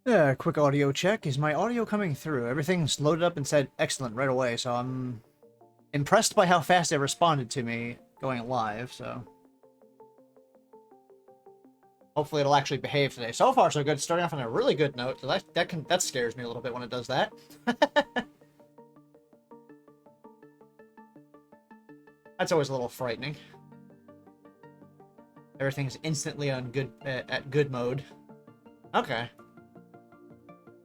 Yeah, quick audio check. Is my audio coming through? Everything's loaded up and said excellent right away, so I'm impressed by how fast it responded to me going live, so hopefully it'll actually behave today. So far, so good. Starting off on a really good note. So that scares me a little bit when it does that. That's always a little frightening. Everything's instantly on good at good mode. Okay.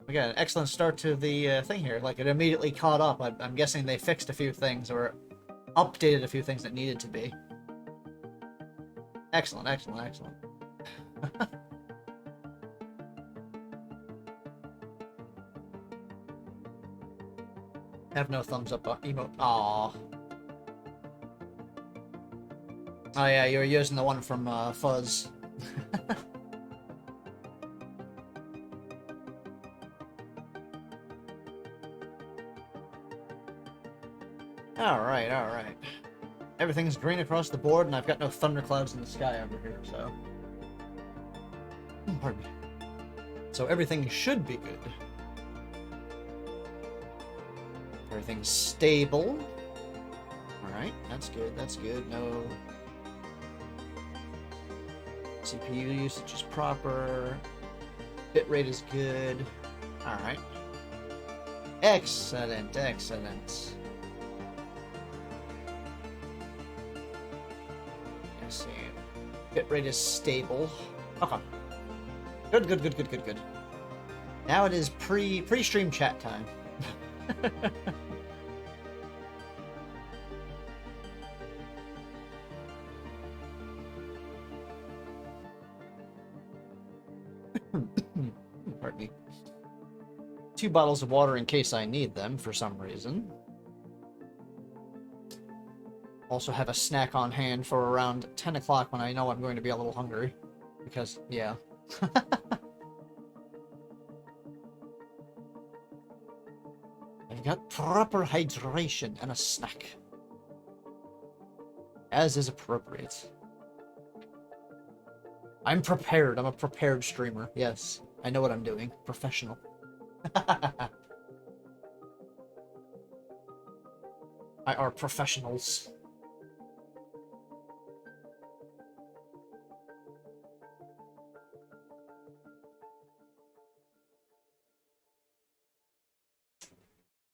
We got an excellent start to the thing here. Like, it immediately caught up. I'm guessing they fixed a few things or updated a few things that needed to be. Excellent, excellent, excellent. Have no thumbs up emote. Aww. Oh yeah, you were using the one from Fuzz. Alright, alright. Everything's green across the board, and I've got no thunderclouds in the sky over here, so... Pardon me. So everything should be good. Everything's stable. Alright, that's good, that's good. No... CPU usage is proper. Bitrate is good. Alright. Excellent, excellent. Let's see. Bitrate is stable. Okay. Good, good, good, good, good, good. Now it is pre-stream chat time. Pardon me. 2 bottles of water in case I need them for some reason. Also have a snack on hand for around 10 o'clock when I know I'm going to be a little hungry. Because, yeah. I've got proper hydration and a snack. As is appropriate. I'm prepared. I'm a prepared streamer. Yes. I know what I'm doing. Professional. I are professionals.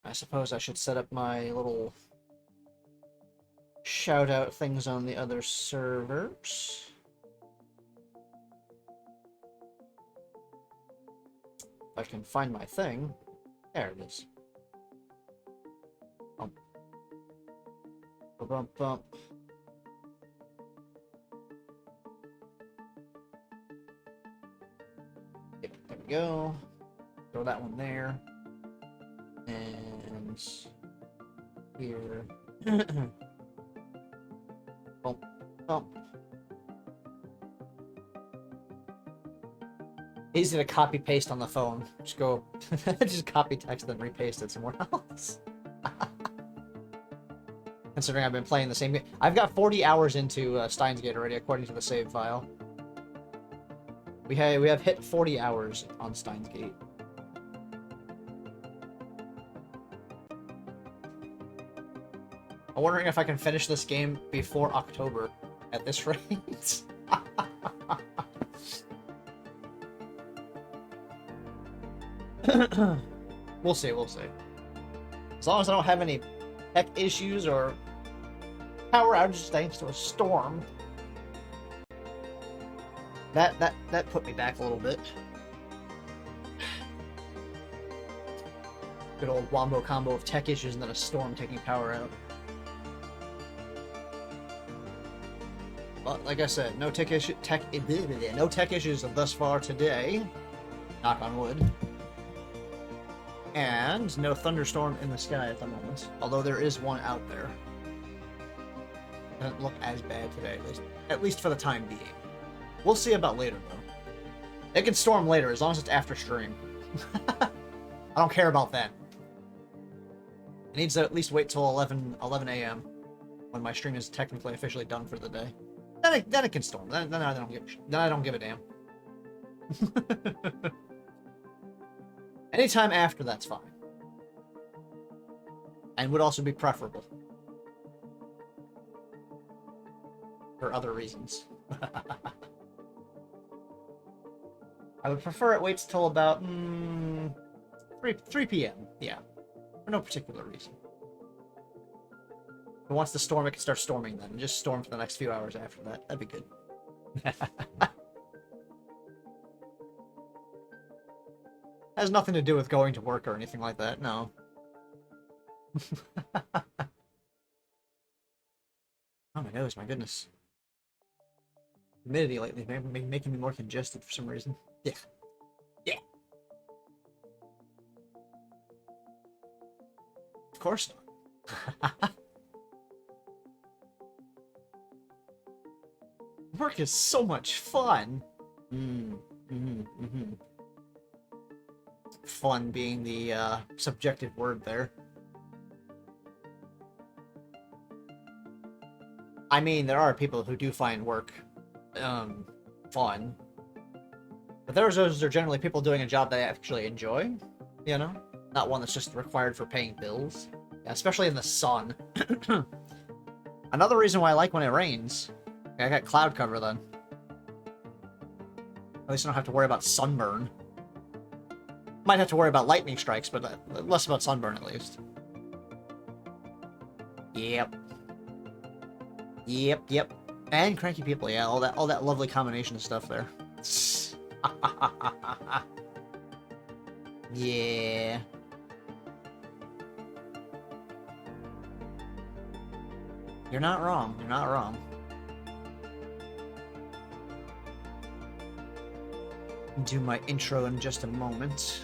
I suppose I should set up my little shout out things on the other servers. If I can find my thing. There it is. Bump. Bump, bump. Yep, there we go. Throw that one there. And here. Bump, bump. Easy to copy paste on the phone. Just go, just copy text and repaste it somewhere else. Considering I've been playing the same game, I've got 40 hours into Steins Gate already, according to the save file. We have hit 40 hours on Steins Gate. I'm wondering if I can finish this game before October at this rate. We'll see, we'll see. As long as I don't have any tech issues or power outages thanks to a storm. That put me back a little bit. Good old wombo combo of tech issues and then a storm taking power out. But like I said, no tech issues thus far today. Knock on wood. And no thunderstorm in the sky at the moment. Although there is one out there. Doesn't look as bad today, at least for the time being. We'll see about later, though. It can storm later, as long as it's after stream. I don't care about that. It needs to at least wait till 11 a.m. when my stream is technically officially done for the day. Then it can storm. Then I don't give a damn. Anytime after that's fine. And would also be preferable. For other reasons. I would prefer it waits till about 3 p.m. Yeah. For no particular reason. But once the storm, it can start storming then. Just storm for the next few hours after that. That'd be good. Has nothing to do with going to work or anything like that, no. Oh, my nose, my goodness. Humidity lately making me more congested for some reason. Yeah. Yeah. Of course not. Work is so much fun. Fun being the subjective word there. I mean, there are people who do find work fun, but those are generally people doing a job they actually enjoy, you know, not one that's just required for paying bills. Yeah, especially in the sun. Another reason why I like when it rains. I got cloud cover then. At least I don't have to worry about sunburn. Might have to worry about lightning strikes, but less about sunburn at least. Yep. Yep. And cranky people, yeah, all that lovely combination of stuff there. Yeah. You're not wrong. You're not wrong. Do my intro in just a moment.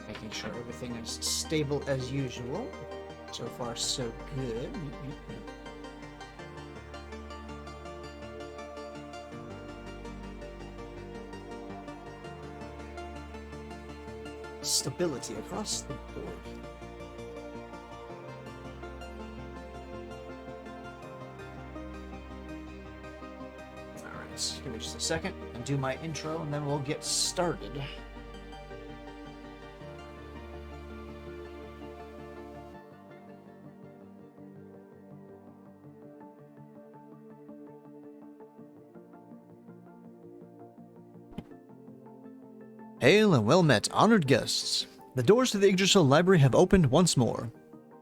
Making sure everything is stable as usual. So far, so good. Stability across the board. Alright, give me just a second and do my intro, and then we'll get started. Hail and well met, honored guests. The doors to the Yggdrasil Library have opened once more.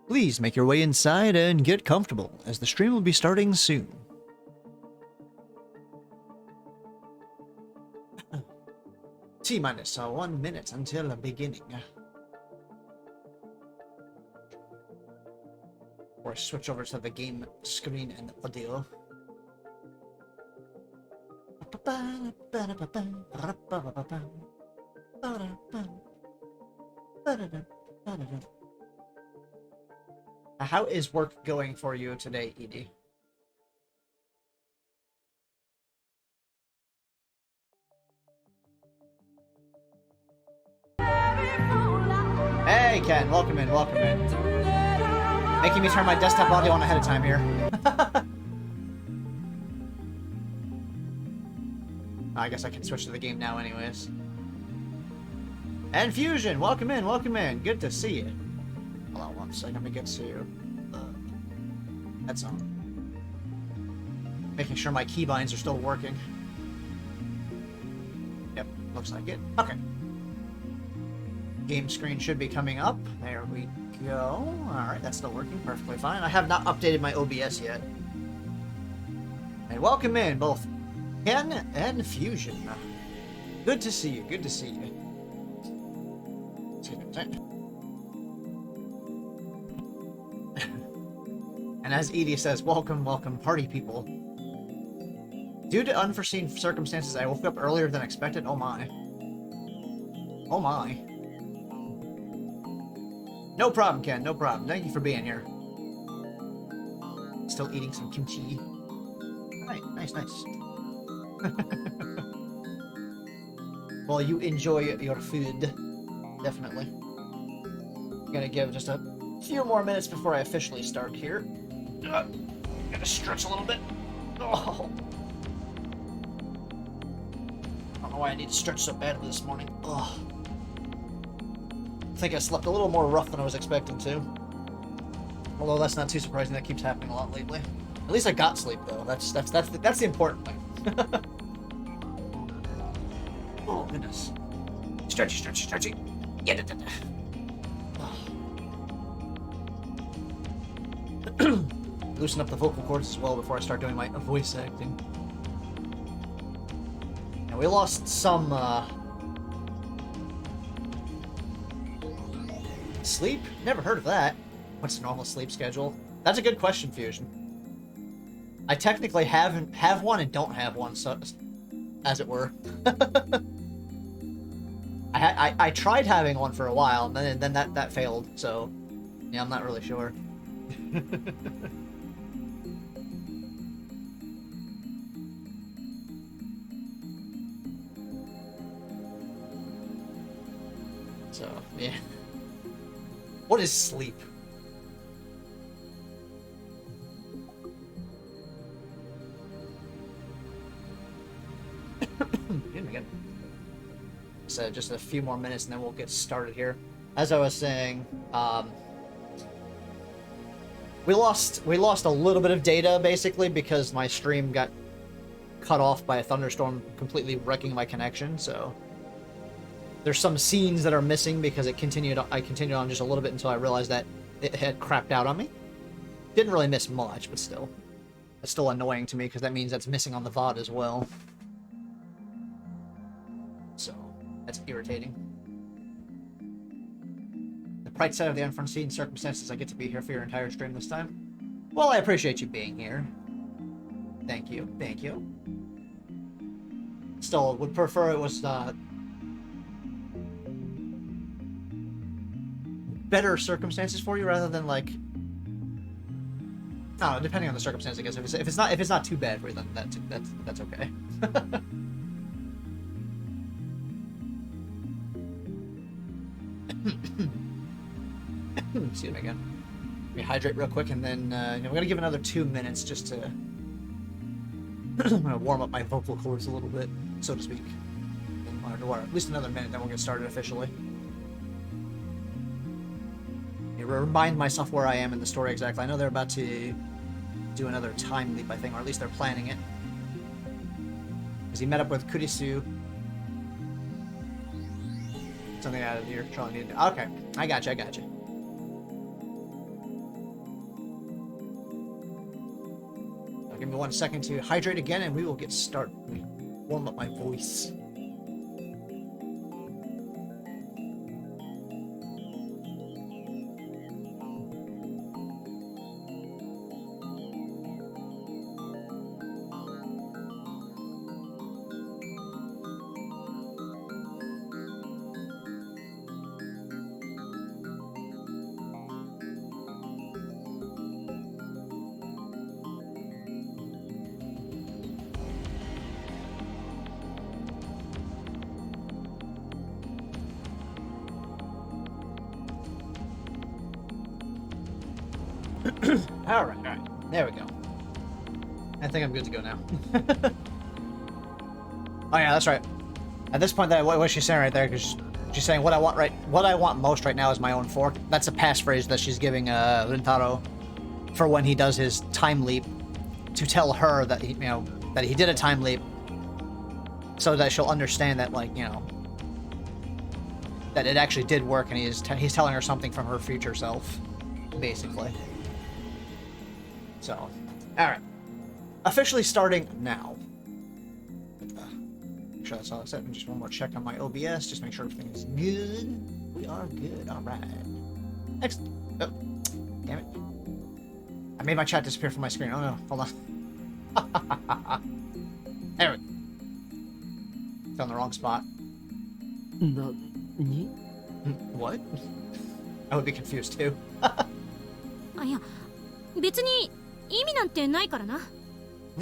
Please make your way inside and get comfortable, as the stream will be starting soon. T-minus 1 minute until the beginning. Or switch over to the game screen and audio. How is work going for you today, Edie? Hey, Ken, welcome in, welcome in. Making me turn my desktop audio on ahead of time here. I guess I can switch to the game now anyways. And Fusion, welcome in, welcome in. Good to see you. Hold on one second, let me get to that's on. Making sure my keybinds are still working. Yep, looks like it. Okay. Game screen should be coming up. There we go. Alright, that's still working perfectly fine. I have not updated my OBS yet. And welcome in, both Ken and Fusion. Good to see you, good to see you. And as Edie says, welcome, welcome, party people. Due to unforeseen circumstances, I woke up earlier than expected. Oh my. Oh my. No problem, Ken, no problem. Thank you for being here. Still eating some kimchi. Right, nice, nice. Well, you enjoy your food. Definitely. I'm gonna give just a few more minutes before I officially start here. Gotta stretch a little bit. Oh. I don't know know why I need to stretch so badly this morning. Ugh. I think I slept a little more rough than I was expecting to. Although that's not too surprising, that keeps happening a lot lately. At least I got sleep though. That's the important thing. Oh goodness. Stretchy. Yeah. Loosen up the vocal cords as well before I start doing my voice acting. And we lost some sleep? Never heard of that. What's the normal sleep schedule? That's a good question, Fusion. I technically have one and don't have one, so as it were. I tried having one for a while, and then that failed. So yeah, I'm not really sure. So yeah. What is sleep? Again. So just a few more minutes and then we'll get started here. As I was saying, we lost a little bit of data basically because my stream got cut off by a thunderstorm, completely wrecking my connection. So there's some scenes that are missing because I continued on just a little bit until I realized that it had crapped out on me. Didn't really miss much, but still, it's still annoying to me because that means that's missing on the VOD as well. So that's irritating. The bright side of the unforeseen circumstances, I get to be here for your entire stream this time. Well, I appreciate you being here. Thank you. Still, would prefer it was better circumstances for you rather than like, I don't know, depending on the circumstance, I guess. If it's not too bad for you, then that's okay. Excuse me again. Let me hydrate real quick, and then we're gonna give another 2 minutes just to I'm gonna warm up my vocal cords a little bit, so to speak. Or at least another minute, then we'll get started officially. Remind myself where I am in the story exactly. I know they're about to do another time leap, I think, or at least they're planning it. Because he met up with Kurisu. Something out of here. Okay, I got you. Give me 1 second to hydrate again, and we will get started. Warm up my voice. All right. There we go. I think I'm good to go now. Oh yeah, that's right. At this point, what she's saying right there, because she's saying what I want most right now is my own fork. That's a passphrase that she's giving Rintaro for when he does his time leap, to tell her that he did a time leap, so that she'll understand that that it actually did work, and he's telling her something from her future self, basically. So, alright. Officially starting now. Make sure that's all set. And just one more check on my OBS. Just make sure everything is good. We are good. Alright. Excellent. Oh, damn it. I made my chat disappear from my screen. Oh no. Hold on. There we go. Found the wrong spot. What? I would be confused too.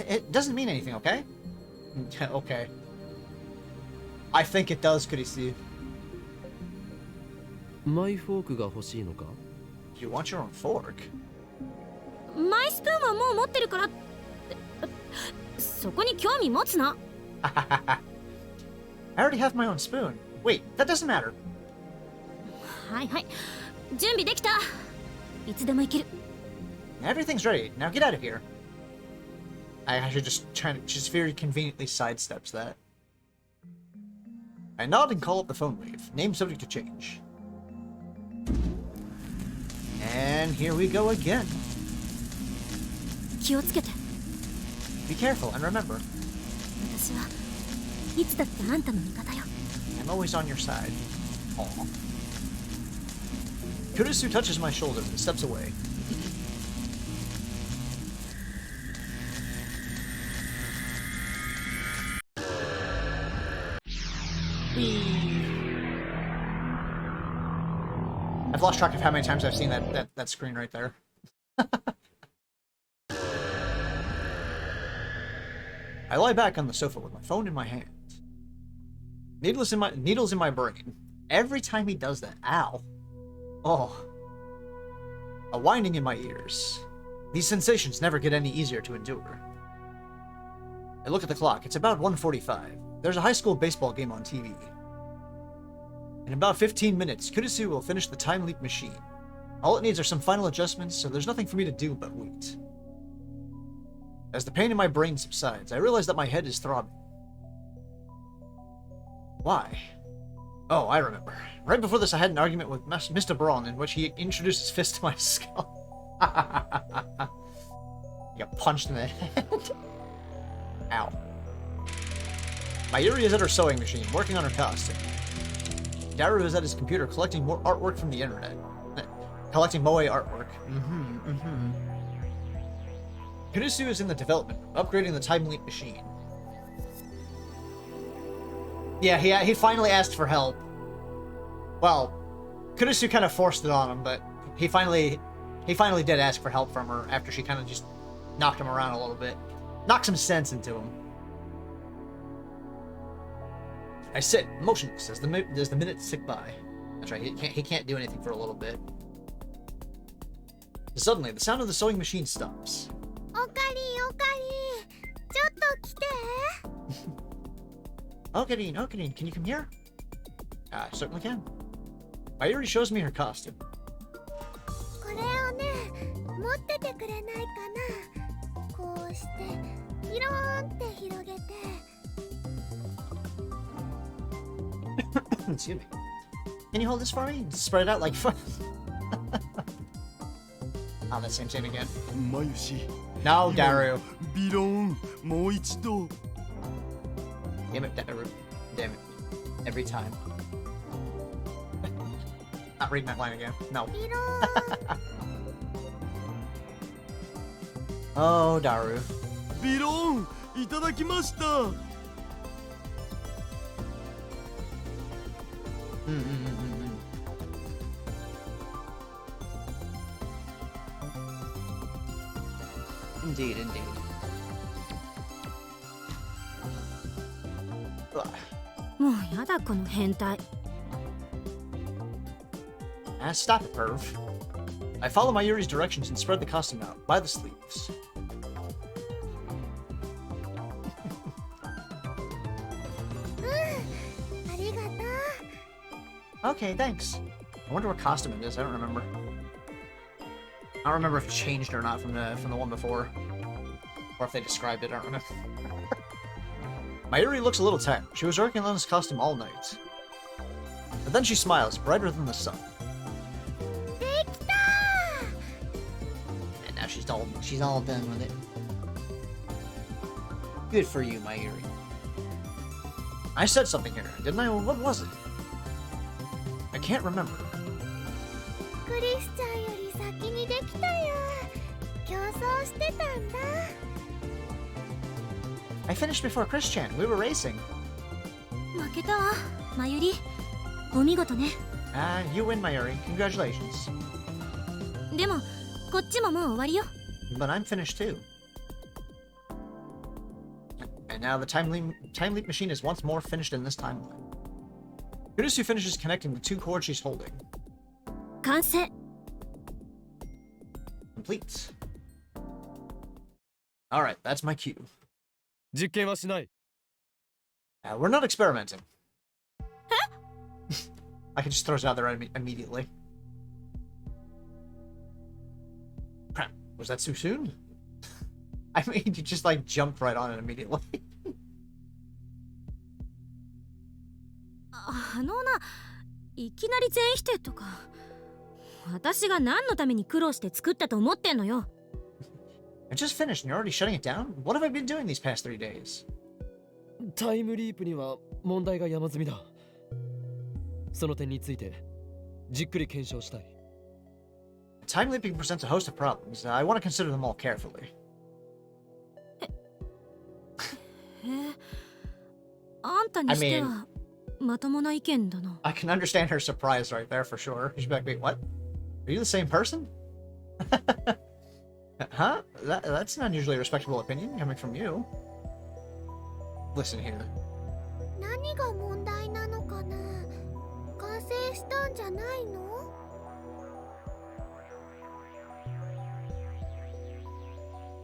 It doesn't mean anything, okay? Okay. I think it does, Kurisu. Do you want your own fork? I already have my own spoon. Wait, that doesn't matter. はいはい。準備できた。いつでも行ける。 Everything's ready. Now get out of here. I should just try to just very conveniently sidesteps that. I nod and call up the phone wave. Name subject to change. And here we go again. 気をつけて。 Be careful and remember, 私はいつだってあんたの味方よ。 I'm always on your side. Aw. Kurisu touches my shoulder and steps away. I've lost track of how many times I've seen that screen right there. I lie back on the sofa with my phone in my hand. Needles in my brain. Every time he does that, ow. Oh. A whining in my ears. These sensations never get any easier to endure. I look at the clock. It's about 1:45. There's a high school baseball game on TV. In about 15 minutes, Kurisu will finish the time leap machine. All it needs are some final adjustments, so there's nothing for me to do but wait. As the pain in my brain subsides, I realize that my head is throbbing. Why? Oh, I remember. Right before this, I had an argument with Mr. Braun in which he introduced his fist to my skull. He got punched in the head. Ow. Mayuri is at her sewing machine, working on her costume. Daru is at his computer collecting more artwork from the internet. Collecting moe artwork. Kurisu is in the development room, upgrading the time leap machine. Yeah, he finally asked for help. Well, Kurisu kind of forced it on him, but he finally did ask for help from her after she kind of just knocked him around a little bit. Knocked some sense into him. I sit, motionless, as the minutes tick by. That's right, he can't do anything for a little bit. Suddenly, the sound of the sewing machine stops. Okarin, can you come here? I certainly can. Mayuri shows me her costume. Excuse me. Can you hold this for me? Spread it out like fun. Oh, that same again. No, Daru. Damn it, Daru. Damn it. Every time. Not reading that line again. No. Oh, Daru. Indeed. Stop it, perv. I follow Mayuri's directions and spread the costume out, by the sleeves. Okay, thanks. I wonder what costume it is. I don't remember. I don't remember if it changed or not from the one before, or if they described it. I don't remember. Mayuri looks a little tired. She was working on this costume all night. But then she smiles, brighter than the sun. And now she's all done with it. Good for you, Mayuri. I said something here, didn't I? What was it? I can't remember. I finished before Chris-chan. We were racing. You win, Mayuri. Congratulations. But I'm finished too. And now the time leap machine is once more finished in this timeline. Kurisu finishes connecting the two cords she's holding. Complete. Alright, that's my cue. We're not experimenting. I can just throw it out there immediately. Crap. Was that too soon? I mean, you just like jumped right on it immediately. いきなり全否定とか。私が何のために苦労して作ったと思ってんのよ。I just finished and you're already shutting it down? What have I been doing these past 3 days? タイムリープには問題が山積みだ。その点についてじっくり検証したい。Time leaping presents a host of problems. I want to consider them all carefully. あんたにしてはまともな意見だな。I can understand her surprise right there for sure. She's like, wait, what? Are you the same person? Huh? That's an unusually respectable opinion coming from you. Listen here. 何が問題なのかな。完成したんじゃないの？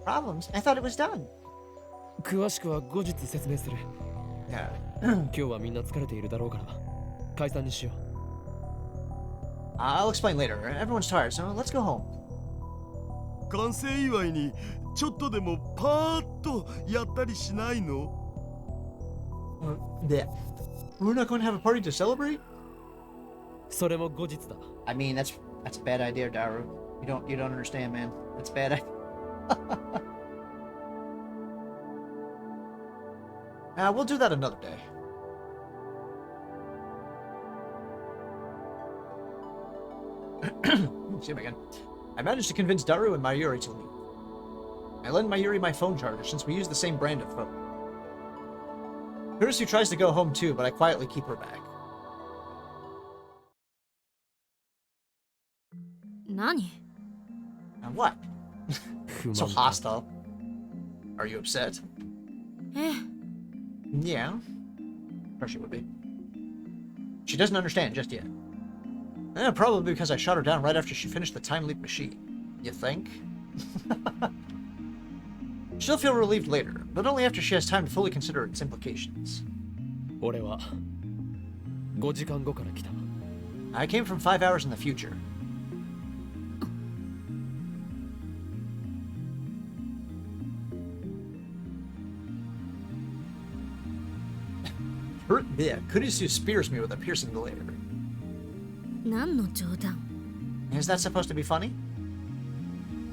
Problems? I thought it was done. 詳しくは後日説明する。Yeah. 今日はみんな疲れているだろうから解散にしよう。I'll explain later. Everyone's tired, so let's go home. 完成祝いにちょっとでもパーッとやったりしないの？ Yeah. We're not going to have a party to celebrate? それも後日だ。I mean, that's a bad idea, Daru. You don't understand, man. That's a bad idea. We'll do that another day. Excuse me again. I managed to convince Daru and Mayuri to leave. I lend Mayuri my phone charger since we use the same brand of phone. Kurisu tries to go home too, but I quietly keep her back. 何？ What? So hostile. Are you upset? ええ。 Yeah. Of course she would be. She doesn't understand just yet. Probably because I shot her down right after she finished the time leap machine. You think? She'll feel relieved later, but only after she has time to fully consider its implications. 俺は5時間後から来た。 I came from 5 hours in the future. Yeah, Kurisu spears me with a piercing glare. 何の冗談？ Is that supposed to be funny?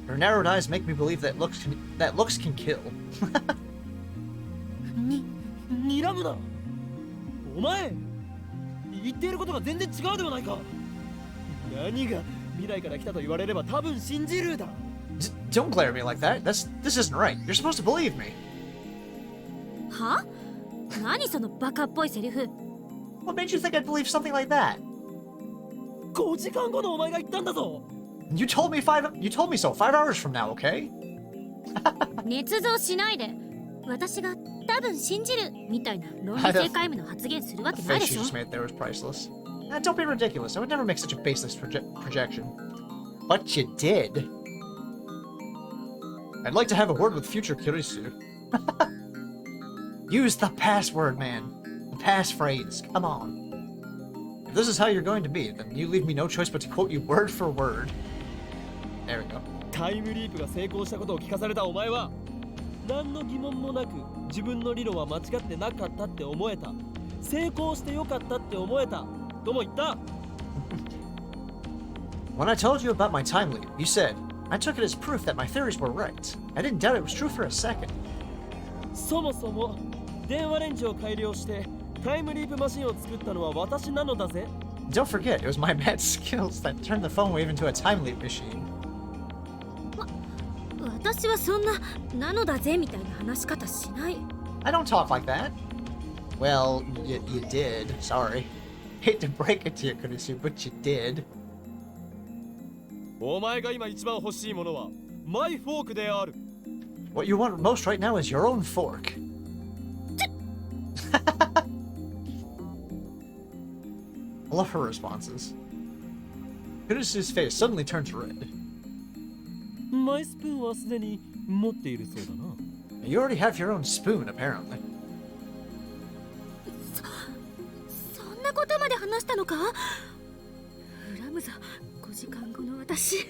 Her narrowed eyes make me believe that looks can kill. 睨むな。お前言っていることが全然違うではないか。何が未来から来たと言われれば多分信じるだ。Don't glare at me like that. This isn't right. You're supposed to believe me. は？何そのバカっぽいセリフ？ What made you think I'd believe something like that? 5時間後のお前が言ったんだぞ。You told me so 5 hours from now, okay? 捏造しないで。私が多分信じるみたいな論理性皆無の発言するわけ The ないで face し you ょ。 just made there was priceless. Don't be ridiculous. I would never make such a baseless projection. But you did. I'd like to have a word with future Kurisu. Use the password, man. The passphrase. Come on. If this is how you're going to be, then you leave me no choice but to quote you word for word. There we go. タイムリープが成功したことを聞かされたお前は何の疑問もなく自分の理論は間違ってなかったって思えた。成功してよかったって思えたとも言った。When I told you about my time leap, you said, I took it as proof that my theories were right. I didn't doubt it was true for a second. そもそも電話レンジを改良してタイムリープマシンを作ったのは私なのだぜ。 Don't forget, it was my mad skills that turned the phone wave into a time leap machine. 私はそんななのだぜみたいな話し方しない。 I don't talk like that. Well, you did. Sorry. Hate to break it to you, Kurisu, but you did. お前が今一番欲しいものはマイフォークである。 What you want most right now is your own fork. I love her responses. Kurisu's face suddenly turns red. マイスプーンはすでに持っているそうだな。 You already have your own spoon, apparently. そんなことまで話したのか？むぞ5時間後の私。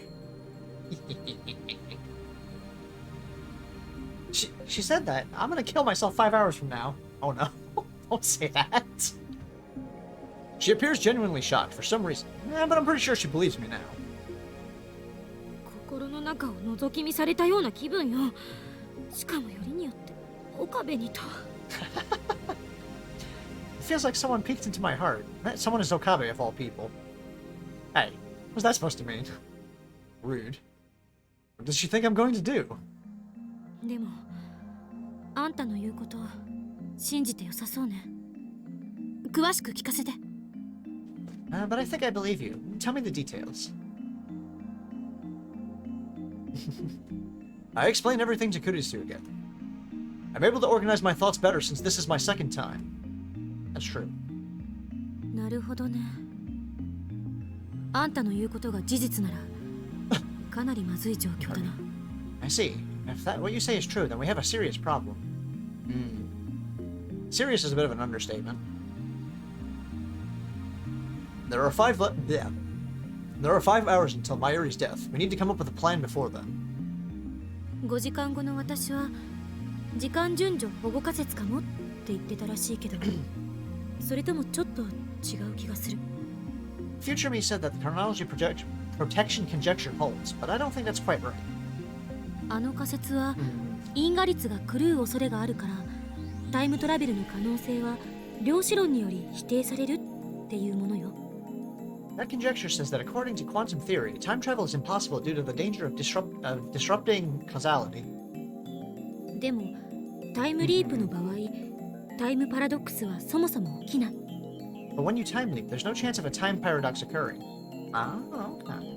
She said that. I'm gonna kill myself 5 hours from now. Oh no. Don't say that. She appears genuinely shocked for some reason. But I'm pretty sure she believes me now. 心の中を覗き見されたような気分よ。しかもよりによって岡部にと。It feels like someone peeked into my heart. That someone is Okabe of all people. Hey, what's that supposed to mean? Rude. What does she think I'm going to do? でもあんたの言うこと信じてよさそうね。詳しく聞かせて。But I think I believe you. Tell me the details. I explained everything to Kurisu again. I'm able to organize my thoughts better since this is my second time. That's true. なるほどね。あんたの言うことが事実ならかなりまずい状況だな。I see. If that what you say is true, then we have a serious problem. Serious is a bit of an understatement. There are 5 hours until Mayuri's death. We need to come up with a plan before then. 5時間後の私は時間順序保護仮説かもって言ってたらしいけどそれともちょっと違う気がする。 Future me said that the chronology protection conjecture holds, but I don't think that's quite right. あの仮説は因果率が狂う恐れがあるからタイムトラベルの可能性は量子論により否定されるっていうものよ。 That conjecture says that according to quantum theory, time travel is impossible due to the danger of disrupting causality. でもタイムリープの場合タイムパラドックスはそもそも起きない。 But when you time leap, there's no chance of a time paradox occurring. Okay.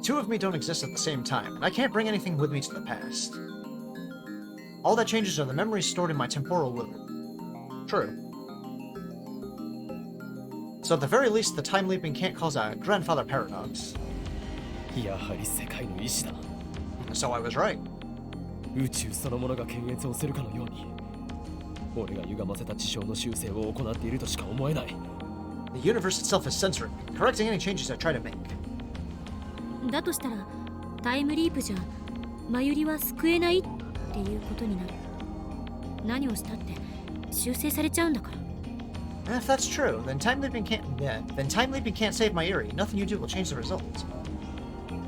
2 of me don't exist at the same time, and I can't bring anything with me to the past. All that changes are the memories stored in my temporal loop. True. So at the very least, the time leaping can't cause a grandfather paradox. やはり世界の意志だ。 So I was right. 宇宙そのものが検閲をするかのように俺が歪ませた事象の修正を行っているとしか思えない。 The universe itself is censoring me, correcting any changes I try to make. だとしたらタイムリープじゃマユリは救えないっていうことになる。何をしたって修正されちゃうんだから。 And if that's true, then time leaping can't save Mayuri. Nothing you do will change the result.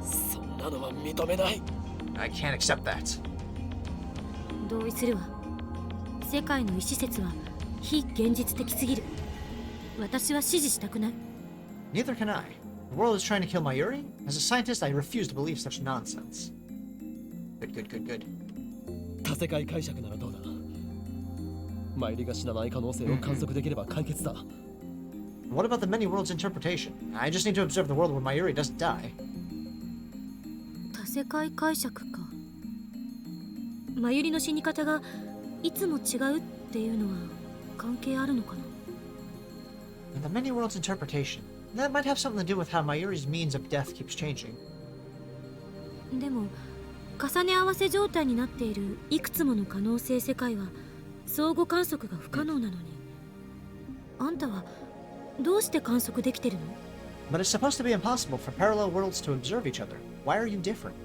そんなのは認めない。 I can't accept that. 同意するわ。世界の意思説は非現実的すぎる。私は支持したくない。 Neither can I. The world is trying to kill Mayuri? As a scientist, I refuse to believe such nonsense. Good. 多世界解釈ならどうだ。マイリが死なない可能性を観測できれば解決だ。What about the many worlds interpretation? I just need to observe the world where Mayuri doesn't die. 多世界解釈か。マユリの死に方がいつも違うっていうのは関係あるのかな。 And the many worlds interpretation. That might have something to do with how Mayuri's means of death keeps changing. でも重ね合わせ状態になっているいくつもの可能性世界は相互観測が不可能なのにあんたはどうして観測できてるの？ But it's supposed to be impossible for parallel worlds to observe each other. Why are you different?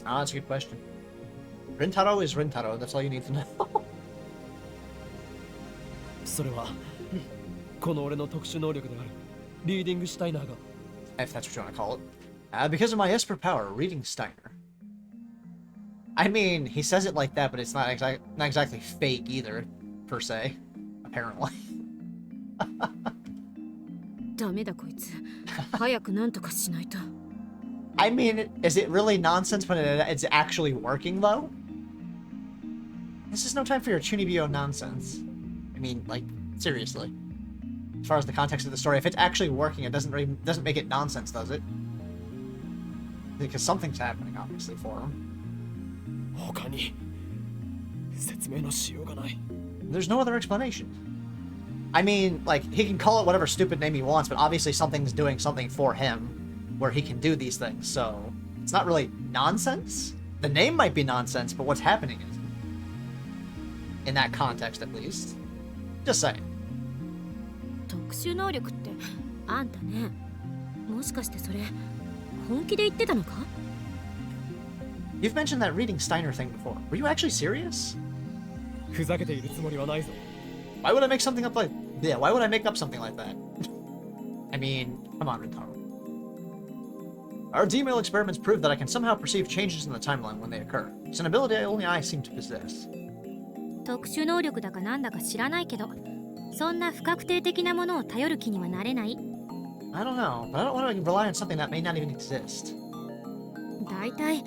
That's a good question. Rintaro is Rintaro, that's all you need to know. それはこの俺の特殊能力であるリーディングシュタイナーが If that's what you want to call it. Because of my Esper power, reading Steiner. I mean, he says it like that, but it's not exactly fake either, per se. Apparently. ダメだこいつ。早くなんとかしないと。I mean, is it really nonsense when it's actually working, though? This is no time for your Chunibyo nonsense. I mean, like, seriously. As far as the context of the story, if it's actually working, it doesn't make it nonsense, does it? Because something's happening, obviously, for him. 他に説明のしようがない。 There's no other explanation. I mean, like, he can call it whatever stupid name he wants, but obviously something's doing something for him where he can do these things, so it's not really nonsense. The name might be nonsense, but what's happening isn't. In that context, at least. Just saying. 特殊能力ってあんたね、もしかしてそれ本気で言ってたのか？ You've mentioned that reading Steiner thing before. Were you actually serious? ふざけているつもりはないぞ。 Why would I make something up like... Yeah, why would I make up something like that? I mean, come on, Rintaro. Our D-mail experiments prove that I can somehow perceive changes in the timeline when they occur. It's an ability only I seem to possess. 特殊能力だかなんだか知らないけど、そんな不確定的なものを頼る気にはなれない。I don't know, but I don't want to rely on something that may not even exist. だいたい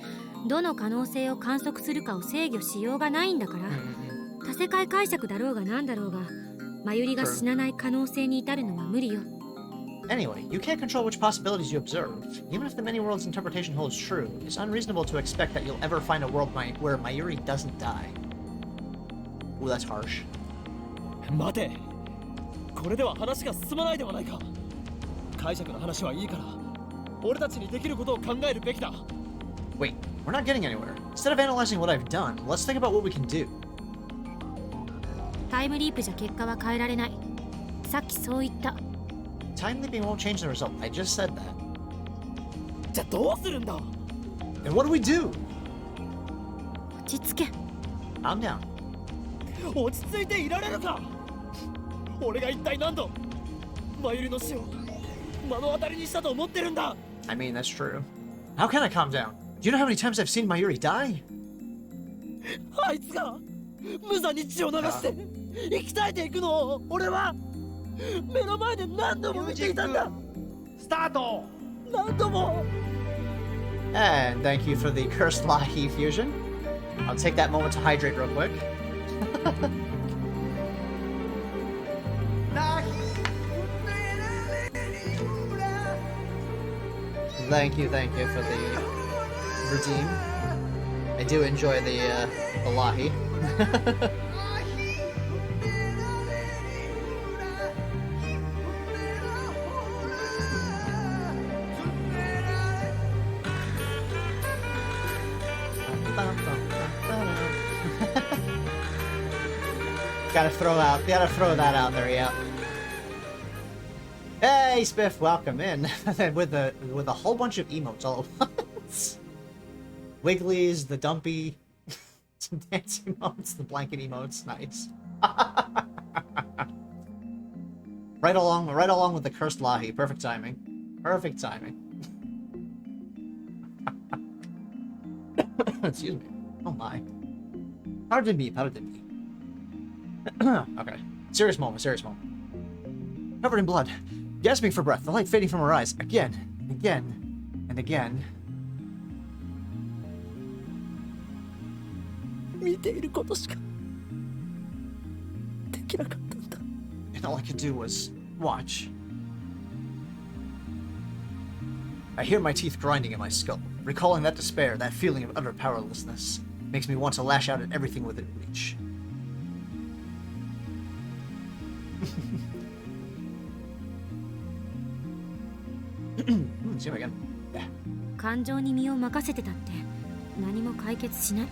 どの可能性を観測するかを制御しようがないんだから、多世界解釈だろうがなんだろうが、マユリが死なない可能性に至るのは無理よ。Anyway, you can't control which possibilities you observe. Even if the many worlds interpretation holds true, it's unreasonable to expect that you'll ever find a world where Mayuri doesn't die. Ooh, that's harsh. 待て、これでは話が進まないではないか。解釈の話はいいから、俺たちにできることを考えるべきだ。Wait, we're not getting anywhere. Instead of analyzing what I've done, let's think about what we can do. タイムリープじゃ結果は変えられない。さっきそう言った。Time leaping won't change the result. I just said that. じゃあどうするんだ？ Then what do we do? 落ち着け。Calm down. 落ち着いていられるか？俺が一体何度マユリの死を目の当たりにしたと思ってるんだ。 I mean, that's true. How can I calm down? Do you know how many times I've seen Mayuri die? あいつが無残に血を流して生き絶えていくのを俺は目の前で何度も見ていたんだ。スタート。何度も。 And thank you for the cursed Lahi fusion. I'll take that moment to hydrate real quick. Thank you for the redeem. I do enjoy the Lahi. Gotta throw that out there, yeah. Hey, Spiff, welcome in. with a whole bunch of emotes all at once. Wigglies, the dumpy, some dance emotes, the blanket emotes, nice. right along with the cursed Lahi. Perfect timing. Perfect timing. Excuse me. Oh my. Pardon me. Okay. Serious moment. Covered in blood. Gasping for breath, the light fading from her eyes. Again, and again, and again. 見ていることしかできなかったんだ。 And all I could do was watch. I hear my teeth grinding in my skull. Recalling that despair, that feeling of utter powerlessness, makes me want to lash out at everything within reach. See him again. 感情に身を任せてたって何も解決しない。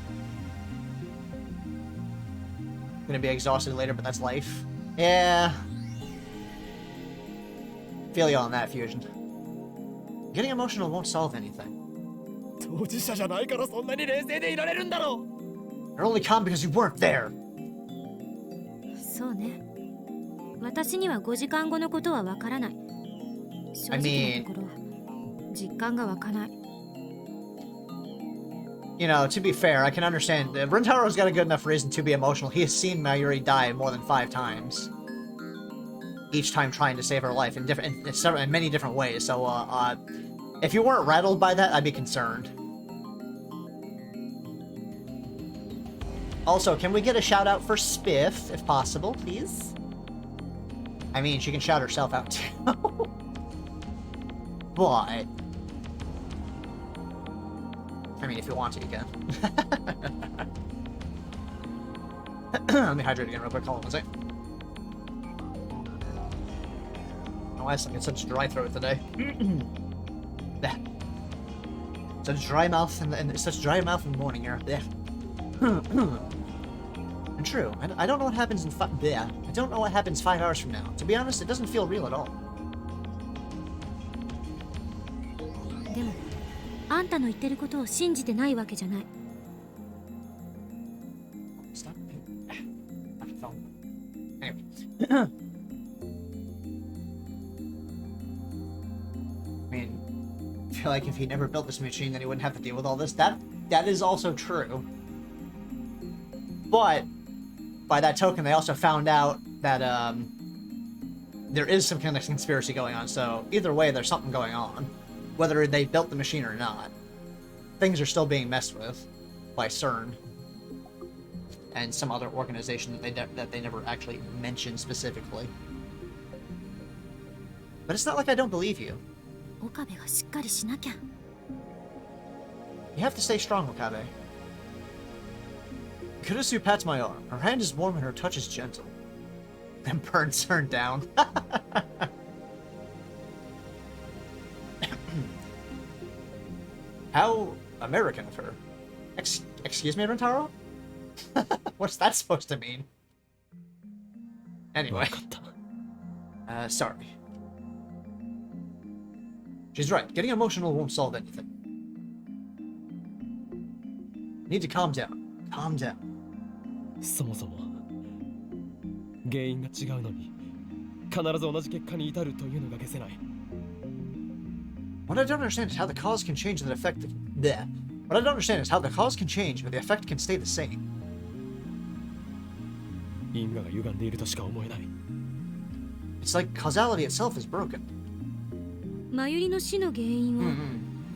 Gonna be exhausted later, but that's life. Yeah. Feel you on that, Fusion. Getting emotional won't solve anything. 当事者じゃないからそんなに冷静でいられるんだろう。 You're only calm because you weren't there. そうね。私には5時間後のことはわからない。正直なところ、実感が湧かない。 You know, to be fair, I can understand. Rintaro's got a good enough reason to be emotional. He has seen Mayuri die more than 5 times. Each time trying to save her life in many different ways. So, if you weren't rattled by that, I'd be concerned. Also, can we get a shout out for Spiff, if possible, please? I mean, she can shout herself out too. But... I mean, if you want to, you can. Let me hydrate again real quick. Hold on one sec. Oh, I get such dry throat today. Such dry mouth and such dry mouth in the morning here. True. I don't know what happens in I don't know what happens 5 hours from now. To be honest, it doesn't feel real at all. でもあんたの言ってることを信じてないわけじゃない。 Stop. Anyway. I mean, I feel like if he never built this machine, then he wouldn't have to deal with all this. That is also true. But by that token, they also found out that there is some kind of conspiracy going on. So either way, there's something going on, whether they built the machine or not. Things are still being messed with by CERN and some other organization that they never actually mentioned specifically. But it's not like I don't believe you. 岡部がしっかりしなきゃ。 You have to stay strong, Okabe. Kurisu pats my arm. Her hand is warm and her touch is gentle. Then burns her down. How American of her. Excuse me, Rentaro? What's that supposed to mean? Anyway. Sorry. She's right. Getting emotional won't solve anything. Need to calm down. Calm down. そもそも原因が違うのに必ず同じ結果に至るというのが消せない。 What I don't understand is how the cause can change and the effect. Bleh. What I don't understand is how the cause can change, but the effect can stay the same. 因果が歪んでいるとしか思えない。 It's like causality itself is broken. 真由里の死の原因は、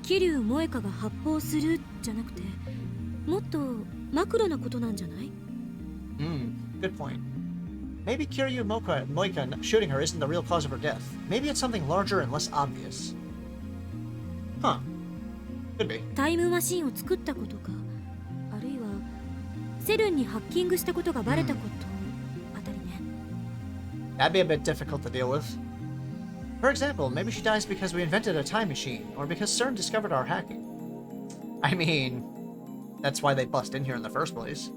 桐生萌香が発砲するじゃなくて、もっとマクロなことなんじゃない？ Good point. Maybe Kiryu Moika shooting her isn't the real cause of her death. Maybe it's something larger and less obvious. Huh. Could be. タイムマシンを作ったことか、あるいはセルンにハッキングしたことがバレたことあたりね。 That'd be a bit difficult to deal with. For example, maybe she dies because we invented a time machine, or because CERN discovered our hacking. I mean, that's why they bust in here in the first place.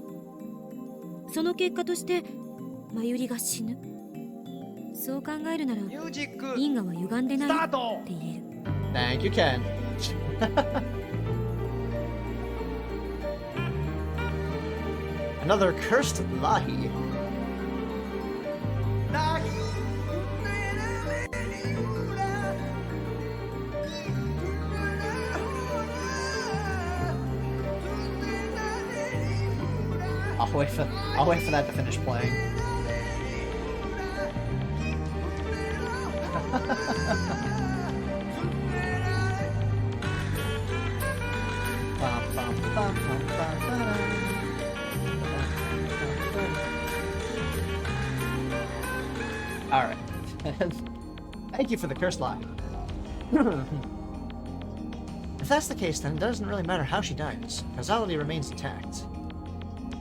その結果として真由里が死ぬ。そう考えるなら因果は歪んでないって言える。 Thank you, Ken. Another cursed Lahi. I'll wait for that to finish playing. Alright. Thank you for the curse line. If that's the case, then it doesn't really matter how she dies. Causality remains intact.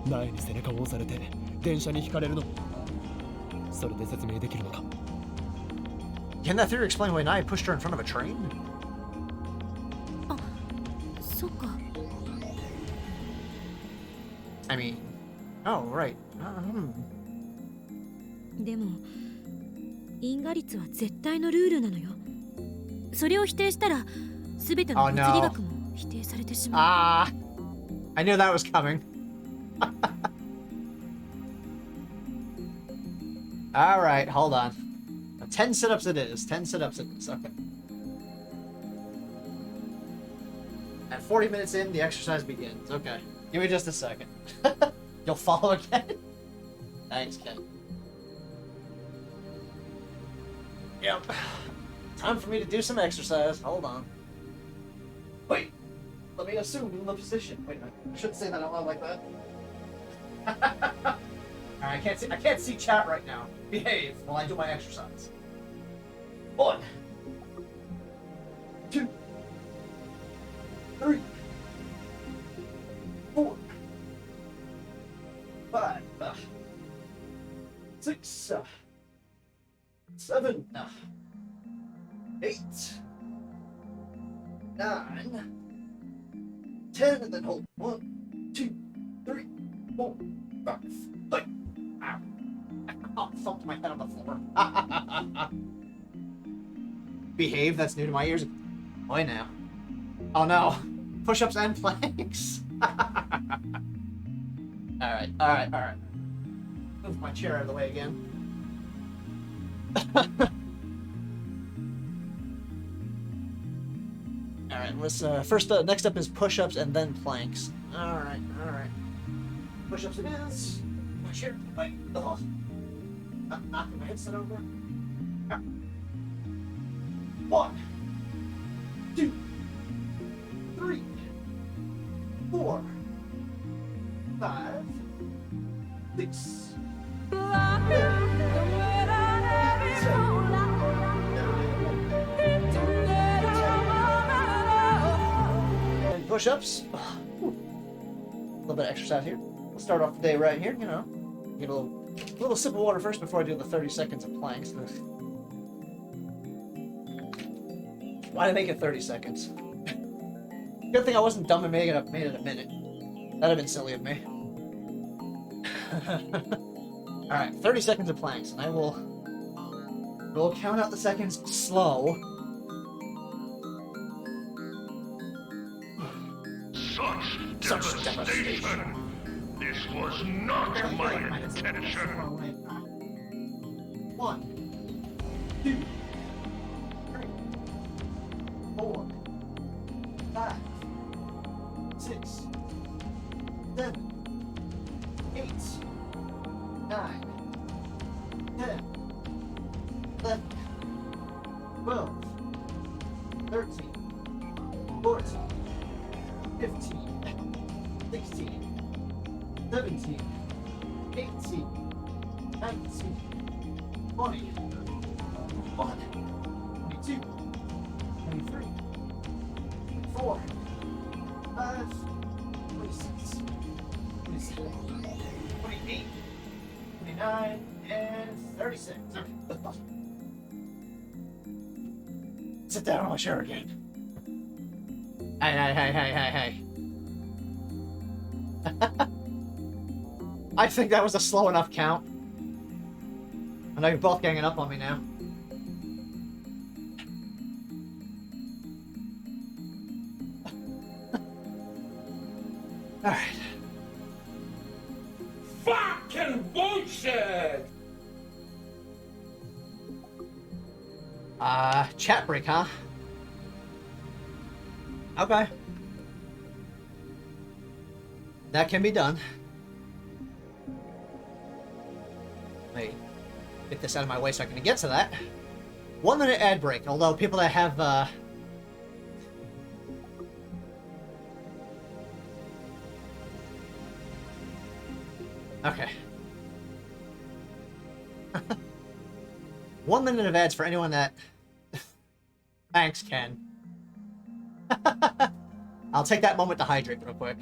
苗に背中を押されて電車にひかれるの。それで説明できるのか。 Can that theory explain why Nai pushed her in front of a train? あ、そっか。I mean, oh, right. でも因果率は絶対のルールなのよ。それを否定したら全ての物理学も否定されてしまう。Ah, I knew that was coming. All right, hold on. 10 sit-ups it is. 10 sit-ups it is. Okay. At 40 minutes in, the exercise begins. Okay. Give me just a second. You'll follow again? Thanks, Ken. Yep. Time for me to do some exercise. Hold on. Wait. Let me assume the position. Wait a minute. I shouldn't say that out loud like that. Alright, I can't see chat right now. Behave while I do my exercise. 1, 2, 3, 4, 5, 6, 7, 8, 9, 10, and then hold 1, 2, 3, 4, 5, 6. thumped my head on the floor. Behave, that's new to my ears. Boy, now. Oh no. Push-ups and planks. Alright. Move my chair out of the way again. Alright, let's first next up is push-ups and then planks. Alright. Push-ups it is. My chair. Wait. Oh. Knocking my headset over. 1, 2, 3, 4, 5, 6. And push-ups. A little bit of exercise here. We'll start off the day right here, you know. Get a little sip of water first before I do the 30 seconds of planks. Why did I make it 30 seconds? Good thing I wasn't dumb and made it a minute. That'd have been silly of me. Alright, 30 seconds of planks, and we'll count out the seconds slow. Such devastation! This was not my intention! 1, 2, 3, 4, 5, 6, 7, 8, 9, 10, 11, 12, 13, 14, 15, 16, 17, 18, 19, 20, 21, 22, 23, 24, 25, 26, 27, 28, 29, and 36. Sit down on my chair again. Hey. I think that was a slow enough count. I know you're both ganging up on me now. Alright. Fucking bullshit! Chat break, huh? Okay. That can be done. Wait. Get this out of my way so I can get to that. 1 minute ad break, although people that have, Okay. 1 minute of ads for anyone that... Thanks, Ken. I'll take that moment to hydrate real quick.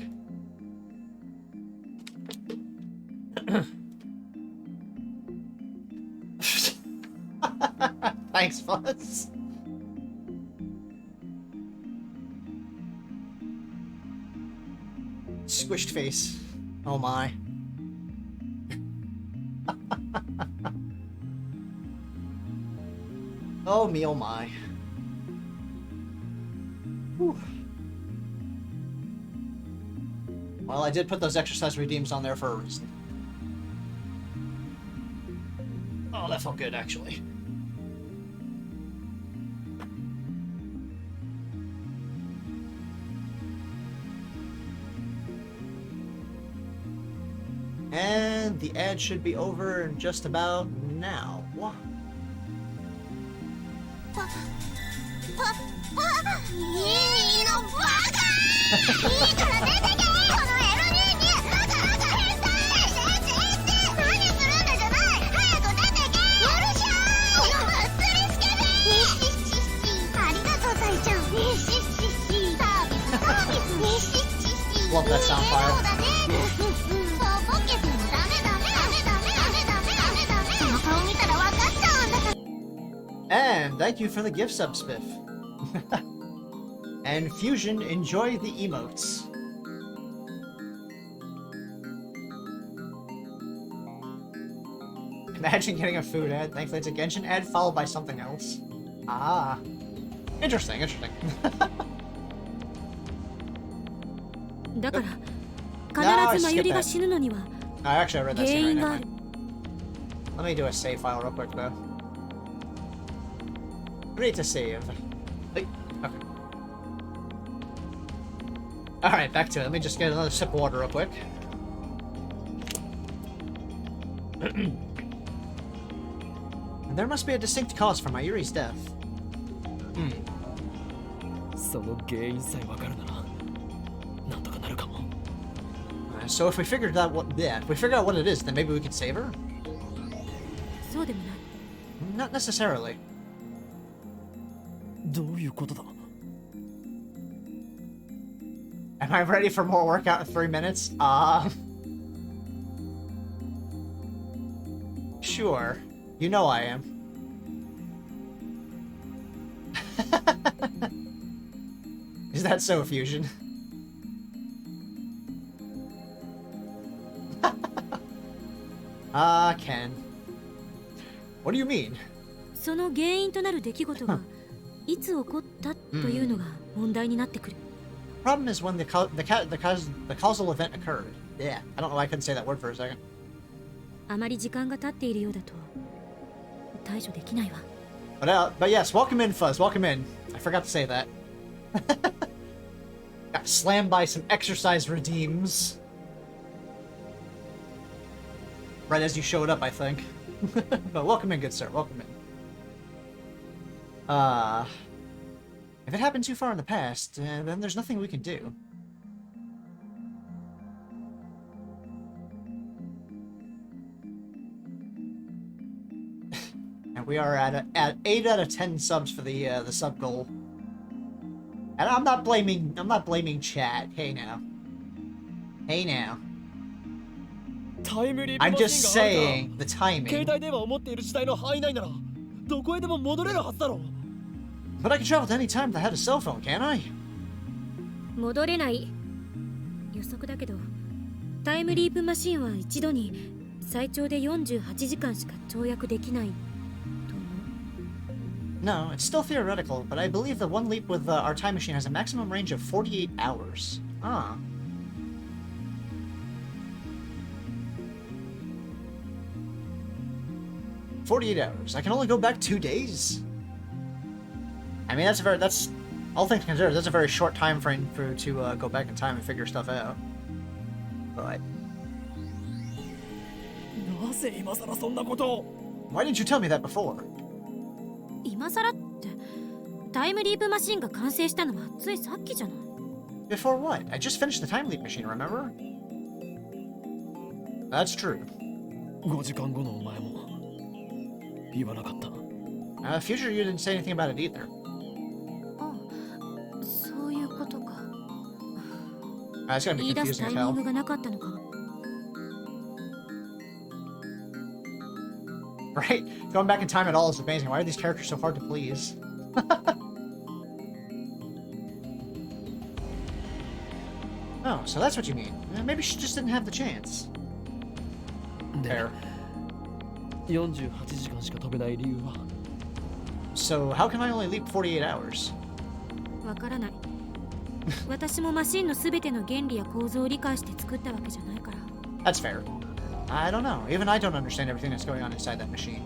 Thanks, Fuzz. Squished face. Oh my. Oh me, oh my. Whew. Well, I did put those exercise redeems on there for a reason. Oh, that felt good, actually. And the ad should be over in just about now. What? いいのバカいいから出てけこの LD にバカ変態何するんだじゃない早く出てけうるしゃーいこの釣りスケベありがとうタイちゃんサービス Love that sound fire. そうだねポッケスもダメその顔見たら分かっちゃうんだから And thank you for the gift sub, Spiff. And Fusion, enjoy the emotes. Imagine getting a food ad. Thankfully, it's a Genshin ad followed by something else. Ah. Interesting, interesting. だから必ずマユリが死ぬのには I actually read that 原 scene 因 right が now. ある。 Let me do a save file real quick, though. We need to save. Okay. Alright, back to it. Let me just get another sip of water real quick. There must be a distinct cause for Mayuri's death. その原因さえわかるならなんとかなるかも。 So if we figured out what it is, then maybe we could save her? そうでもない。 Not necessarily. どういうことだ？ Am I ready for more workout in 3 minutes? Sure. You know I am. Is that so, Fusion? Ken. What do you mean? その原因となる出来事がいつ起こったというのが問題になってくる。Problem is when the causal event occurred. Yeah, I don't know why I couldn't say that word for a second. あまり時間が経っているようだと対処できないわ。But yes, welcome in, Fuzz. Welcome in. I forgot to say that. Got slammed by some exercise redeems. Right as you showed up, I think. But welcome in, good sir. Welcome in. If it happened too far in the past, then there's nothing we can do. And we are at 8 out of 10 subs for the sub goal. And I'm not blaming chat. Hey now. Hey now. I'm just saying the timing. 携帯電話を持っている時代の範囲内ならどこへでも戻れるはずだろう。 But I can travel to any time if I had a cell phone, can't I? 戻れない。予測だけど、タイムリープマシンは一度に最長で48時間しか跳躍できないと思う。 No, it's still theoretical, but I believe the one leap with our time machine has a maximum range of 48 hours. Ah. "48 hours. I can only go back 2 days?" I mean, that's all things considered, that's a very short time frame to go back in time and figure stuff out. But なぜ今さらそんなことを？ why didn't you tell me that before? 今更ってタイムリープマシンが完成したのはついさっきじゃない。 Before what? I just finished the time leap machine, remember? That's true. 5時間後のお前も言わなかった。 Future, you didn't say anything about it either. あ、そういうことか。 It's gonna 言 be い出す confusing タ as イミン hell. グがなかったのかも。 Right? Going back in time at all is amazing. Why are these characters so hard to please? Oh, so that's what you mean. Maybe she just didn't have the chance. で Fair. 48時間しか飛べない理由は？ So how can I only leap 48 hours? わからない。私もマシンのすべての原理や構造を理解して作ったわけじゃないから。 That's fair. I don't know. Even I don't understand everything that's going on inside that machine.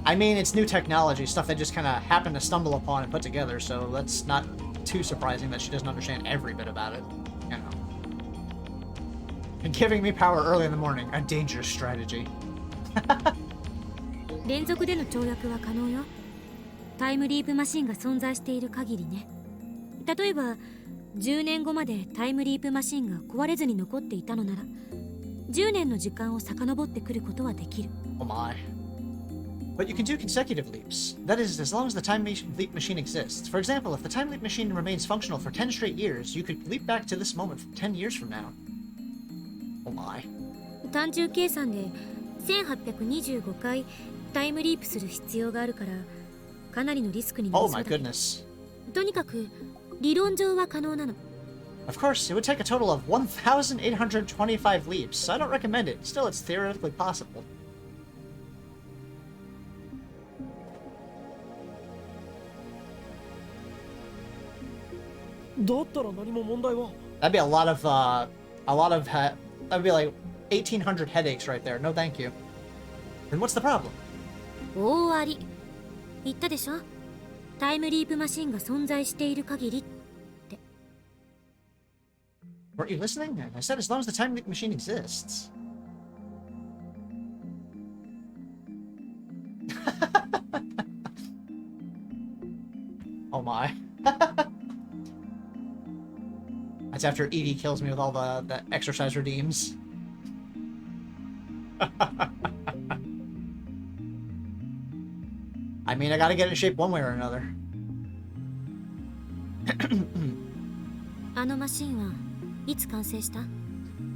I mean, it's new technology, stuff that just kind of happened to stumble upon and put together, so that's not too surprising that she doesn't understand every bit about it. You know. And giving me power early in the morning, a dangerous strategy. 連続での跳躍は可能よ。タイムリープマシンが存在している限りね。例えば10年後までタイムリープマシンが壊れずに残っていたのなら10年の時間を遡ってくることはできる。 Oh my. But you can do consecutive leaps. That is, as long as the time leap machine exists. For example, if the time leap machine remains functional for 10 straight years, you could leap back to this moment 10 years from now. Oh my. 単純計算で1825回タイムリープする必要があるからかなりのリスクになり Oh そう my だけど。 goodness. とにかく理論上は可能なの。Of course, it would take a total of 1,825 leaps, so I don't recommend it. Still, it's theoretically possible. That'd be a lot of, that'd be like 1,800 headaches right there. No thank you. Then what's the problem? 大あり。言ったでしょ。タイムリープマシンが存在している限りって。Weren't you listening? I said as long as the time machine exists. Oh my. That's after Edie kills me with all the exercise redeems. I mean, I gotta get in shape one way or another. あのマシンはいつ完成した？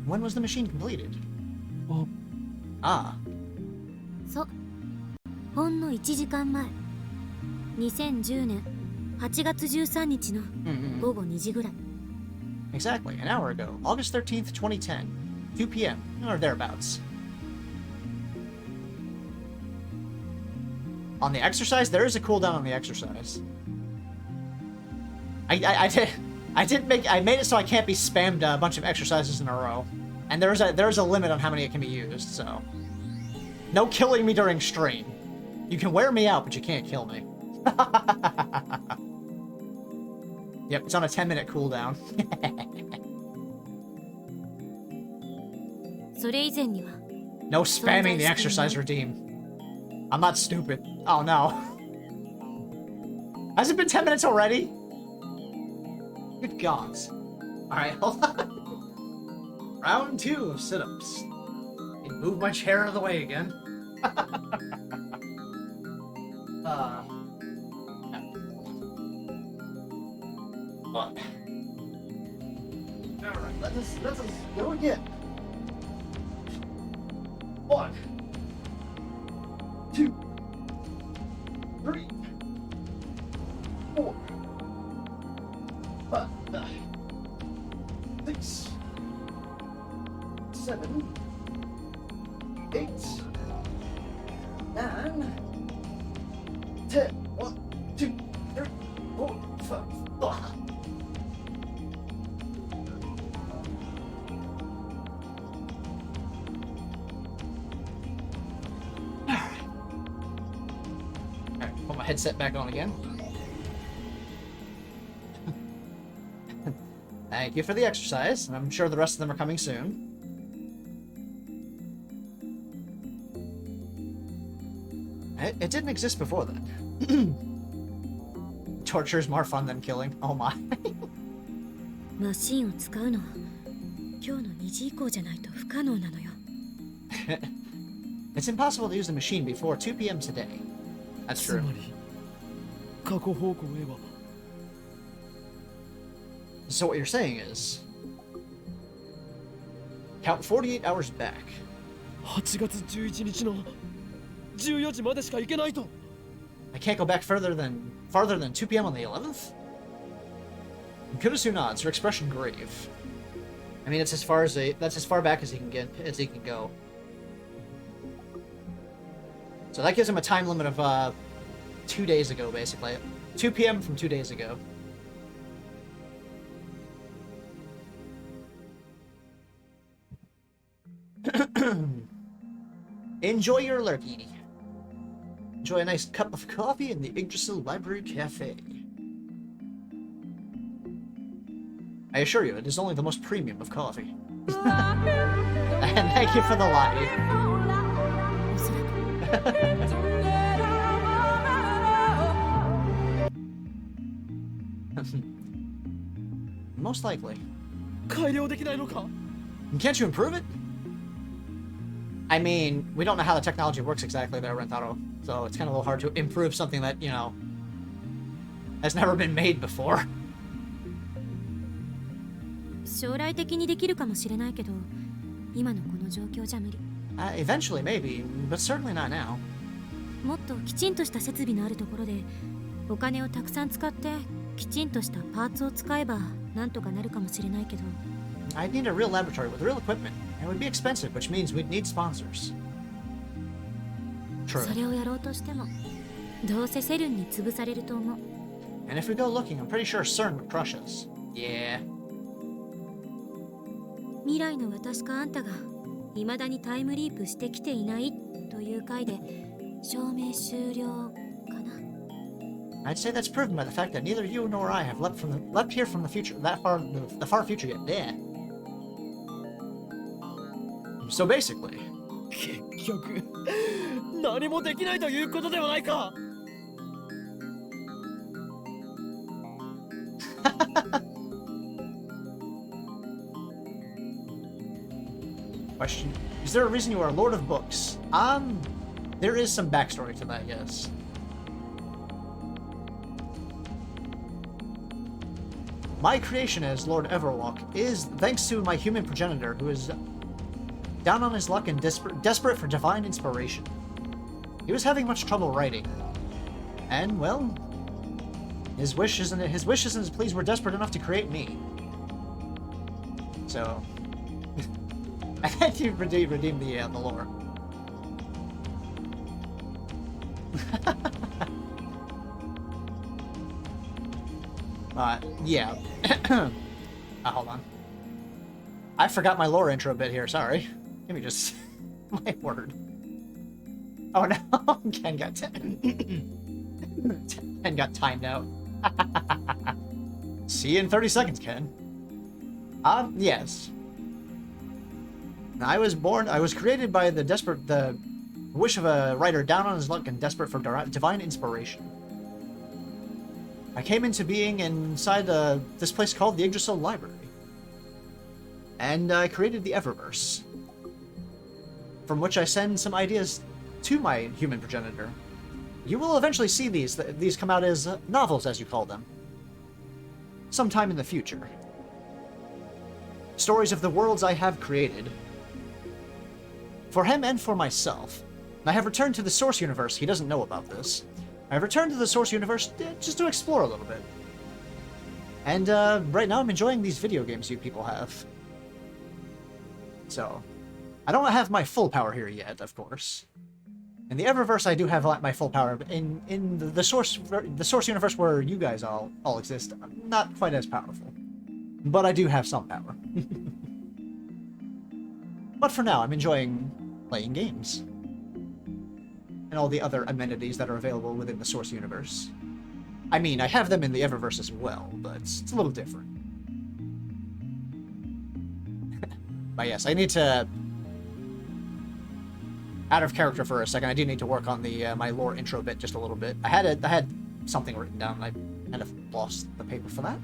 When was the machine completed? そう。ほんの1時間前。2010年8月13日の午後2時ぐらい。Exactly, an hour ago, August 13th, 2010, 2 p.m., or thereabouts. On the exercise, there is a cooldown on the exercise. I made it so I can't be spammed a bunch of exercises in a row. And there's a limit on how many it can be used, so. No killing me during stream. You can wear me out, but you can't kill me. Yep, it's on a 10-minute cooldown. それ以前には No spamming the exercise redeem. I'm not stupid. Oh no. Has it been 10 minutes already? Good gods. Alright, hold on. Round 2 of sit-ups. Move my chair out of the way again. Alright, let's go again. 1, 2, 3, 4, 5, 6, 7, 8, 9, 10. 1, 2, 3, 4, 5. Ugh. Alright, put my headset back on again. Thank you for the exercise, and I'm sure the rest of them are coming soon. It didn't exist before then. Torture is more fun than killing. Oh my. マシンを使うのは今日の2時以降じゃないと不可能なのよ。It's impossible to use the machine before 2 p.m. today. That's true. 過去方向へは So what you're saying is, count 48 hours back. 8月11日の14時までしか行けないと。 I can't go back farther than 2 p.m. on the 11th? Kudosu nods, her expression grave. I mean, that's as far back as he can go. So that gives him a time limit of 2 days ago, basically. 2 p.m. from 2 days ago. Enjoy your alert, Edie. Enjoy a nice cup of coffee in the Yggdrasil Library Cafe. I assure you, it is only the most premium of coffee. And thank you for the live. おそらく Most likely. 改良できないのか？ Can't you improve it? I mean, we don't know how the technology works exactly there, Rentaro. So it's kind of a little hard to improve something that, you know, has never been made before. 将来的にできるかもしれないけど、今のこの状況じゃ無理。Eventually, maybe, but certainly not now. もっときちんとした設備のあるところで、お金をたくさん使ってきちんとしたパーツを使えばなんとかなるかもしれないけど、 I'd need a real laboratory with real equipment. It would be expensive, which means we'd need sponsors. そ True. れをやろうとしてもどうせセルンに潰されると思う。 And if we go looking, I'm pretty sure CERN would crush us. Yeah. 未来の私かあんたが未だにタイムリープしてきていないという回で証明終了かな。 I'd say that's proven by the fact that neither you nor I have leapt here from the future, the far future yet. Yeah. So basically, 結局何もできないということではないか。 question: is there a reason you are Lord of Books? There is some backstory to that, yes. My creation as Lord Everwalk is thanks to my human progenitor, who is down on his luck and desperate for divine inspiration. He was having much trouble writing, and well, his wishes and his pleas were desperate enough to create me. So, I had to redeem the lore. Yeah. Hold on. I forgot my lore intro bit here, sorry. Give me just my word. Oh no, Ken got Ken got timed out. See you in 30 seconds, Ken. Yes. I was created by the wish of a writer down on his luck and desperate for divine inspiration. I came into being inside this place called the Yggdrasil Library. And I created the Eververse, from which I send some ideas to my human progenitor. You will eventually see these come out as novels, as you call them, sometime in the future. Stories of the worlds I have created, for him and for myself. I have returned to the Source Universe. He doesn't know about this. I have returned to the Source Universe just to explore a little bit. And right now I'm enjoying these video games you people have. So, I don't have my full power here yet, of course. In the Eververse, I do have my full power. In the Source Universe where you guys all exist, I'm not quite as powerful. But I do have some power. But for now, I'm enjoying playing games. And all the other amenities that are available within the Source Universe. I mean, I have them in the Eververse as well, but it's a little different. But yes, I need to... Out of character for a second, I do need to work on the my lore intro bit just a little bit. I had something written down, and I kind of lost the paper for that.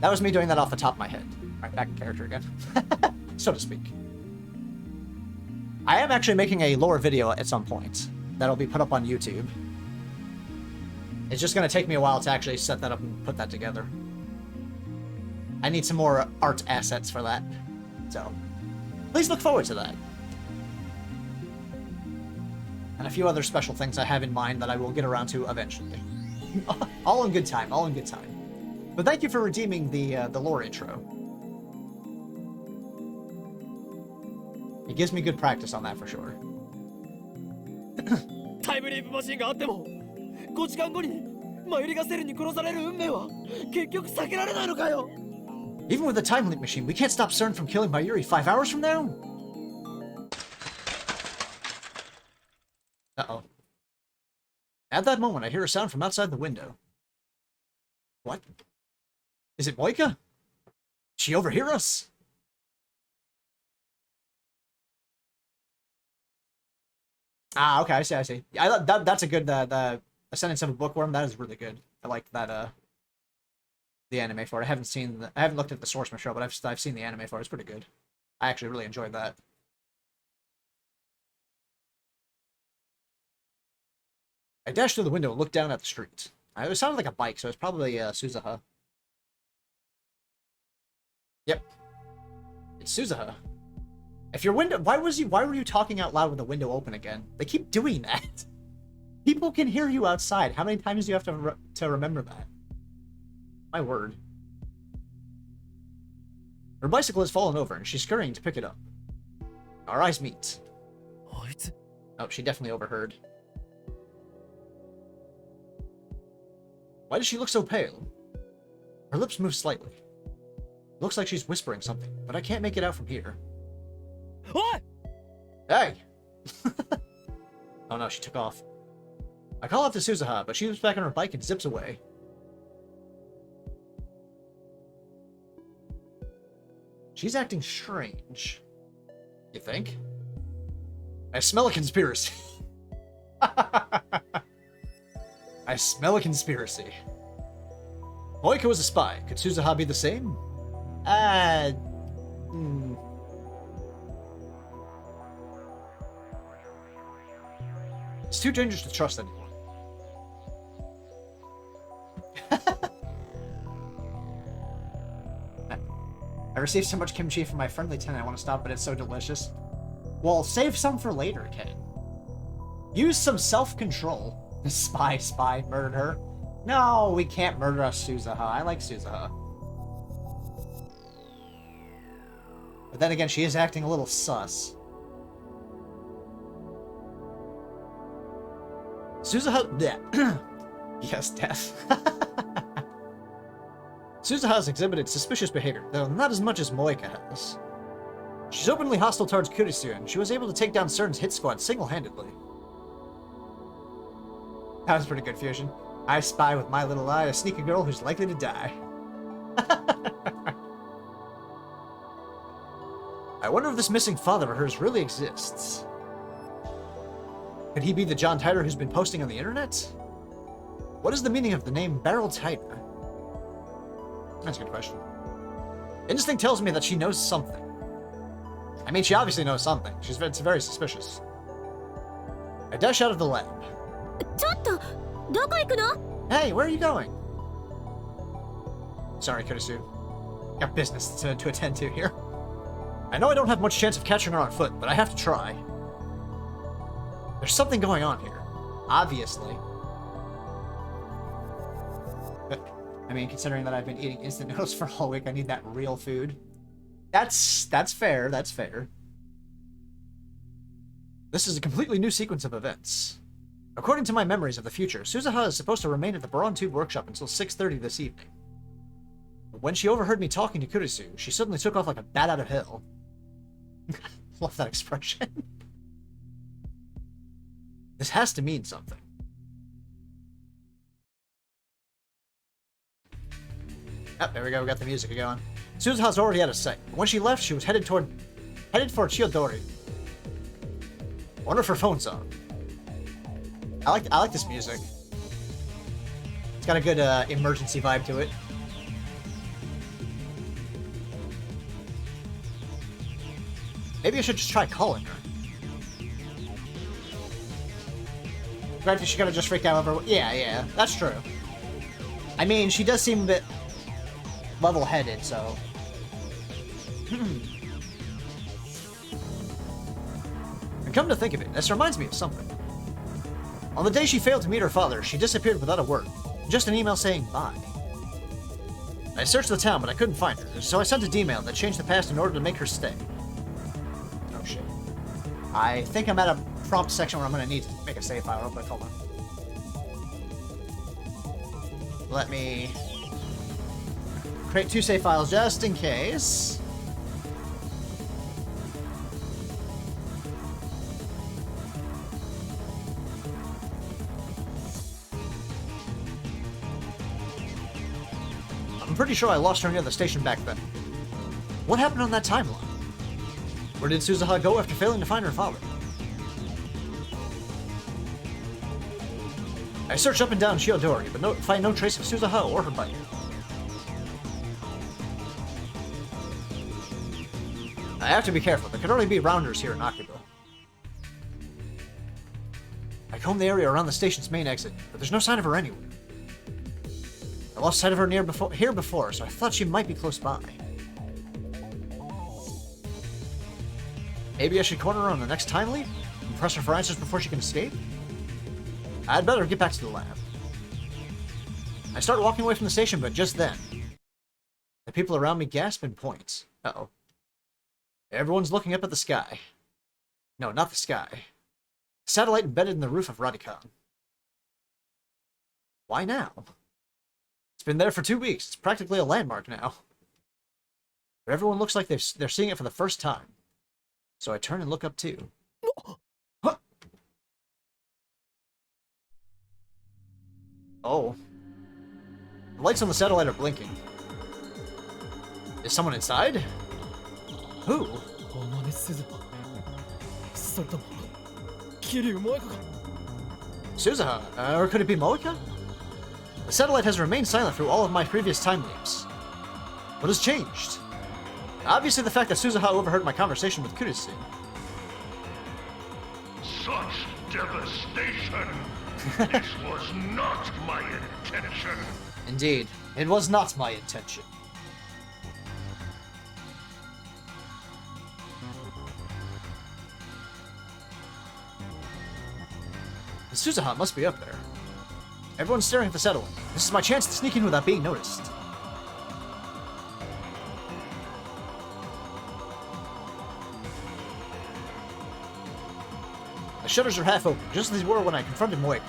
That was me doing that off the top of my head. Alright, back in character again. So to speak. I am actually making a lore video at some point that'll be put up on YouTube. It's just going to take me a while to actually set that up and put that together. I need some more art assets for that. So, please look forward to that. And a few other special things I have in mind that I will get around to eventually. All in good time, all in good time. But thank you for redeeming the lore intro. It gives me good practice on that for sure. タイムリープマシンがあっても5時間後にマユリがセルに殺される運命は結局避けられないのかよ。 Even with the time leap machine, we can't stop CERN from killing Mayuri 5 hours from now? Uh-oh. At that moment, I hear a sound from outside the window. What? Is it Moika? She overhear us? Ah, okay, I see. That's a good, the Ascendance of a Bookworm, that is really good. I like that, the anime for it. I haven't looked at the source material, but I've seen the anime for it. It's pretty good. I actually really enjoyed that. I dashed through the window and looked down at the street. It sounded like a bike, so it's probably Suzuha. Yep. It's Suzuha. If your window... Why were you talking out loud with the window open again? They keep doing that. People can hear you outside. How many times do you have to remember that? My word. Her bicycle has fallen over, and she's scurrying to pick it up. Our eyes meet. Oh, she definitely overheard. Why does she look so pale? Her lips move slightly. Looks like she's whispering something, but I can't make it out from here. What? Hey! Oh no, she took off. I call out to Suzuha, but she leaps back on her bike and zips away. She's acting strange. You think? I smell a conspiracy. I smell a conspiracy. Moika was a spy. Could Suzuha be the same? It's too dangerous to trust anyone. I received so much kimchi from my friendly tenant I want to stop, but it's so delicious. Well, save some for later, Ken. Use some self-control. Spy, murdered her. No, we can't murder Suzuha. I like Suzuha. But then again, she is acting a little sus. Suzuha... Yeah. Yes, death. Suzuha has exhibited suspicious behavior, though not as much as Moika has. She's openly hostile towards Kurisu, and she was able to take down Cern's hit squad single-handedly. That was pretty good, Fusion. I spy with my little eye a sneaky girl who's likely to die. I wonder if this missing father of hers really exists. Could he be the John Titor who's been posting on the internet? What is the meaning of the name Beryl Titor? That's a good question. Instinct tells me that she knows something. I mean, she obviously knows something. It's very suspicious. I dash out of the lab. Hey, where are you going? Sorry, Kurisu. Got business to attend to here. I know I don't have much chance of catching her on foot, but I have to try. There's something going on here. Obviously. But, I mean, considering that I've been eating instant noodles for a whole week, I need that real food. That's fair, that's fair. This is a completely new sequence of events. According to my memories of the future, Suzuha is supposed to remain at the Baron Tube workshop until 6:30 this evening. When she overheard me talking to Kurisu, she suddenly took off like a bat out of hell. Love that expression. This has to mean something. Oh, there we go, we got the music going. Suzuha's already out of sight. When she left, she was headed for Chiyodori. Wonder if her phone's on. I like this music. It's got a good emergency vibe to it. Maybe I should just try calling her. Granted, she could have just freaked out over... Yeah, that's true. I mean, she does seem a bit level-headed, so... And come to think of it, this reminds me of something. On the day she failed to meet her father, she disappeared without a word. Just an email saying bye. I searched the town, but I couldn't find her, so I sent a D-mail that changed the past in order to make her stay. Oh shit. I think I'm at a prompt section where I'm going to need to make a save file real quick. Hold on. Let me create 2 save files just in case. I'm pretty sure I lost her near the station back then. What happened on that timeline? Where did Suzuha go after failing to find her father? I searched up and down Chiyodori, but find no trace of Suzuha or her bike. I have to be careful. There could only be rounders here in Akiba. I combed the area around the station's main exit, but there's no sign of her anywhere. I lost sight of her here before, so I thought she might be close by. Maybe I should corner her on the next time leap and press her for answers before she can escape? I'd better get back to the lab. I start walking away from the station, but just then, the people around me gasp and point. Uh-oh. Everyone's looking up at the sky. No, not the sky. Satellite embedded in the roof of Radicon. Why now? It's been there for 2 weeks. It's practically a landmark now. But everyone looks like they're seeing it for the first time. So I turn and look up too. Huh. Oh. The lights on the satellite are blinking. Is someone inside? Who? Suzuha, or could it be Moeka? The satellite has remained silent through all of my previous time leaps. What has changed? Obviously the fact that Suzuha overheard my conversation with Kurisi. Such devastation! This was not my intention! Indeed, it was not my intention. Suzuha must be up there. Everyone's staring at the satellite. This is my chance to sneak in without being noticed. The shutters are half open, just as they were when I confronted Moeka.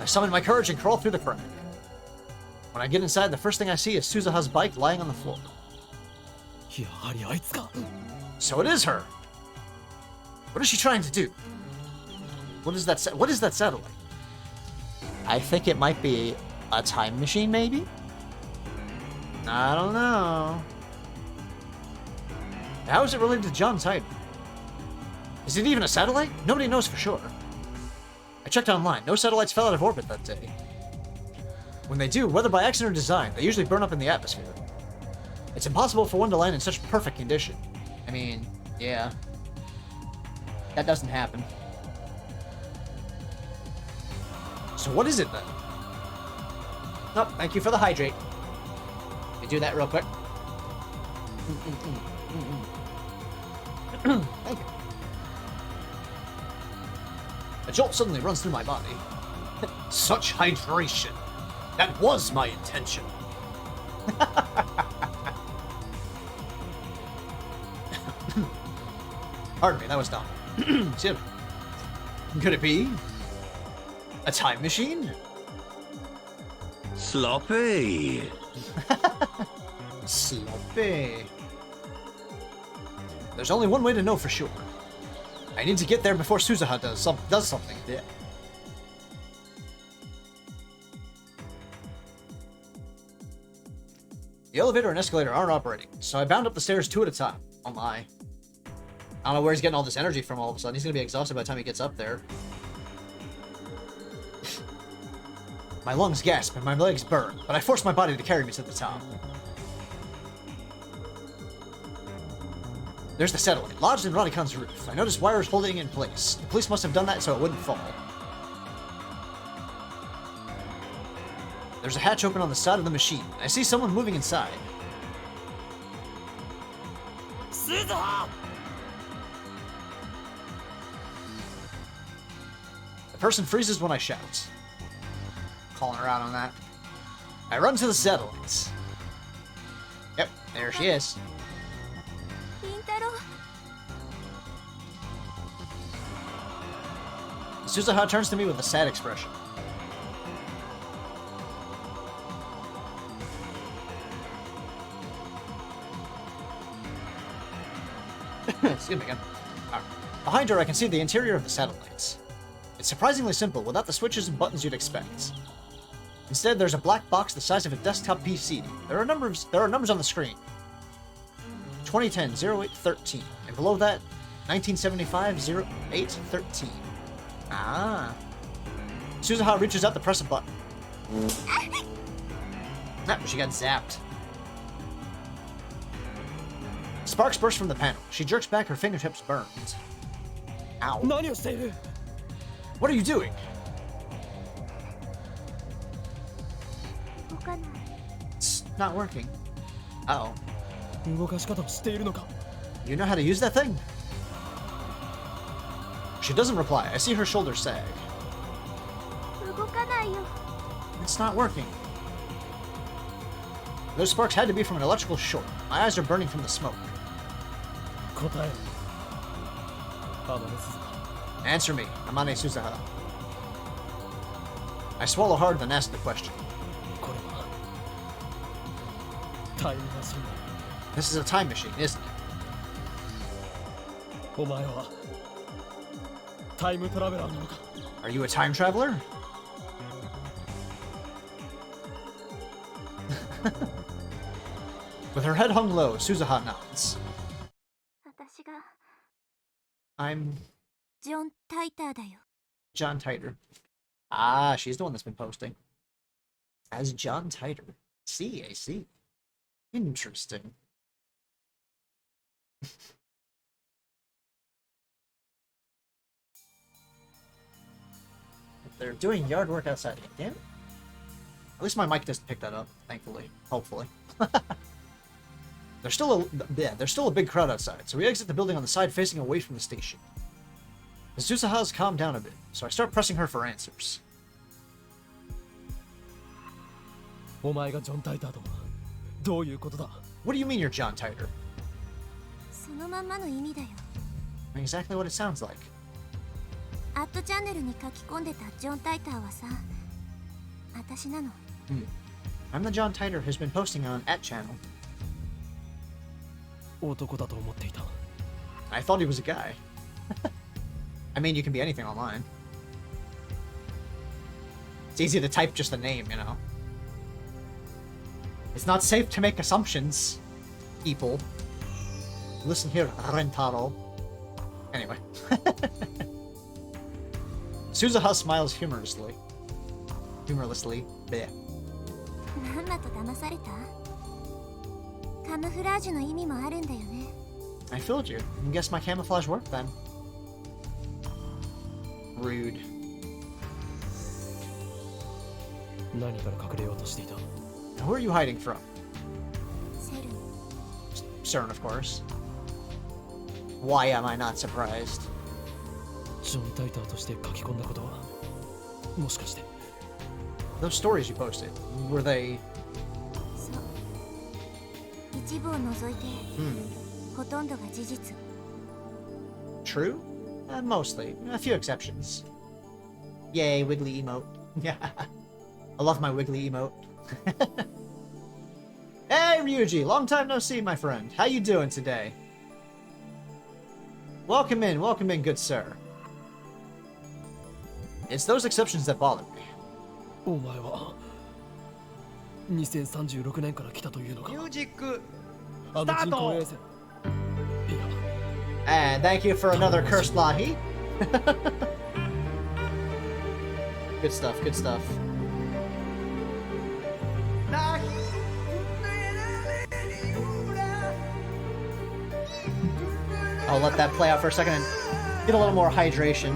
I summon my courage and crawl through the crack. When I get inside, the first thing I see is Suzuha's bike lying on the floor. So it is her! What is she trying to do? What is that satellite? I think it might be a time machine, maybe? I don't know. How is it related to John Titan? Is it even a satellite? Nobody knows for sure. I checked online. No satellites fell out of orbit that day. When they do, whether by accident or design, they usually burn up in the atmosphere. It's impossible for one to land in such perfect condition. I mean, yeah. That doesn't happen. So what is it then? Oh, thank you for the hydrate. Let me do that real quick. Thank you. A jolt suddenly runs through my body. Such hydration. That was my intention. Pardon me, that was dumb. Excuse me. Could it be a time machine? Sloppy. Sloppy. There's only one way to know for sure. I need to get there before Suzuha does something. Yeah. The elevator and escalator aren't operating, so I bound up the stairs 2 at a time. Oh my. I don't know where he's getting all this energy from all of a sudden. He's gonna be exhausted by the time he gets up there. My lungs gasp and my legs burn, but I force my body to carry me to the top. There's the satellite, lodged in Radicon's roof. I notice wires holding it in place. The police must have done that so it wouldn't fall. There's a hatch open on the side of the machine. I see someone moving inside. Suzuha! The person freezes when I shout. Calling her out on that. I run to the satellites. Yep, there she is. Suzuha turns to me with a sad expression. Excuse me again. Behind her, I can see the interior of the satellites. It's surprisingly simple, without the switches and buttons you'd expect. Instead, there's a black box the size of a desktop PC. There are numbers on the screen. 2010 0813, and below that, 1975 0813. Ah. Suzuha reaches out to press a button. Nah, she got zapped. Sparks burst from the panel. She jerks back, her fingertips burned. Ow. What are you doing? It's not working. Uh-oh. You know how to use that thing? She doesn't reply. I see her shoulders sag. 動かないよ。 It's not working. Those sparks had to be from an electrical short. My eyes are burning from the smoke. 答え天音鈴 Answer me, Amane Suzaha. I swallow hard, then ask the question. これはタイムマシンだ This is a time machine, isn't it? お前はタイムトラベラーなのか Are you a time traveler? With her head hung low, Suzaha nods. 私が I'm ジョン・タイターだよ。 John Titer. Ah, she's the one that's been posting. As John Titer. See, I see. Interesting. They're doing yard work outside again. Damn it. At least my mic doesn't pick that up, thankfully. Hopefully. There's still a big crowd outside, so we exit the building on the side facing away from the station. The Suzaha's calmed down a bit, so I start pressing her for answers. お前がジョン・タイターとはどういうことだ What do you mean you're John Titer? そのまんまの意味だよ。 Exactly what it sounds like. アットチャンネルに書き込んでたジョン・タイターはさ、私なの。 I'm the John Titer who's been posting on @channel. 男だと思っていた I thought he was a guy. I mean, you can be anything online. It's easy to type just a name, you know. It's not safe to make assumptions, people. Listen here, Rentaro. Anyway. Suzaha smiles humorously. Bleh. まんまと騙された？カムフラージュの意味もあるんだよね。 I fooled you. I guess my camouflage worked then. Rude. 何から隠れようとしていた Who are you hiding from? セル、 CERN, of course. Why am I not surprised? ジョン・タイターとして書き込んだことはもしかして Those stories you posted, were they... そう。一部を除いて、 Hmm. ほとんどが事実。 True? Mostly. A few exceptions. Yay, wiggly emote. Yeah. I love my wiggly emote. Hey, Ryuji! Long time no see, my friend. How you doing today? Welcome in, good sir. It's those exceptions that bother me. お前は2036年から来たというのかミュージックあの人工衛星いや And thank you for another cursed lahi. Good stuff, good stuff. I'll let that play out for a second and get a little more hydration.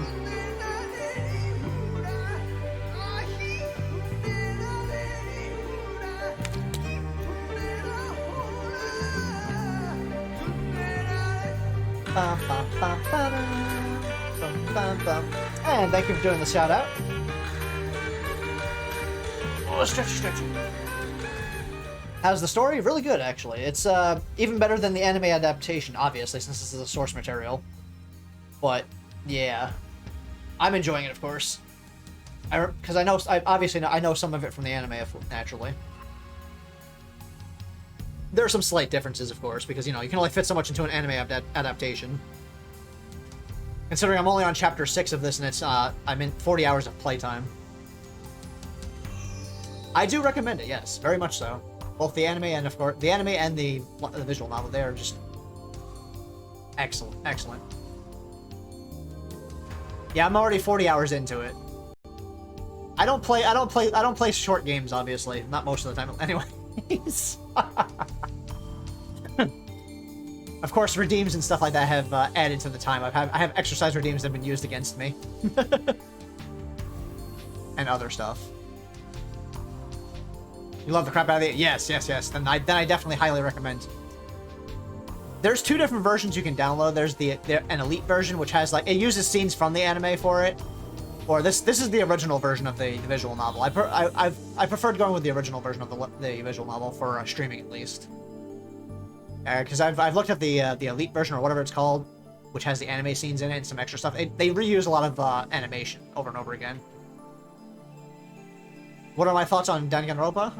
And thank you for doing the shout out. Oh, stretchy. How's the story? Really good, actually. It's even better than the anime adaptation, obviously, since this is a source material. But yeah, I'm enjoying it, of course. Because I know some of it from the anime, naturally. There are some slight differences, of course, because, you know, you can only fit so much into an anime adaptation. Considering I'm only on chapter 6 of this, and it's, I'm in 40 hours of playtime. I do recommend it, yes, very much so. Both the anime and, of course, the anime and the visual novel, they are just excellent, excellent. Yeah, I'm already 40 hours into it. I don't play short games, obviously. Not most of the time, anyways. Of course, redeems and stuff like that have added to the time. I have exercise redeems that have been used against me. And other stuff. You love the crap out of it? Yes. Then I definitely highly recommend. There's two different versions you can download. There's an elite version, which has, like, it uses scenes from the anime for it. Or this is the original version of the visual novel. I preferred going with the original version of the visual novel for streaming at least. Because I've looked at the elite version or whatever it's called, which has the anime scenes in it and some extra stuff. They reuse a lot of animation over and over again. What are my thoughts on Danganronpa?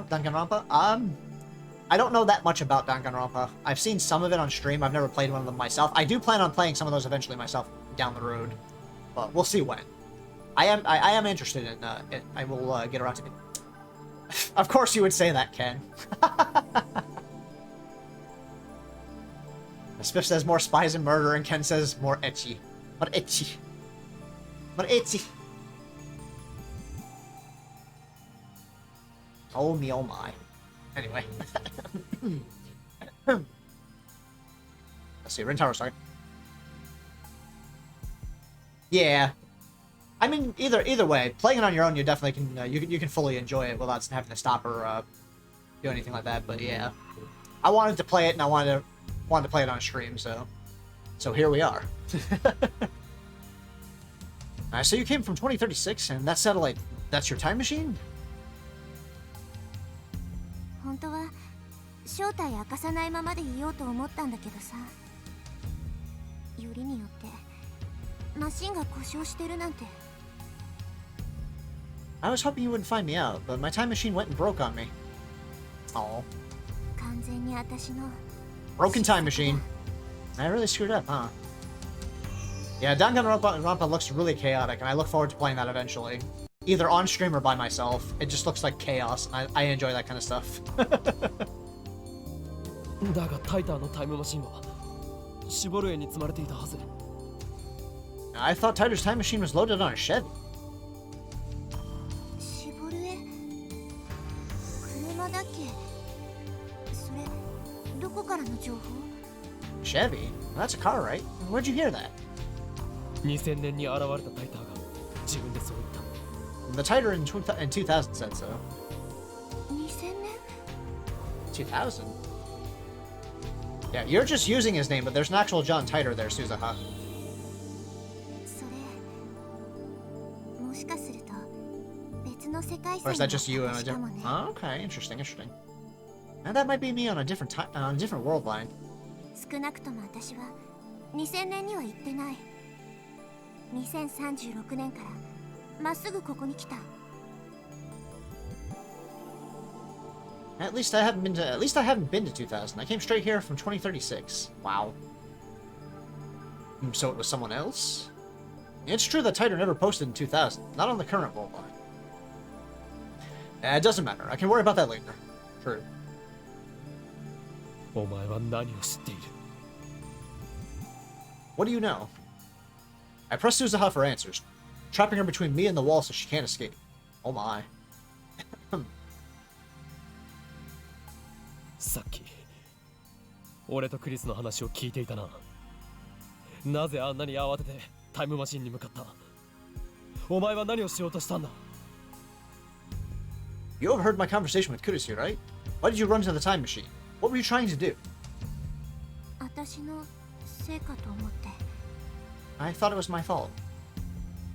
I don't know that much about Danganronpa. I've seen some of it on stream. I've never played one of them myself. I do plan on playing some of those eventually myself down the road, but we'll see when. I am interested in it. I will get around to it. Of course you would say that, Ken. Spiff says more spies and murder, and Ken says more ecchi. More ecchi. More ecchi. Oh me, oh my. Anyway. Let's see, Rin Tower, sorry. Yeah. I mean, either way, playing it on your own, you definitely can you can fully enjoy it without having to stop or do anything like that. But yeah, I wanted to play it, and I wanted to play it on stream, so here we are. So you came from 2036, and that satellite, that's your time machine? 本当は正体明かさないままでいようと思ったんだけどさ。よりによってマシンが故障してるなんて。I was hoping you wouldn't find me out, but my time machine went and broke on me. Oh. 完全に私の Broken time machine. I really screwed up, huh? Yeah, Danganronpa looks really chaotic, and I look forward to playing that eventually. Either on stream or by myself. It just looks like chaos, and I enjoy that kind of stuff. だがタイターのタイムマシンはシボルエに積まれていたはず。 I thought Tiger's time machine was loaded on a Chevy. シボルエ車だっけ。それどこからの情報？ Chevy? Well, that's a car, right? Where'd you hear that? 2000年に現れたタイターが自分でそう言った。 The Tiger in 2000 said so. 2000年？ 2000? Yeah, you're just using his name, but there's an actual John Titor there, Suzuha. それもしかすると別の世界 Or is 線 that just you on a か different... もね。 Oh, okay, interesting. And that might be me on a different on a different world line. 少なくとも私は2000年には行ってない。2036年からまっすぐここに来た。 At least I haven't been to 2000. I came straight here from 2036. Wow. So it was someone else? It's true that Titor never posted in 2000. Not on the current world line. It doesn't matter. I can worry about that later. True. お前は何を知っている？ What do you know? I press Suzuha for answers, trapping her between me and the wall so she can't escape. Oh my. さっき俺とクリスの話を聞いていたな。なぜあんなに慌ててタイムマシンに向かった？お前は何をしようとしたんだ？ You overheard my conversation with Kurisu, right? Why did you run to the time machine? What were you trying to do? 私のせいかと思って。 I thought it was my fault.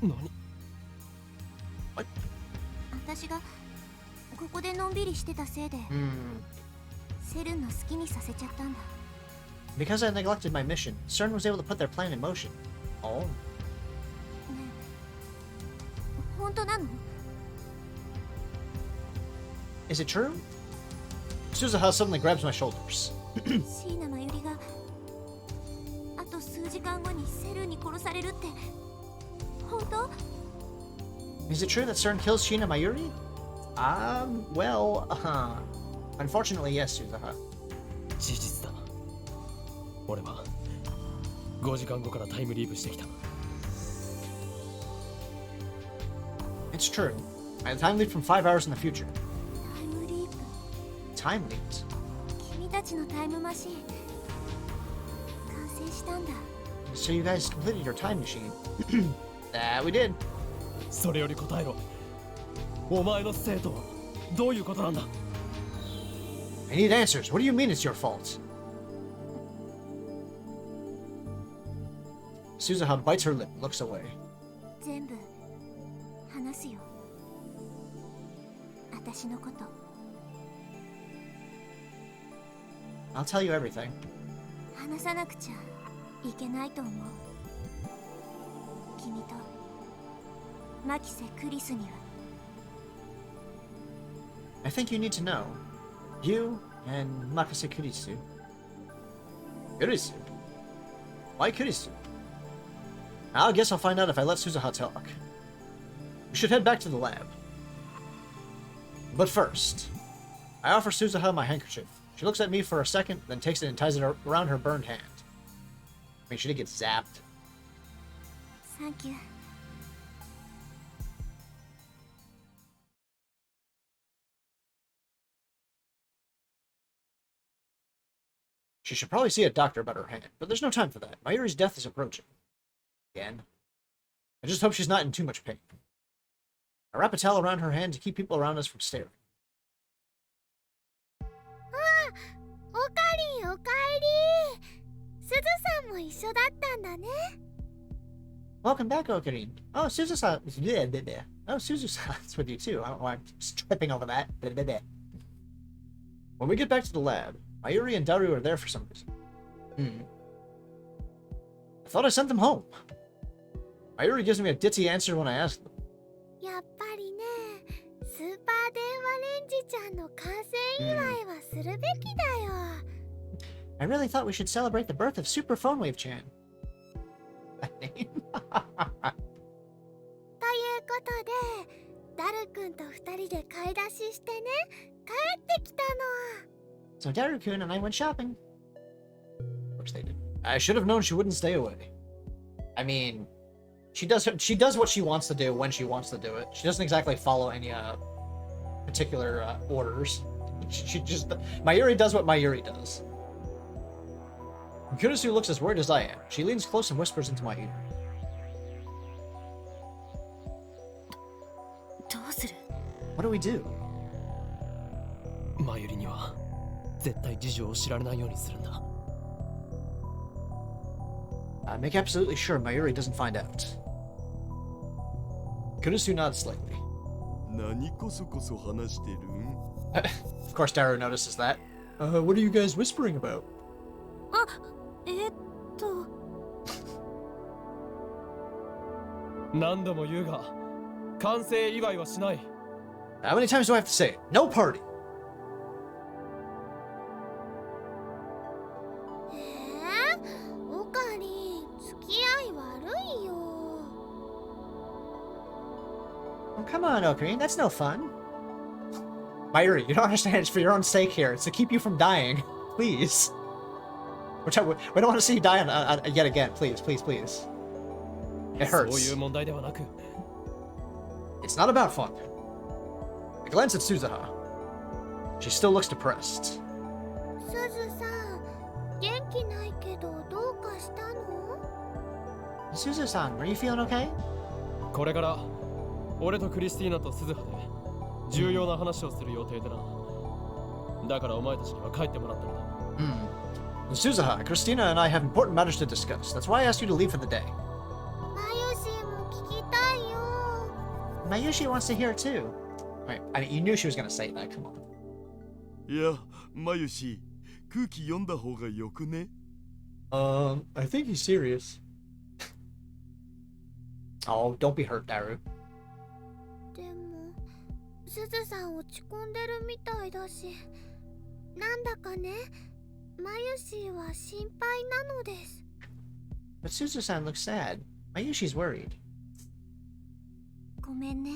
何？ What? 私がここでのんびりしてたせいで、セルンの好きにさせちゃったんだ。 Because I neglected my mission, CERN was able to put their plan in motion. Oh. ねえ、本当なの？ Is it true? Suzuha suddenly grabs my shoulders. 椎名真由里があと数時間後にセルンに殺されるって本当？ Is it true that CERN kills Shina Mayuri? Well, unfortunately, yes, Suzuha. 事実だ。俺は5時間後からタイムリープしてきた。 It's true. I time leap from 5 hours in the future. タイムリープ。 Time leaped. 君たちのタイムマシン完成したんだ。 So you guys completed your time machine. We did. それより答えろ。お前のせいとはどういうことなんだ？ I need answers. What do you mean it's your fault? Suzuha bites her lip, looks away. 全部話すよ。私のこと。I'll tell you everything. 話さなくちゃいけないと思う。君とマキセ・クリスには。I think you need to know. You and Makase Kurisu. Kurisu? Why Kurisu? I guess I'll find out if I let Suzuha talk. We should head back to the lab. But first, I offer Suzuha my handkerchief. She looks at me for a second, then takes it and ties it around her burned hand. I mean, she did get zapped. Thank you. She should probably see a doctor about her hand, but there's no time for that. Mayuri's death is approaching. Again. I just hope she's not in too much pain. I wrap a towel around her hand to keep people around us from staring. おかりんおかえり。すずさんも一緒だったんだね。Welcome back, Okarin. Oh, Suzusa. Oh, Suzusa's with you too. I don't know why I'm tripping over that. When we get back to the lab, Mayuri and Daru are there for some reason. I thought I sent them home. Mayuri gives me a ditzy answer when I ask them. やっぱりね、スーパー電話レンジちゃんの完成祝いはするべきだよ。I really thought we should celebrate the birth of Super Phone Wave Chan. That name? ということで、ダルくんと二人で買い出ししてね、帰ってきたの。 So Daru-kun and I went shopping. Which they did. I should have known she wouldn't stay away. I mean, she does what she wants to do when she wants to do it. She doesn't exactly follow any particular orders. She just Mayuri does what Mayuri does. Kurisu looks as worried as I am. She leans close and whispers into my ear. どうする？ What do we do? マユリには絶対事情を知られないようにするんだ。Make absolutely sure Mayuri doesn't find out. Kurisu nods slightly. 何こそこそ話してるん？ Of course, Daru notices that. What are you guys whispering about? あ、何度も言うが、完成祝いはしない。How many times do I have to say it? No party! オカリン、付き合い悪いよ。 Oh, come on, Okarin, that's no fun. Mayuri, you don't understand. It's for your own sake here. It's to keep you from dying. Please. We don't want to see you die yet again. Please, please, please. It そうい hurts. う問題ではなく、 It's not about fun. I glance at Suzuha. She still looks depressed. すずさん、元気ないけどどうかしたの？ Suzu-san, are you feeling okay? これから俺とクリスティーナと鈴葉で重要な話をする予定でな。だからお前たちには帰ってもらったのだ。Suzuha, Christina and I have important matters to discuss. That's why I asked you to leave for the day. マユシも聞きたいよ。 Mayushi wants to hear it too. Wait, I mean, you knew she was gonna say that. Come on. いや、マユシ、空気読んだ方がよくね？ I think he's serious. Oh, don't be hurt, Daru. でも、すずさん落ち込んでるみたいだし、なんだかね、マユシは心配なのです。 But Suzu-san looks sad. Mayushi's worried. ごめんね。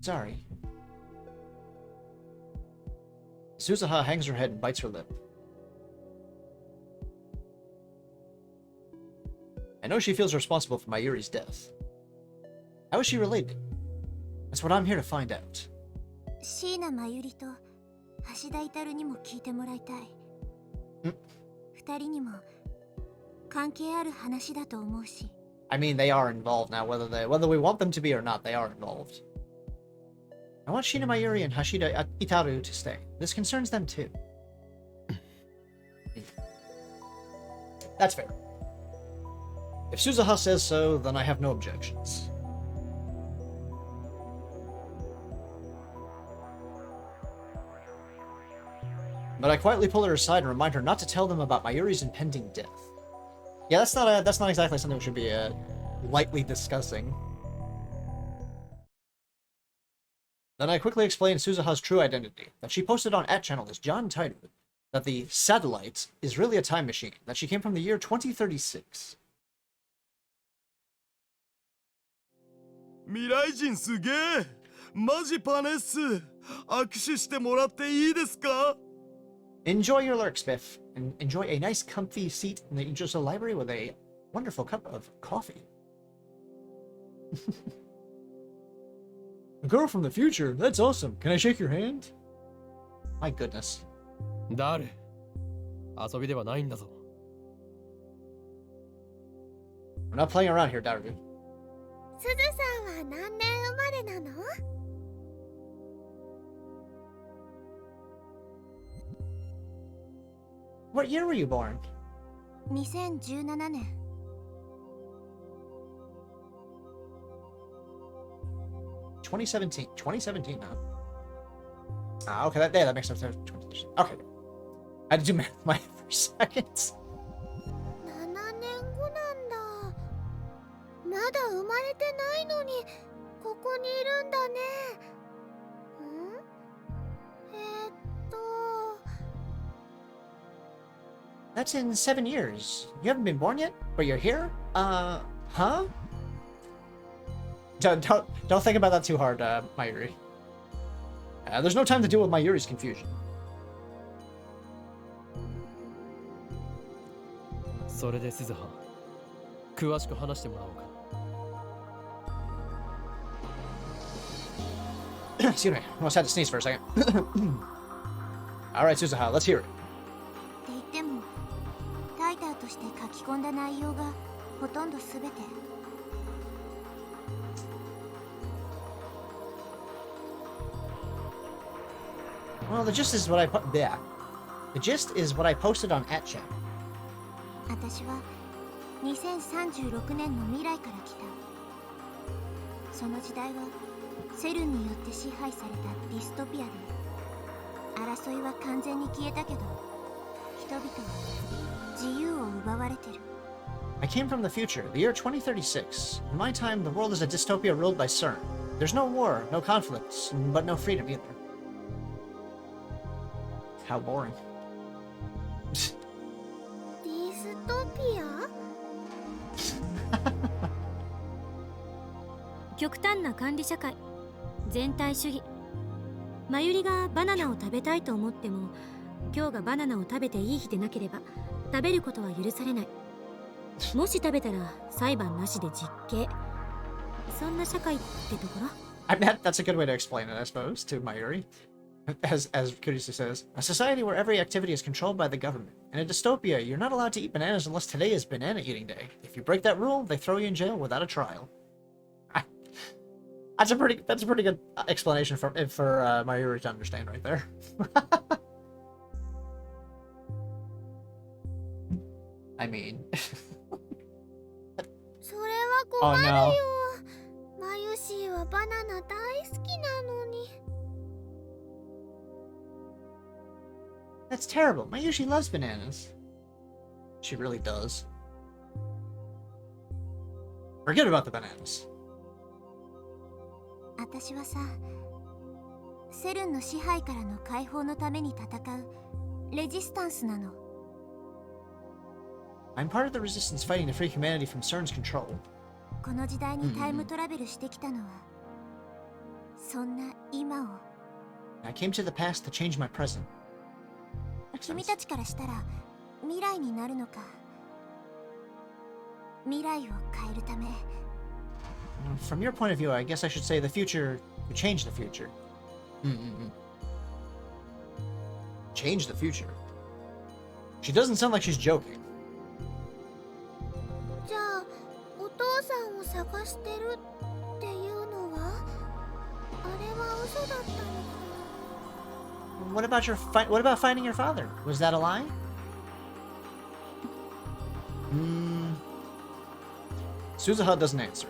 Sorry. Suzuha hangs her head and bites her lip. I know she feels responsible for Mayuri's death. How is she related? That's what I'm here to find out. 椎名真由里と橋田至にも聞いてもらいたい。二人にも関係ある話だと思うし。 I mean, they are involved now, whether we want them to be or not, they are involved. I want Shina Mayuri and Hashida Itaru to stay. This concerns them too. That's fair. If Suzuha says so, then I have no objections. But I quietly pull her aside and remind her not to tell them about Mayuri's impending death. Yeah, that's not exactly something we should be lightly discussing. Then I quickly explain Suzuha's true identity, that she posted on @channel as John Taidu, that the satellite is really a time machine, that she came from the year 2036. 未来人すげえマジパネっす握手してもらっていいですか Enjoy your lurks, Biff, and enjoy a nice comfy seat in the Ijosa library with a wonderful cup of coffee. A girl from the future? That's awesome. Can I shake your hand? My goodness. 誰遊びではないんだぞ We're not playing around here, Daru. すずさんは何年生まれなの？ What year were you born? 2017年。2017, huh? Ah, okay, that makes sense. Okay. I had to do math for a second. 7年後なんだ。まだ生まれてないのにここにいるんだね。That's in 7 years. You haven't been born yet, but you're here? Huh? Don't think about that too hard, Mayuri. There's no time to deal with Mayuri's confusion. それで鈴葉詳しく話してもらおうか Excuse me, I almost had to sneeze for a second. Alright, Suzuha, let's hear it. って言ってもタイターとして書き込んだ内容がほとんどすべて。Well, the gist is what I put. Yeah, the gist is what I posted on @chat. 私は2036年の未来から来た。その時代はセルンによって支配されたディストピアで、争いは完全に消えたけど、人々は自由を奪われてる。I came from the future, the year 2036. In my time, the world is a dystopia ruled by CERN. There's no war, no conflicts, but no freedom either. How boring. ディストピア？極端な管理社会、全体主義。マユリがバナナを食べたいと思っても、今日がバナナを食べていい日でなければ食べることは許されない。もし食べたら裁判なしで実刑。そんな社会ってところ。I mean, that's a good way to explain it, I suppose, to Mayuri. As Kurisa says, a society where every activity is controlled by the government. In a dystopia, you're not allowed to eat bananas unless today is banana eating day. If you break that rule, they throw you in jail without a trial. That's a pretty good explanation for Mayuri to understand right there. I mean. それは困るよ。 Oh, no. マユシーはバナナ大好きなのに。That's terrible. Mayushi loves bananas. She really does. Forget about the bananas. 私はさ、セルンの支配からの解放のために戦うレジスタンスなの。I'm part of the resistance fighting to free humanity from CERN's control. この時代にタイムトラベルしてきたのは、そんな今を。I came to the past to change my present. 君たちからしたら未来になるのか。未来を変えるため。From your point of view, I guess I should say the future to change the future. Change the future. She doesn't sound like she's joking. じゃあお父さんを探してるっていうのは、あれは嘘だったのかな。 What about finding your father? Was that a lie? Suzuha doesn't answer.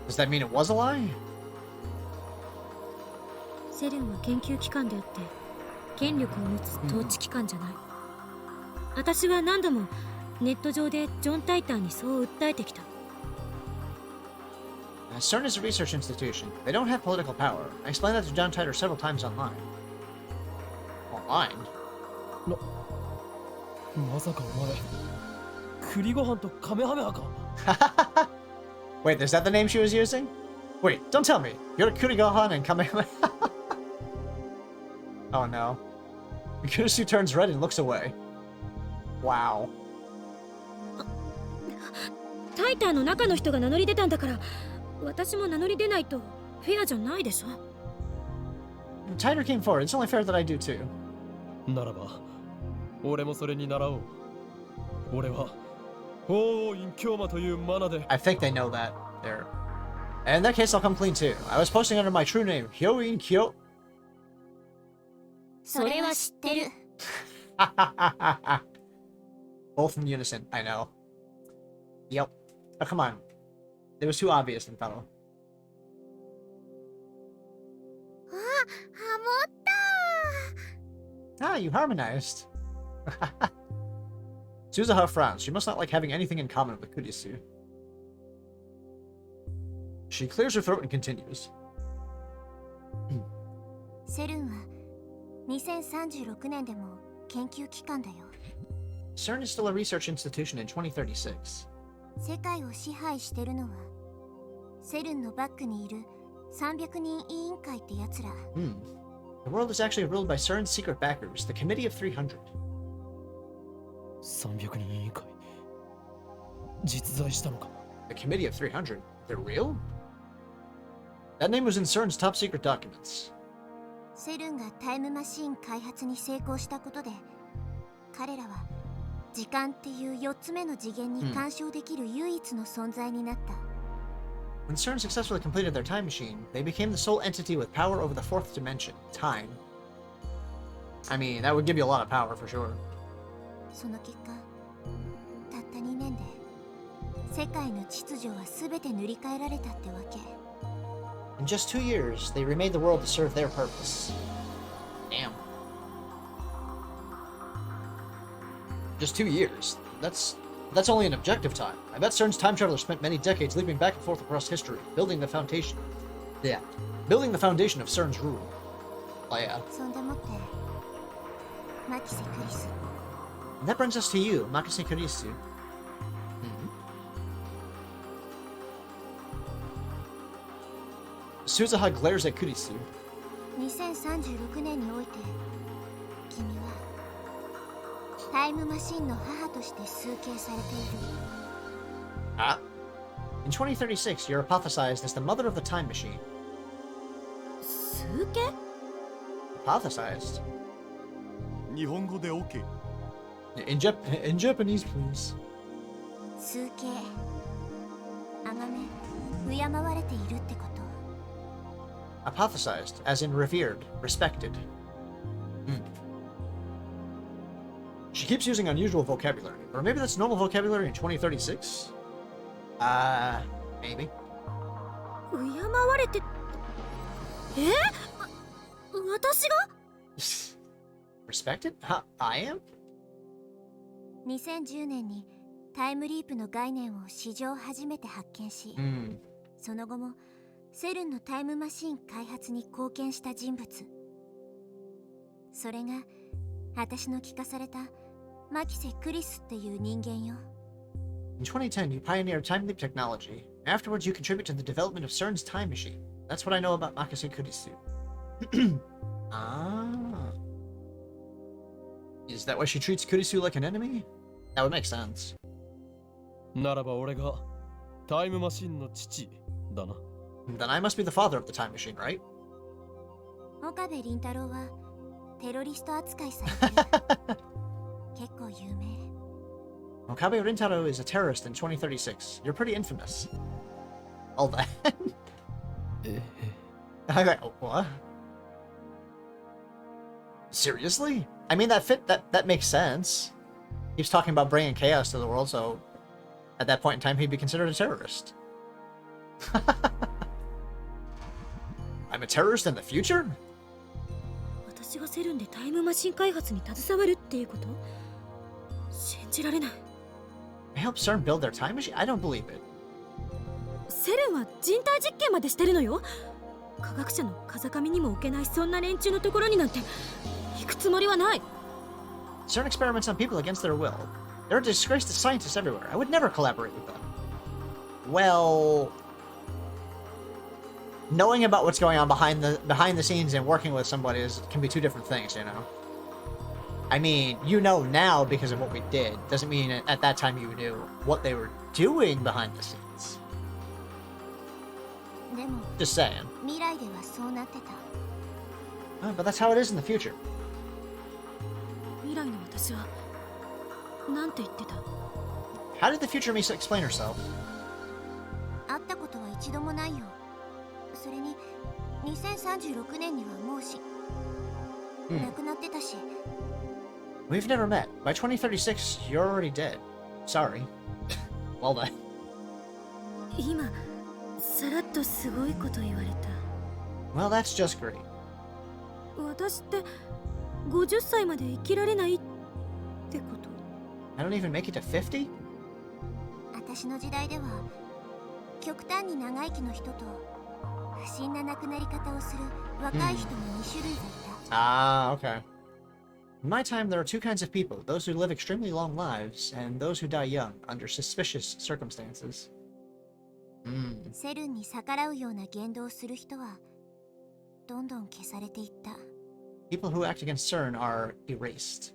Does that mean it was a lie? セルンは研究機関であって、権力を持つ統治機関じゃない。私は何度もネット上でジョン・タイタンにそう訴えてきた。CERN is a research institution. They don't have political power. I explained that to John Titor several times online. Online? まさかお前栗ご飯とカメハメハか。Wait, is that the name she was using? Wait, don't tell me. You're Kurigohan and Kamehameha. Oh no. Kurisu turns red and looks away. Wow. タイタンの中の人が名乗り出たんだから、私も名乗り出ないとフェアじゃないでしょ。Titor came forward. It's only fair that I do too. ならば俺もそれに習おう。俺は王院京馬というマナで。 I think they know that. There. And in that case, I'll come clean too. I was posting under my true name, Hyoin Kyo. それは知ってる。Both in unison, I know. Yep. Oh, come on. It was too obvious, fellow. あ、ハモった。 Ah, you harmonized. Suzuha frowns. She must not like having anything in common with Kurisu. She clears her throat and continues. セルンは2036年でも研究機関だよ。 CERN is still a research institution in 2036. 世界を支配してるのはセルンのバックにいる300人委員会ってやつら。The world is actually ruled by CERN's secret backers, the Committee of 300. 300人委員会実在したのか。 The Committee of 300? They're real? That name was in CERN's top secret documents. セルンがタイムマシーン開発に成功したことで、彼らは時間っていう4つ目の次元に干渉できる唯一の存在になった。When CERN successfully completed their time machine, they became the sole entity with power over the fourth dimension, time. I mean, that would give you a lot of power for sure. その結果、たった2年で世界の秩序は全て塗り替えられたってわけ。In just 2 years, they remade the world to serve their purpose. Damn. Just 2 years. That's only an objective time. I bet CERN's time travelers spent many decades leaping back and forth across history, building the foundation. Yeah, building the foundation of CERN's rule. Oh yeah. そんでもって、マキセ・クリス。 And that brings us to you, Makase Kurisu. Suzuha glares at Kurisu. 2036年において、君はタイムマシンの母として崇敬されている。Ah? In 2036, you're hypothesized as the mother of the time machine. 数形？ Hypothesized? 日本語で OK。 In Japanese, please. 崇敬、崇め、敬われているってこと。 Hypothesized, as in revered, respected. She keeps using unusual vocabulary. Or maybe that's normal vocabulary in 2036? Maybe. 敬われて、私が？ Respected? I am? 2010年にタイムリープの概念を史上初めて発見し、その後もセルンのタイムマシーン開発に貢献した人物。それが私の聞かされたマキセ・クリスっていう人間よ。In 2010, you pioneered time leap technology. Afterwards, you contribute to the development of CERN's time machine. That's what I know about Makase Kurisu. Ah. Is that why she treats Kurisu like an enemy? That would make sense. ならば俺がタイムマシンの父だな。 Then I must be the father of the time machine, right? 岡部倫太郎はテロリスト扱いされてる。結構有名。 Okabe Rintaro is a terrorist in 2036. You're pretty infamous. All that. I'm like, oh, what? Seriously? I mean, that makes sense. He's talking about bringing chaos to the world, so at that point in time, he'd be considered a terrorist. I'm a terrorist in the future? 私私がセルンでタイムマシン開発に携わるっていうこと？信じられない。 I helped CERN build their time machine? I don't believe it. セルンは人体実験までしてるのよ。科学者の風上にも置けないそんな連中のところになんて行くつもりはない。 CERN experiments on people against their will. They're a disgrace to scientists everywhere. I would never collaborate with them. Well, knowing about what's going on behind the scenes and working with somebody can be two different things, you know. I mean, you know now because of what we did. Doesn't mean at that time you knew what they were doing behind the scenes. でも Just saying. 未来ではそうなってた。 But that's how it is in the future. 未来の私はなんて言ってた？ How did the future me explain herself? 会ったことは一度もないよ。それに2036年にはもう亡くなってたし。 We've never met. By 2036, you're already dead. Sorry. Well done. 今さらっとすごいこと言われた。 Well, that's just great. 私って50歳まで生きられないってこと？ I don't even make it to 50? 私の時代では極端に長生きの人と不審な亡くなり方をする若い人の2種類がいた。 Ah, okay. In my time, there are two kinds of people. Those who live extremely long lives, and those who die young, under suspicious circumstances. セルンに逆らうような言動をする人はどんどん消されていった。 People who act against CERN are erased.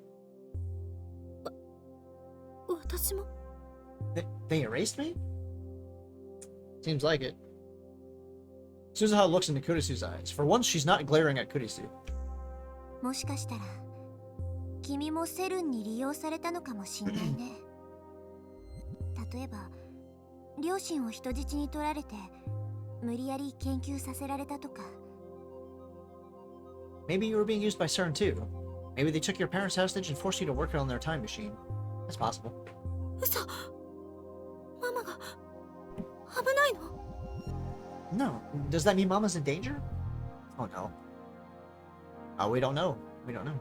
私も？ They erased me? Seems like it. Suzuha looks into Kurisu's eyes. For once, she's not glaring at Kurisu. もしかしたら君もセルンに利用されたのかもしんないね。例えば両親を人質に取られて無理やり研究させられたとか。 Maybe you were being used by CERN too. Maybe they took your parents hostage and forced you to work on their time machine. That's possible. 嘘。ママが危ないの？ No. Does that mean Mama's in danger? Oh no. Oh, we don't know. We don't know.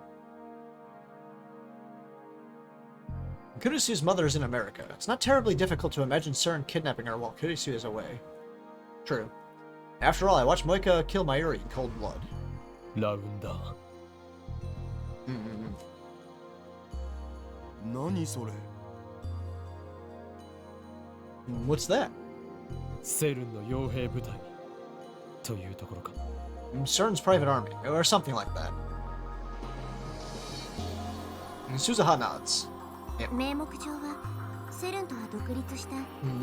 Kurisu's mother is in America. It's not terribly difficult to imagine CERN kidnapping her while Kurisu is away. True. After all, I watched Moika kill Mayuri in cold blood. ラウンダー。何それ？ What's that? セルンの傭兵部隊というところか。CERN's private army, or something like that. Suzuha nods. 名目上はセルンとは独立した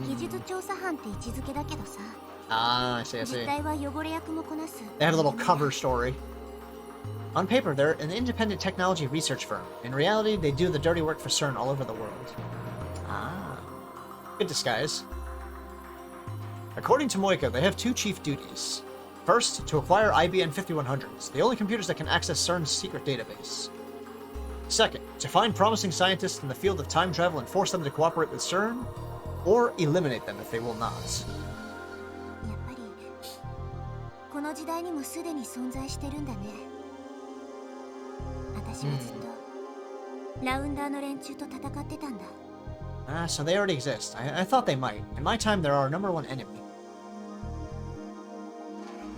技術調査班って位置づけだけどさ。Ah, I see, I 実 see. 態は汚れ役もこなす。 They had a little cover story. On paper, they're an independent technology research firm. In reality, they do the dirty work for CERN all over the world. Ah. Good disguise. According to Moika, they have two chief duties. First, to acquire IBM 5100s, the only computers that can access CERN's secret database. Second, to find promising scientists in the field of time travel and force them to cooperate with CERN, or eliminate them if they will not. やっぱりこの時代にもすでに存在してるんだね。私はずっとラウンダーの連中と戦ってたんだ。 Ah, so they already exist. I thought they might. In my time, they're our number one enemy.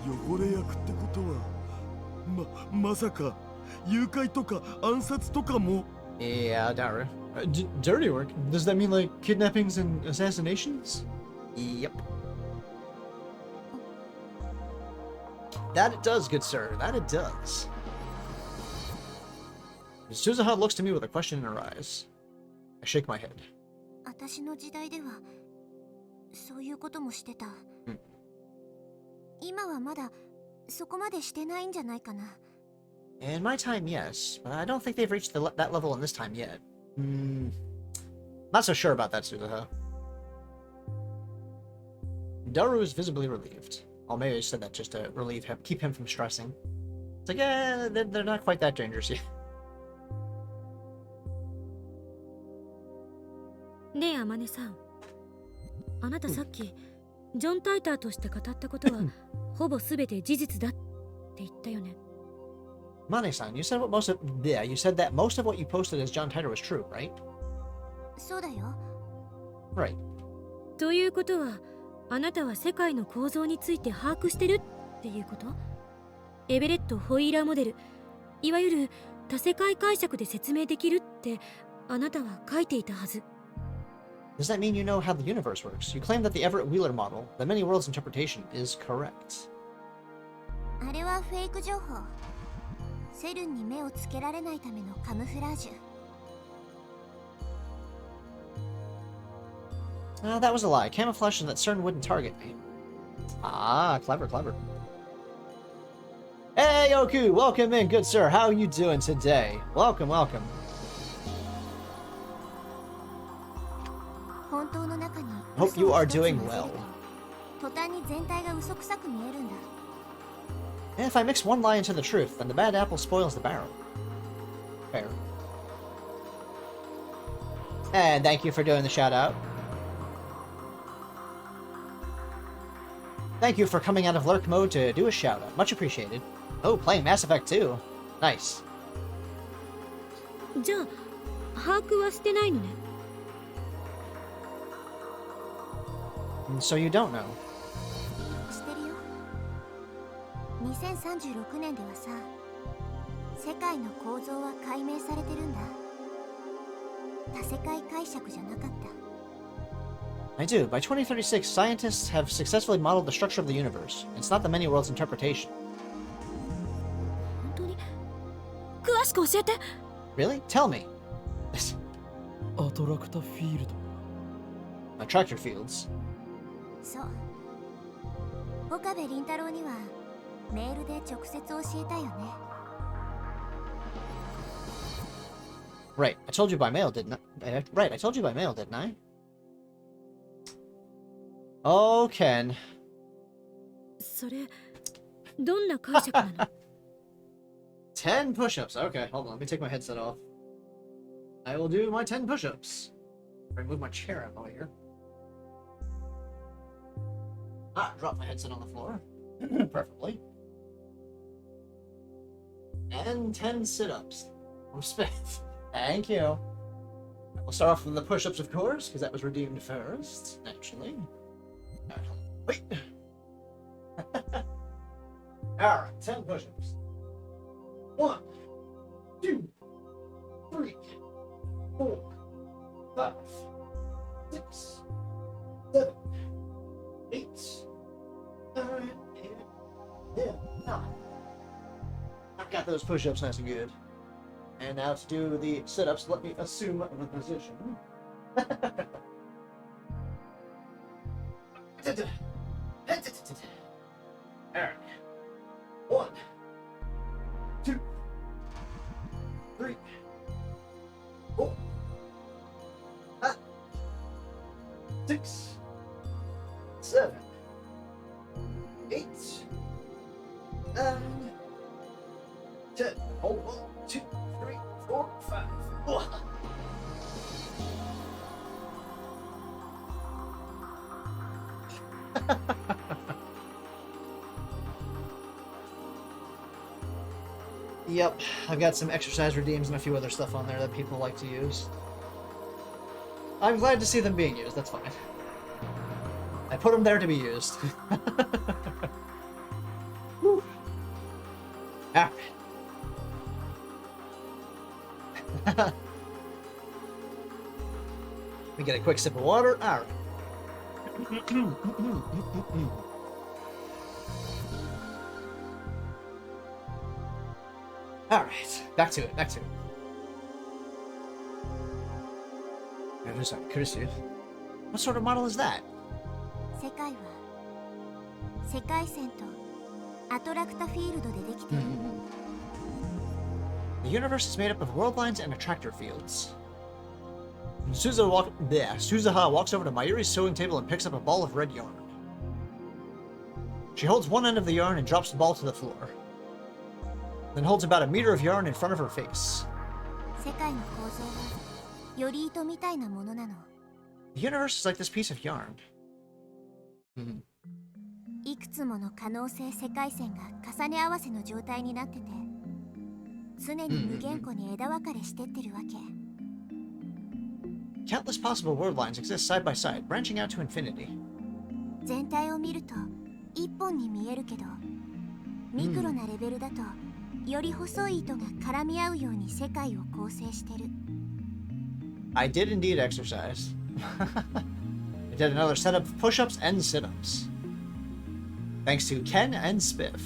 汚れ役ってことは、まさか誘拐とか暗殺とかも。 Yeah, Daru. Dirty work? Does that mean like kidnappings and assassinations? Yep. That it does, good sir. That it does. Suzuha looks to me with a question in her eyes. I shake my head. 私の時代ではそういうこともしてた。今はまだそこまでしてないんじゃないかな。 In my time, yes, but I don't think they've reached that level in this time yet. Not so sure about that, Suzuha. Daru is visibly relieved. Well, maybe I said that just to relieve him, keep him from stressing. It's like, yeah, they're not quite that dangerous yet. ねえ、あまねさん。あなたさっき、ジョン・タイターとして語ったことは、ほぼすべて事実だって言ったよね。Mane-san, you said you said that most of what you posted as John Titor was true, right? そうだよ。 Right. ということは、あなたは世界の構造について把握してるっていうこと？エベレット・ホイーラーモデル、いわゆる多世界解釈で説明できるってあなたは書いていたはず。Does that mean you know how the universe works? You claim that the Everett Wheeler model, the many worlds interpretation, is correct. あれはフェイク情報。セルンに目をつけられないためのカムフラージュ。That was a lie. Camouflage so that CERN wouldn't target me. Ah, clever, clever. Hey, Yoku! Welcome in, good sir. How are you doing today? Welcome, welcome. 本当の中に Hope you are doing well. 途端に全体が嘘くさく見えるんだ。And if I mix one lie into the truth, then the bad apple spoils the barrel. Fair. And thank you for doing the shout out. Thank you for coming out of lurk mode to do a shout out. Much appreciated. Oh, playing Mass Effect 2. Nice. じゃあ、把握はしてないのね。So you don't know. してるよ。2036年ではさ、世界の構造は解明されてるんだ。多世界解釈じゃなかった。I do. By 2036, scientists have successfully modeled the structure of the universe. It's not the many worlds interpretation. 本当に？詳しく教えて。Really? Tell me. アトラクタフィールド。 Attractor fields. そう。岡部倫太郎にはメールで直接教えたよね。Right. I told you by mail, didn't I? Right. I told you by mail, didn't I? Oh, Ken. それ、どんな解釈なの？ 10 push-ups. Okay, hold on. Let me take my headset off. I will do my 10 push-ups. I move my chair out of here. Drop my headset on the floor. Perfectly. And 10 sit-ups. From Smith. Thank you. We'll start off with the push-ups, of course, because that was redeemed first, naturally. Wait. Alright, 10 push-ups. 1, 2, 3, 4, 5, 6, 7, 8, 9, 10, 9. I've got those push-ups nice and good. And now to do the sit-ups, let me assume the position. Alright. 1, 2, 3, 4, 5, 6, 7, 8, 9, 10. Hold on. 2, 3, 4, 5. Yep, I've got some exercise redeems and a few other stuff on there that people like to use. I'm glad to see them being used, that's fine. I put them there to be used. Ah. Let me get a quick sip of water. Alright. Alright, back to it, back to it. What sort of model is that? 世界は世界線とアトラクタフィールドでできている。The universe is made up of world lines and attractor fields. Suzuha walks over to Mayuri's sewing table and picks up a ball of red yarn. She holds one end of the yarn and drops the ball to the floor. Then holds about a meter of yarn in front of her face. 世界の構造はより糸みたいなものなの。The universe is like this piece of yarn. いくつもの可能性世界線が重ね合わせの状態になってて、常に無限個に枝分かれしてってるわけ。Countless possible world lines exist side by side, branching out to infinity. 全体を見ると一本に見えるけど、ミクロなレベルだとより細い糸が絡み合うように世界を構成してる。I did indeed exercise. I did another set of push-ups and sit-ups. Thanks to Ken and Spiff.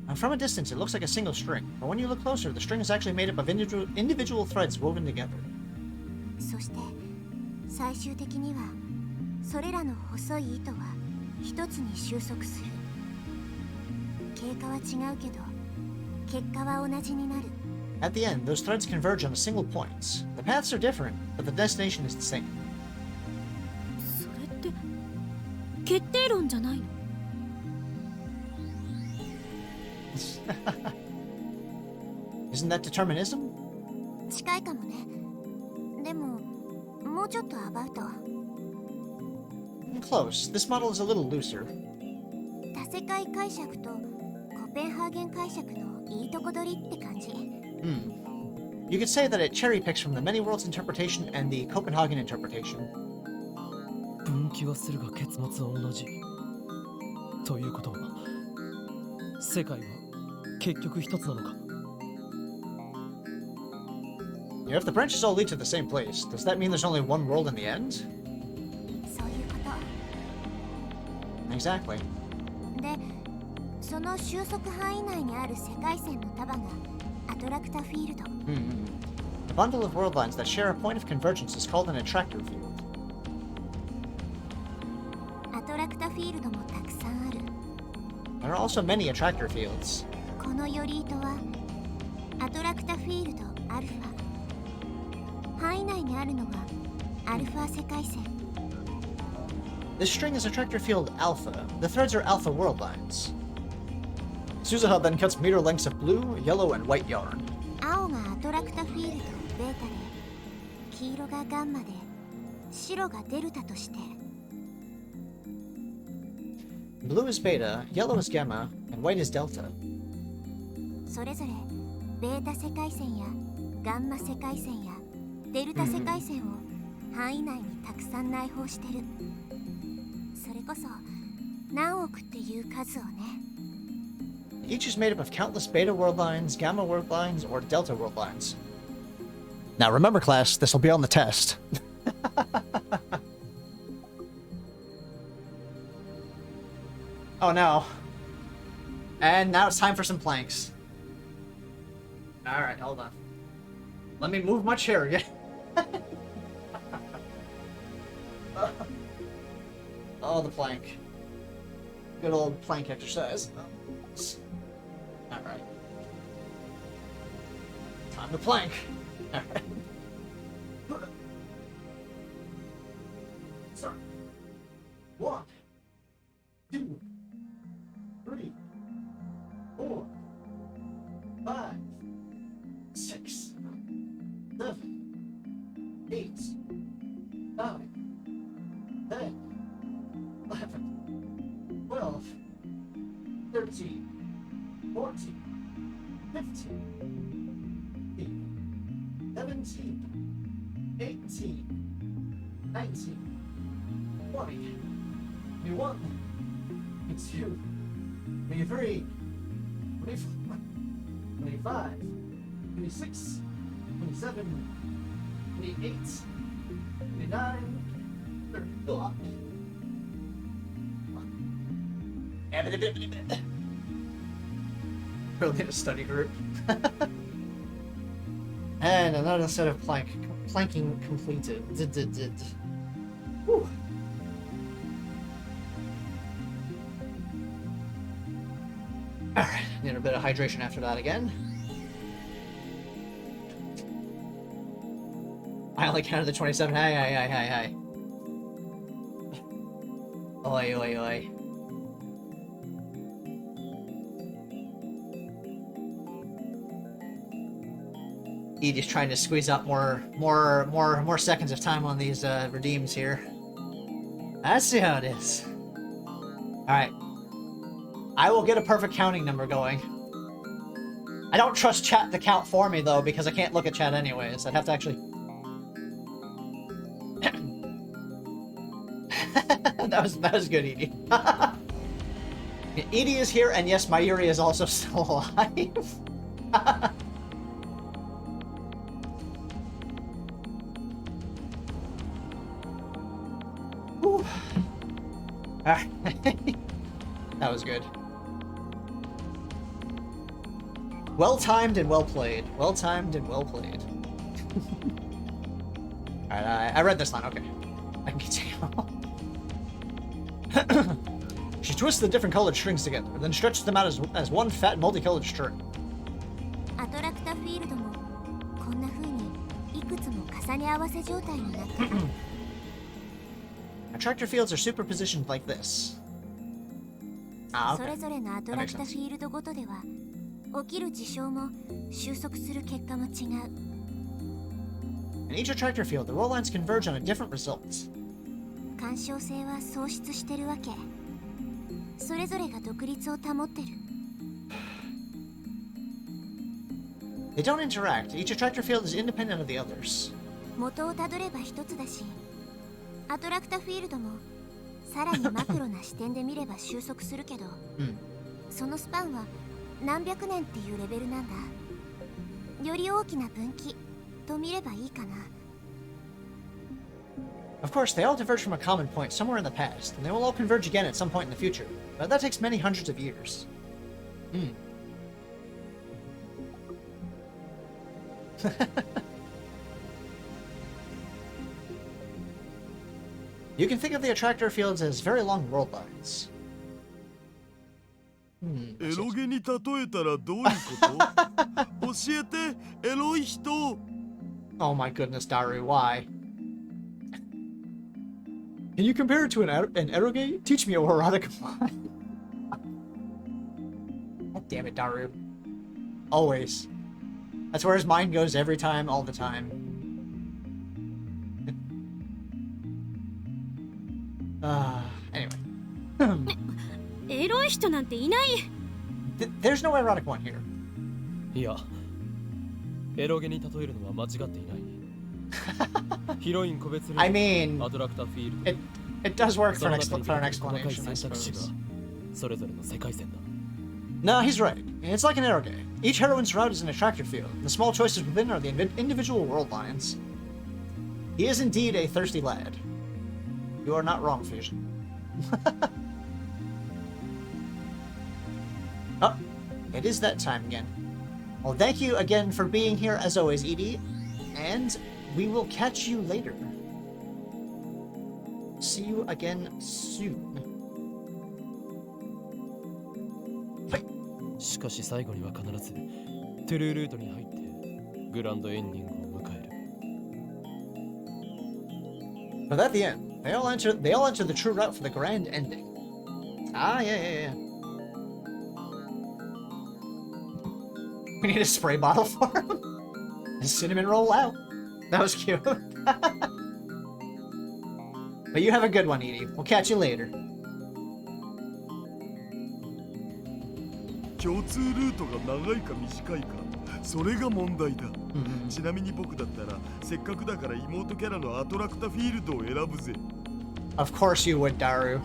And from a distance, it looks like a single string, but when you look closer, the string is actually made up of individual threads woven together. そして最終的にはそれらの細い糸は一つに収束する。経過は違うけど結果は同じになる。At the end, those threads converge on a single point. The paths are different, but the destination is the same. それって決定論じゃないの？Isn't that determinism? 近いかもね。でももうちょっとアバウト。Close. This model is a little looser. 多世界解釈とコペンハーゲン解釈のいいとこ取りって感じ。You could say that it cherry picks from the many worlds interpretation and the Copenhagen interpretation. 分岐はするが結末は同じ。ということは、世界は結局一つなのか。You know, if the branches all lead to the same place, does that mean there's only one world in the end? そういうこ Exactly. とで、その収束範囲内にある世界線の束がアトラクタフィールド。The bundle of world lines that share a point of convergence is called an attractor field. アトラクタフィールドもたくさんある。 There are also many attractor fields. このより糸はアトラクタフィールドアルファ。範囲内にあるのはアルファ世界線。 This string is attractor field alpha. The threads are alpha world lines. Suzuha then cuts meter lengths of blue, yellow, and white yarn. 青がアトラクタフィールドベータで、黄色がガンマで、白がデルタとして。 Blue is beta, yellow is gamma, and white is delta. それぞれベータ世界線やガンマ世界線やデルタ世界線を範囲内にたくさん内包してる。それこそ何億っていう数をね。 Each is made up of countless beta world lines, gamma world lines, or delta world lines. Now remember, class, this will be on the test. Oh no. And now it's time for some planks. Alright, hold on. Let me move my chair again. Oh, the plank. Good old plank exercise. Alright. Time to plank. Alright. Start. 1, 2, 3, 4, 5, 6, 7, 8, 9, 10, 11, 12, 13, 14, 15, 17, 18, 19, 20, 21, 22, 23, 24, 25, 26, 27, 28, 29, 30. Go up. Really need a study group. And another set of planking completed. Whew. Alright, need a bit of hydration after that again. I only counted the 27. Hey. Oi. E just trying to squeeze out more seconds of time on these redeems here. Let's see how it is. Alright. I will get a perfect counting number going. I don't trust chat to count for me, though, because I can't look at chat anyways. I'd have to actually... that was good, Edie. Edie is here, and yes, Mayuri is also still alive. That was good. Well timed and well played. Well timed and well played. Alright, I read this line. Okay. I can continue. She twists the different colored strings together, then stretches them out as one fat multicolored string. アトラクタフィールドもこんな風にいくつも重ね合わせ状態になっている。Attractor fields are superpositioned like this. それぞれのアトラクタフィールドごとでは起きる事象も収束する結果も違う。In each attractor field, the roll lines converge on a different result. 干渉性は喪失してるわけ。それぞれが独立を保ってる。They don't interact. Each attractor field is independent of the others. 元をたどれば一つだし、アトラクタフィールドもさらにマクロな視点で見れば収束するけど、そのスパンは何百年っていうレベルなんだ。より大きな分岐と見ればいいかな。Of course, they all diverge from a common point somewhere in the past, and they will all converge again at some point in the future. But that takes many hundreds of years. You can think of the attractor fields as very long world lines. エロゲに例えたらどういうこと教えて、エロい人。Oh my goodness, Daru, why? Can you compare it to an eroge? Teach me a erotic line. God damn it, Daru. Always. That's where his mind goes every time, all the time. Anyway. エロい人なんていない。There's no erotic one here. いや、エロゲに例えるのは間違っていない。ヒロイン個別 I mean, アトラクタフィールド。it does work for an その中に explanation, I 細かい選択肢が suppose. それぞれの世界線だ。 No, he's right. It's like an eroge. Each heroine's route is an attractor field. The small choices within are the individual world lines. He is indeed a thirsty lad. You are not wrong, Fusion. Oh, it is that time again. Well, thank you again for being here as always, Edie. And we will catch you later. See you again soon. しかし最後には必ずトゥルールートに入ってグランドエンディングを迎える。 But at the end, they all enter the true route for the grand ending. Ah, yeah. We need a spray bottle for him. A cinnamon roll out. That was cute. But you have a good one, Edie. We'll catch you later. 共通ルートが長いか短いか、それが問題だ。ちなみに僕だったら、せっかくだから妹キャラのアトラクタフィールドを選ぶぜ。Of course you would, Daru.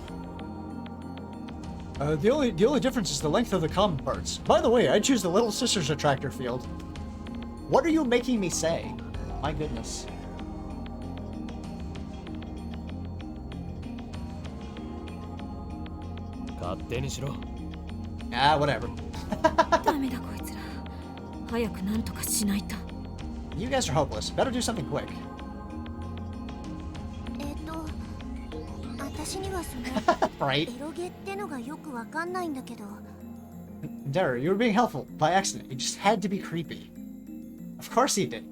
The only difference is the length of the common parts. By the way, I choose the Little Sisters attractor field. What are you making me say? My goodness. 勝手にしろ。Ah, whatever. ダメだこいつら。早くなんとかしないと。You guys are hopeless. Better do something quick. 私にはその Right? エロゲってのがよくわかんないんだけど。Daru, you were being helpful by accident. You just had to be creepy. Of course he did.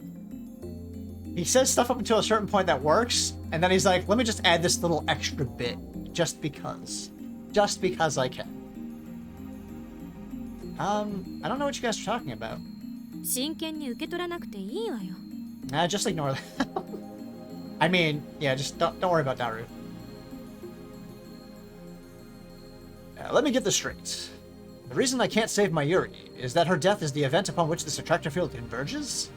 He says stuff up until a certain point that works, and then he's like, let me just add this little extra bit. Just because. Just because I can. I don't know what you guys are talking about. 真剣に受け取らなくていいわよ。Nah, just ignore that. I mean, yeah, just don't worry about Daru. Let me get this straight. The reason I can't save Mayuri is that her death is the event upon which this attractor field converges?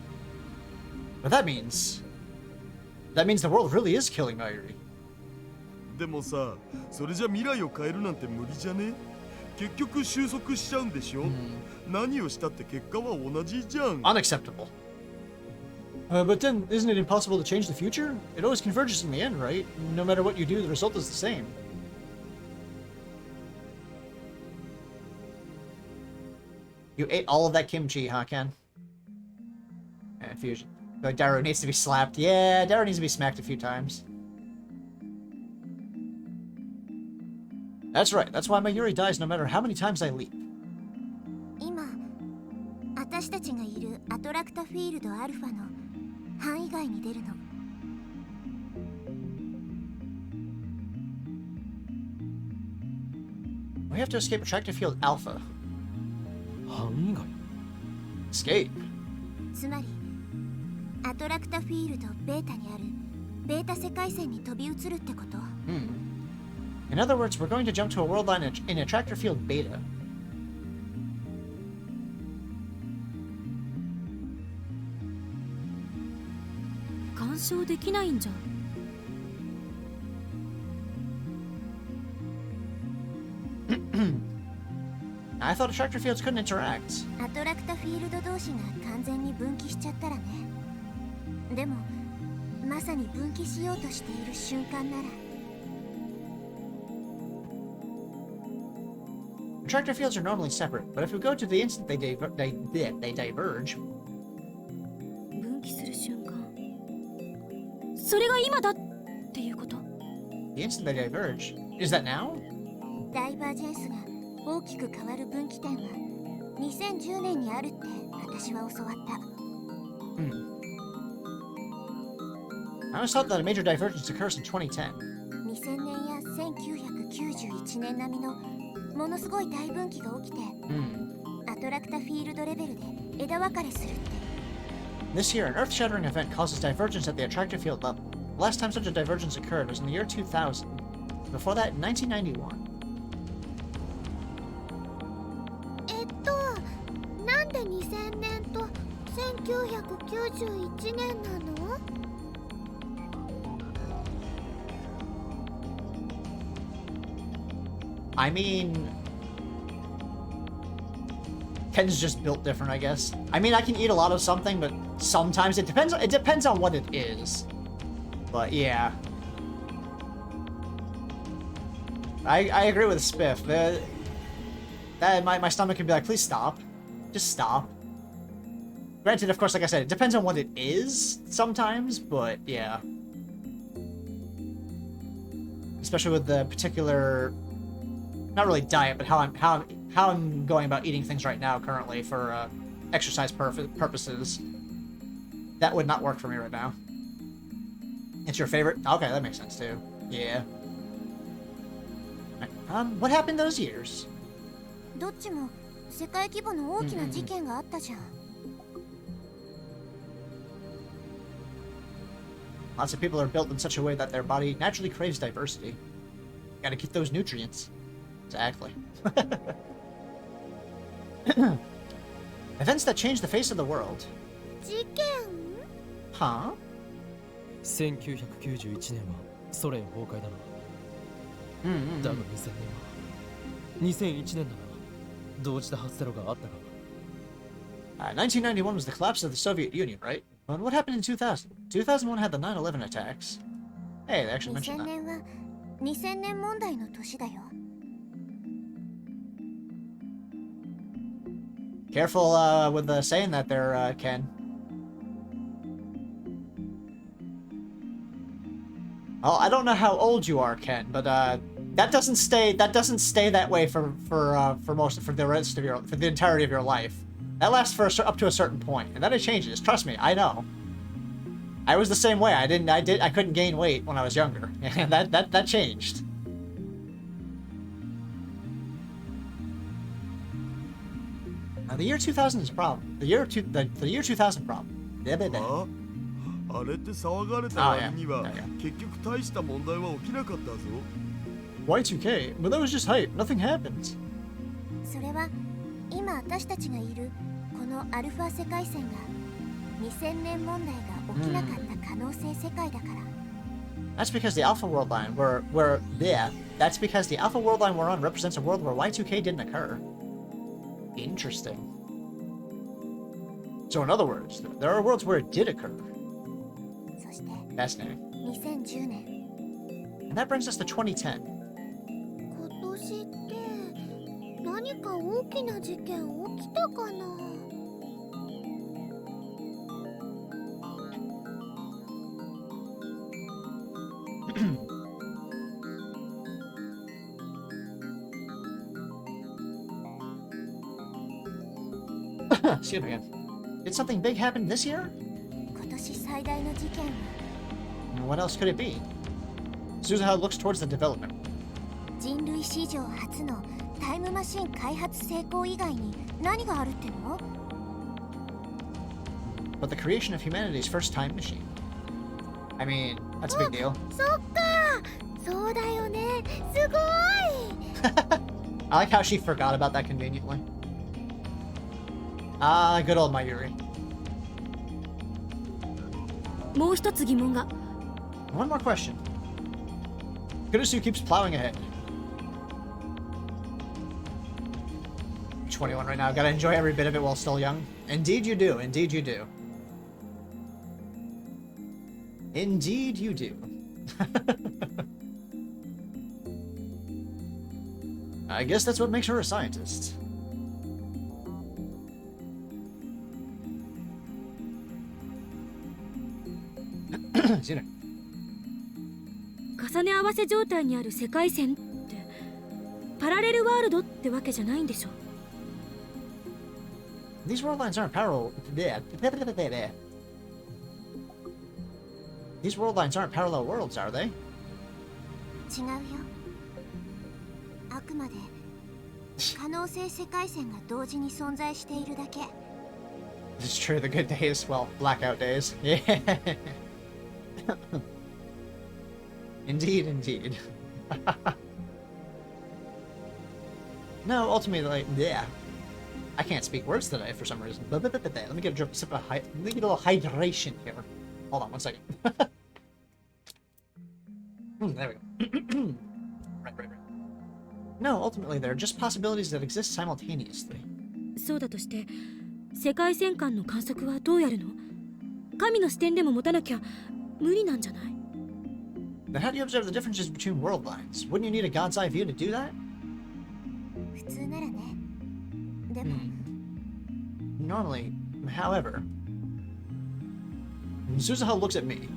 But that means the world really is killing Mayuri. でもさ、それじゃ未来を変えるなんて無理じゃね？結局収束しちゃうんでしょ？何をしたって結果は同じじゃん。Unacceptable. But then, isn't it impossible to change the future? It always converges in the end, right? No matter what you do, the result is the same. You ate all of that kimchi, huh, Ken? And fusion. Like Daru needs to be slapped. Yeah, Daru needs to be smacked a few times. That's right. That's why Mayuri dies no matter how many times I leap. 今私たちがいるアトラクタフィールドアルファの範囲外に出るの。We have to escape attractive field alpha. 範囲外 Escape? つまりアトラクタフィールドベータにあるベータ世界線に飛び移るってこと。In other words, we're going to jump to a world line in attractor field beta. I thought attractor fields couldn't interact. アトラクタフィールド同士が完全に分岐しちゃったらね。でもまさに分岐しようとしている瞬間なら。Attractor fields are normally separate, but if we go to the instant they diverge. 分岐する瞬間。それが今だっていうこと。The instant they diverge. Is that now? ダイバージェンスが大きく変わる分岐点は2010年にあるって私は教わった。I always thought that a major divergence occurs in 2010. 2000年や1991年並みのものすごい大分岐が起きて、アトラクタフィールドレベルで枝分かれするって。This year, an earth-shattering event causes divergence at the attractive field level. The last time such a divergence occurred was in the year 2000. Before that, in 1991. なんで2000年と1991年なの？ I mean, Ken's just built different, I guess. I mean, I can eat a lot of something, but sometimes it depends on what it is. But yeah. I agree with Spiff. My stomach can be like, please stop. Just stop. Granted, of course, like I said, it depends on what it is sometimes, but yeah. Especially with the particular, not really diet, but how I'm going about eating things right now currently for exercise purposes. That would not work for me right now. It's your favorite? Okay, that makes sense too. Yeah. What happened those years? どっちも世界規模の大きな事件があったじゃん。Lots of people are built in such a way that their body naturally craves diversity. Gotta get those nutrients. Exactly. Events that change the face of the world. 事件？ Huh? 1991年はソ連崩壊だな。だが2000年は2001年なら同時多発テロがあったか。1991 was the collapse of the Soviet Union, right? But what happened in 2000? 2001 had the 9/11 attacks. Hey, they actually mentioned 2000 that. 年は2000年問題の年だよ。Careful with saying that there, Ken. Well, I don't know how old you are, Ken, but that doesn't stay that way for the entirety of your life. That lasts for up to a certain point, and then it changes. Trust me, I know. I was the same way. I couldn't gain weight when I was younger, and that changed. Now, the year 2000 is a problem. The year 2000 problem. Ah? あれって騒がれた割には結局大した問題は起きなかったぞ。Y2K? But that was just hype. Nothing happened. それは今私たちがいるこのアルファ世界線が2000年問題が起きなかった可能性世界だから。That's because the Alpha World Line we're yeah. That's because the Alpha World Line we're on represents a world where Y2K didn't occur. Interesting. So in other words, there are worlds where it did occur. そして Fascinating. 2010年 And that brings us to 2010. 今年って何か大きな事件起きたかな。Excuse me again. Did something big happen this year? 今年最大の事件は What else could it be? Suzuha looks towards the development. 人類史上初のタイムマシン開発成功以外に何があるっての？ But the creation of humanity's first time machine. I mean, that's a big deal. そっか、そうだよね。すごい。I like how she forgot about that conveniently. Ah, good old Mayuri. もう一つ疑問が。 One more question. Kurusu keeps plowing ahead. 21 right now. Gotta enjoy every bit of it while still young. Indeed you do. Indeed you do. Indeed you do. I guess that's what makes her a scientist. Excuse me. 重ね合わせ状態にある世界線ってパラレルワールドってわけじゃないんでしょ。 These world lines aren't parallel. These world lines aren't parallel worlds, are they? 違うよ。あくまで可能性世界線が同時に存在しているだけ。 It's true, the good days, well, blackout days. Yeah. Indeed, indeed. No, ultimately, yeah. I can't speak words today for some reason. Let me get a sip of let me get a little hydration here. Hold on one second. There we go. Right. No, ultimately, they're just possibilities that exist simultaneously. そうだとして世界線間の観測はどうやるの？神の視点でも持たなきゃ無理なんじゃない？ Then how do you observe the differences between world lines? Wouldn't you need a god's eye view to do that? 普通ならね。でも、Normally, however, Suzuha looks at me.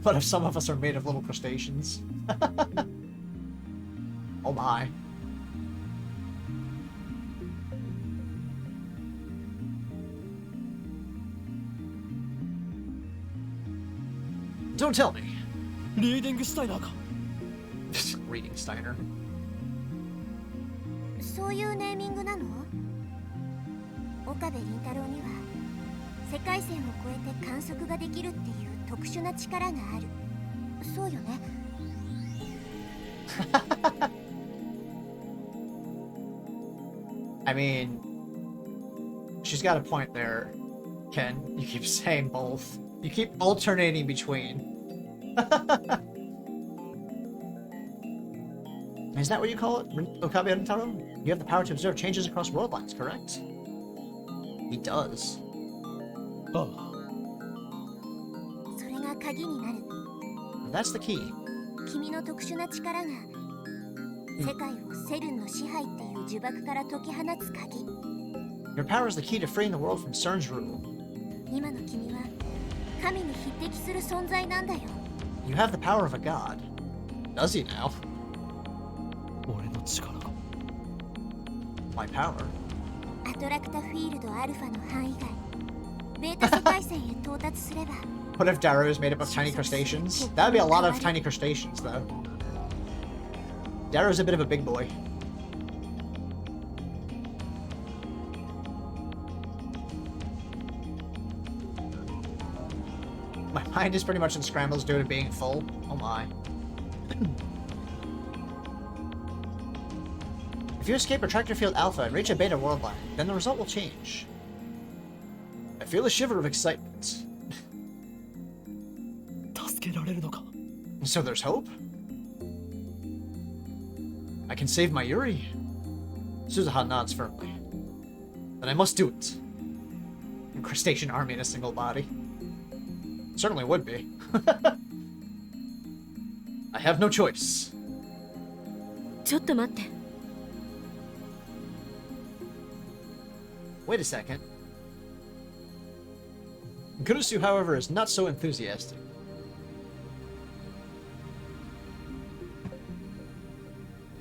What if some of us are made of little crustaceans? Oh my. Don't tell me. リーディングスタイナーか。 Reading Steiner. そういうネーミングなの？岡部倫太郎には世界線を越えて観測ができるっていう特殊な力がある。そうよね。I mean, she's got a point there, Ken. You keep saying both. You keep alternating between. Is that what you call it, Okabe Rintaro? You have the power to observe changes across world lines, correct? He does. ああ。それが鍵になる。 That's the key. 君の特殊な力が世界をセルンの支配っていう呪縛から解き放つ鍵。 Your power is the key to freeing the world from CERN's rule. 今の君は神に匹敵する存在なんだよ。 You have the power of a god. Does he now? 俺の力が。My power? アトラクタフィールドアルファの範囲外、ベータ世界線へ到達すれば。What if Daru is made up of tiny crustaceans? That would be a lot of tiny crustaceans, though. Daru's a bit of a big boy. My mind is pretty much in scrambles due to being full. Oh my. you escape Attractor Field Alpha and reach a Beta world line, then the result will change. I feel a shiver of excitement. 助けられるのか So there's hope? I can save my Yuri. Suzuha nods firmly. Then I must do it. A crustacean army in a single body. Certainly would be. I have no choice. ちょっと待って。 Wait a second. Kurisu, however, is not so enthusiastic.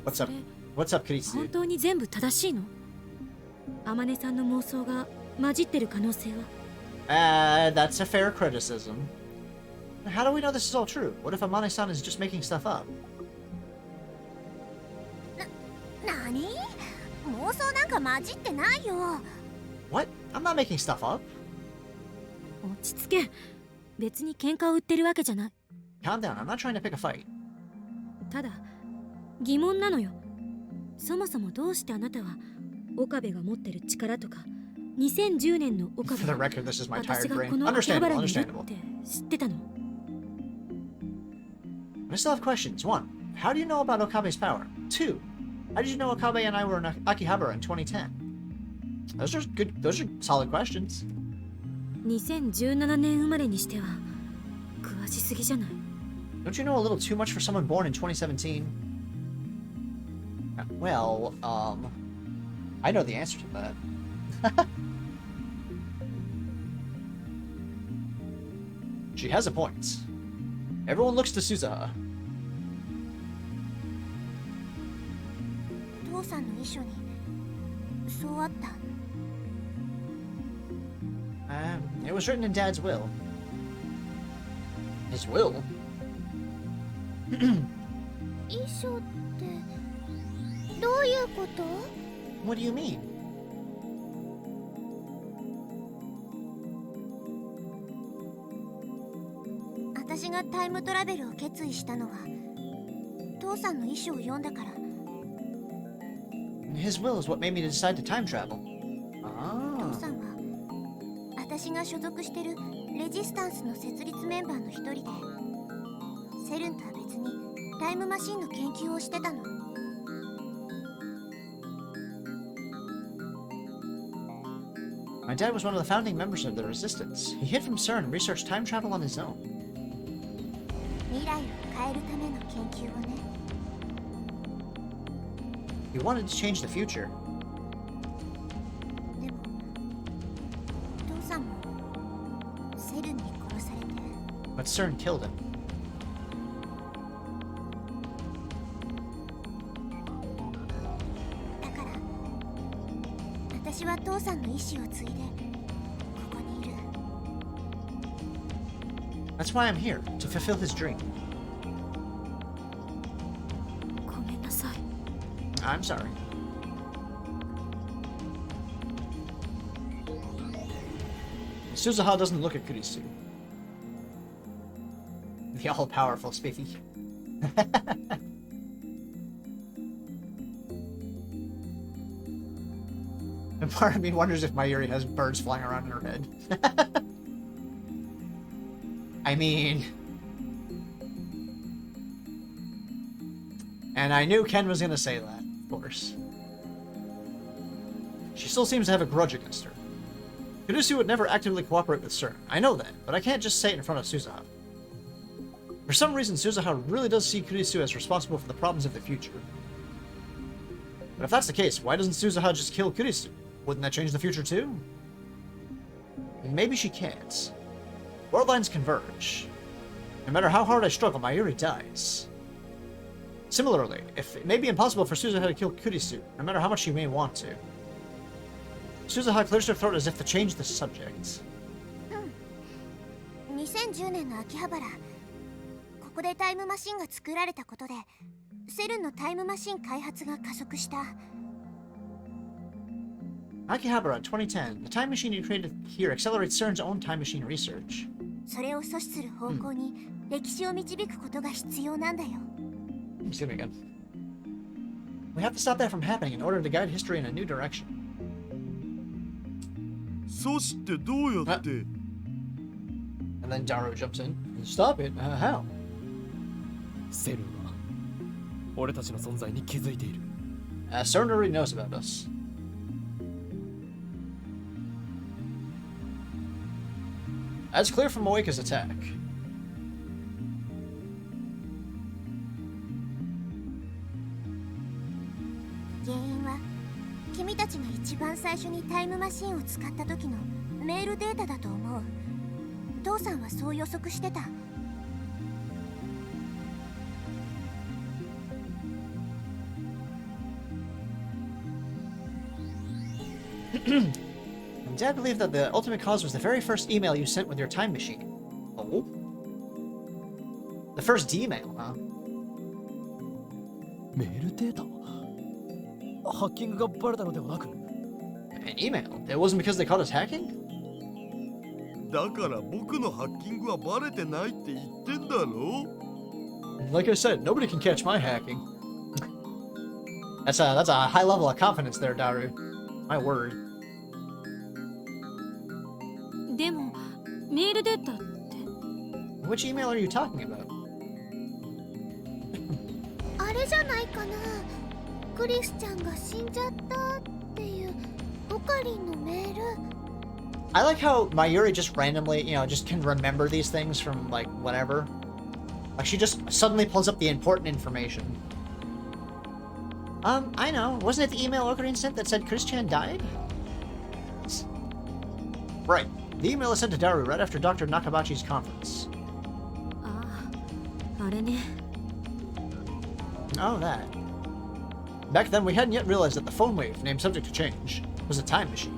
What's up? What's up, 本 Kurisu? 当に全部正しいの？天音さんの妄想が混じってる可能性は？ That's a fair criticism. How do we know this is all true? What if Amane-san is just making stuff up? なに？妄想なんか混じってないよ。 What? I'm not making stuff up. 落ち着け。別に喧嘩を売ってるわけじゃない。 Calm down. I'm not trying to pick a fight. ただ疑問なのよ。そもそもどうしてあなたは岡部が持ってる力とか2010年の岡 For 部 the record, this is my 私 tired が brain. この秋葉 Understandable, 原にいるっ understandable. て知ってたの？ I still have questions. 1. How do you know about Okabe's power? 2. How did you know Okabe and I were in Akihabara in 2010? Those are good. Those are solid questions. 2017年生まれにしては詳しすぎじゃない？ Don't you know a little too much for someone born in 2017? Well, I know the answer to that. She has a point. Everyone looks to Suzuha. 父さんの遺書にそうあった。 It was written in Dad's will. His will? 遺書ってどういうこと？ What do you mean? 私がタイムトラベルを決意したのは父さんの遺書を読んだから。 His will is what made me decide to time travel. 父さんは私が所属してるレジスタンスの設立メンバーの一人で、セルンとは別にタイムマシンの研究をしてたの。 My dad was one of the founding members of the Resistance. He hid from CERN and researched time travel on his own. 未来を変えるための研究をね。 He wanted to change the future. でも父さんもセルンに殺されて。 But CERN killed him. だから私は父さんの意志を継いでここにいる。 That's why I'm here, to fulfill his dream. ごめんなさい。 I'm sorry. Suzuha doesn't look at Kurisu. The all-powerful speaking. And part of me wonders if Mayuri has birds flying around in her head. I mean... And I knew Ken was gonna say that, of course. She still seems to have a grudge against her. Kurisu would never actively cooperate with CERN. I know that, but I can't just say it in front of Suzuha. For some reason, Suzuha really does see Kurisu as responsible for the problems of the future. But if that's the case, why doesn't Suzuha just kill Kurisu? Wouldn't that change the future too? Maybe she can't. World lines converge. No matter how hard I struggle, Mayuri dies. Similarly, it may be impossible for Suzuha to kill Kurisu, no matter how much she may want to. Suzuha clears her throat as if to change the subject. 2010年の秋葉原、ここでタイムマシンが作られたことでセルンのタイムマシン開発が加速した。 Akihabara in 2010, the time machine you created here accelerates CERN's own time machine research. それを阻止する方向に歴史を導くことが必要なんだよ。Excuse me again. We have to stop that from happening in order to guide history in a new direction. そしてどうやって And then Daru jumps in. Stop it? How? セルンは俺たちの存在に気づいている。Stern already knows about us. That's clear from Moeka's attack. 原因は君たちが一番最初にタイムマシンを使った時のメールデータだと思う。父さんはそう予測してた。Dad believed that the ultimate cause was the very first email you sent with your time machine. Oh? The first email, huh? メールデータハッキングがバレたのではなく An email? It wasn't because they caught us hacking? だから僕のハッキングはバレてないって言ってんだろ Like I said, nobody can catch my hacking. That's a high level of confidence there, Daru. My word. でもメールデータって Which email are you talking about? あれじゃないかな。クリスちゃんが死んじゃったっていうオカリンのメール。I like how Mayuri just randomly, just can remember these things from, like, whatever. Like, she just suddenly pulls up the important information. I know. Wasn't it the email Ocarina sent that said Chris-chan died? Right. The email is sent to Daru right after Dr. Nakabachi's conference. ああ、あれね。 Oh, that. Back then, we hadn't yet realized that the phone wave, named Subject to Change, was a time machine.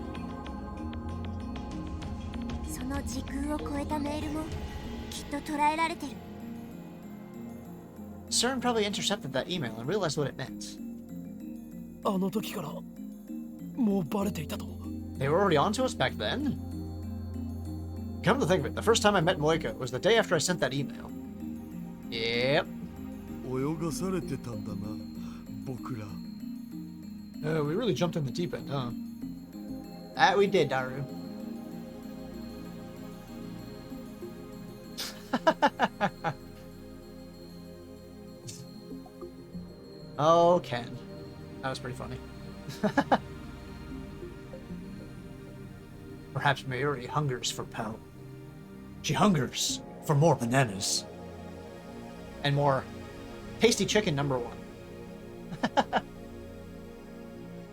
その時空を超えたメールもきっと捉えられてる。CERN probably intercepted that email and realized what it meant. あの時からもうバレていたと。 They were already onto us back then? Come to think of it, the first time I met Moeka was the day after I sent that email. Yep. 泳がされてたんだな僕ら We really jumped in the deep end, huh? That we did, Daru. Oh, Ken. That was pretty funny. Perhaps Mayuri hungers for power. She hungers for more bananas. And more tasty chicken number one.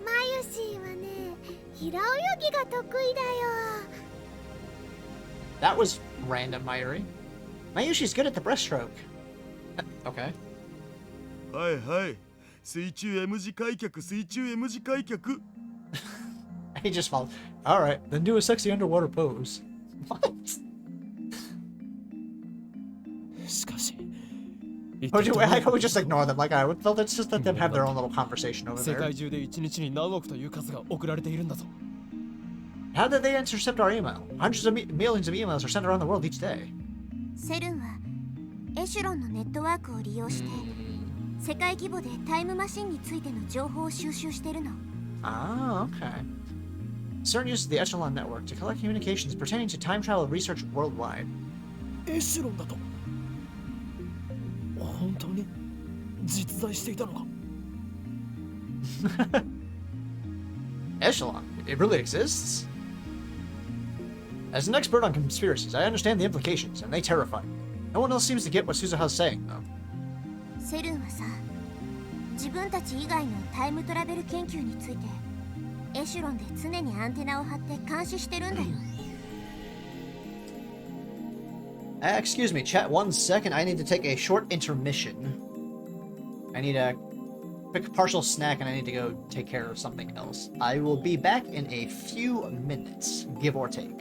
マユシーはね、平泳ぎが得意だよ。 That was random, Mayuri. Mayushi's good at the breaststroke. Okay. はいはい水中 M 字開脚水中 M 字開脚 He just followed. Alright, then do a sexy underwater pose. What? しかし How about we just ignore them? Like, well, let's just let them have their own little conversation over 世 there. 界中で1日に何億という数が送られているんだぞ。 How did they intercept our email? Hundreds of millions of emails are sent around the world each day. セルンはエシュロンのネットワークを利用して世界規模でタイムマシンについての情報を収集してるの。 Ah, okay. CERN uses the Echelon network to collect communications pertaining to time travel research worldwide. エシュロンだと本当に実在していたのか Echelon? It really exists? As an expert on conspiracies, I understand the implications, and they terrify me. No one else seems to get what Suzuha's saying, though. セルンはさ、自分たち以外のタイムトラベル研究についてエシュロンで常にアンテナを張って監視してるんだよ。Excuse me, chat, 1 second. I need to take a short intermission. I need a quick partial snack and I need to go take care of something else. I will be back in a few minutes, give or take.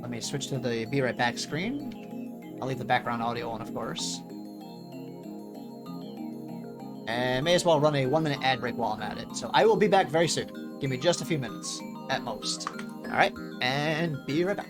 Let me switch to the be right back screen. I'll leave the background audio on, of course. And may as well run a 1-minute ad break while I'm at it. So I will be back very soon. Give me just a few minutes, at most. Alright, and be right back.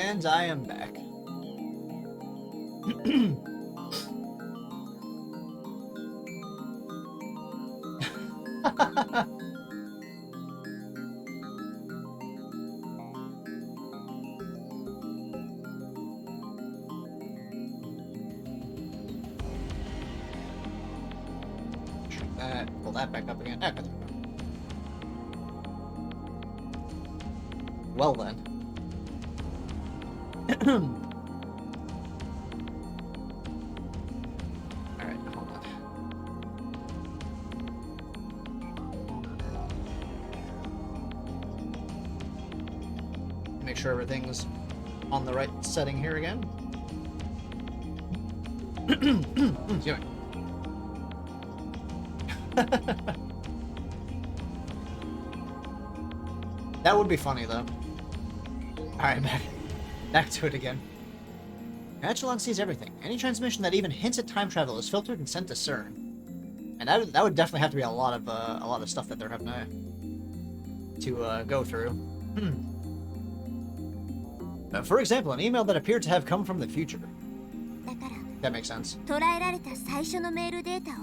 And I am back. Pull that back up again. Okay, there we go. Well then. Alright, hold on. Make sure everything's on the right setting here again. Excuse me. That would be funny, though. Alright, back to it again. Echelon sees everything. Any transmission that even hints at time travel is filtered and sent to CERN. And that would definitely have to be a lot of stuff that they're having to go through. For example, an email that appeared to have come from the future. That makes sense. 捉えられた最初のメールデータを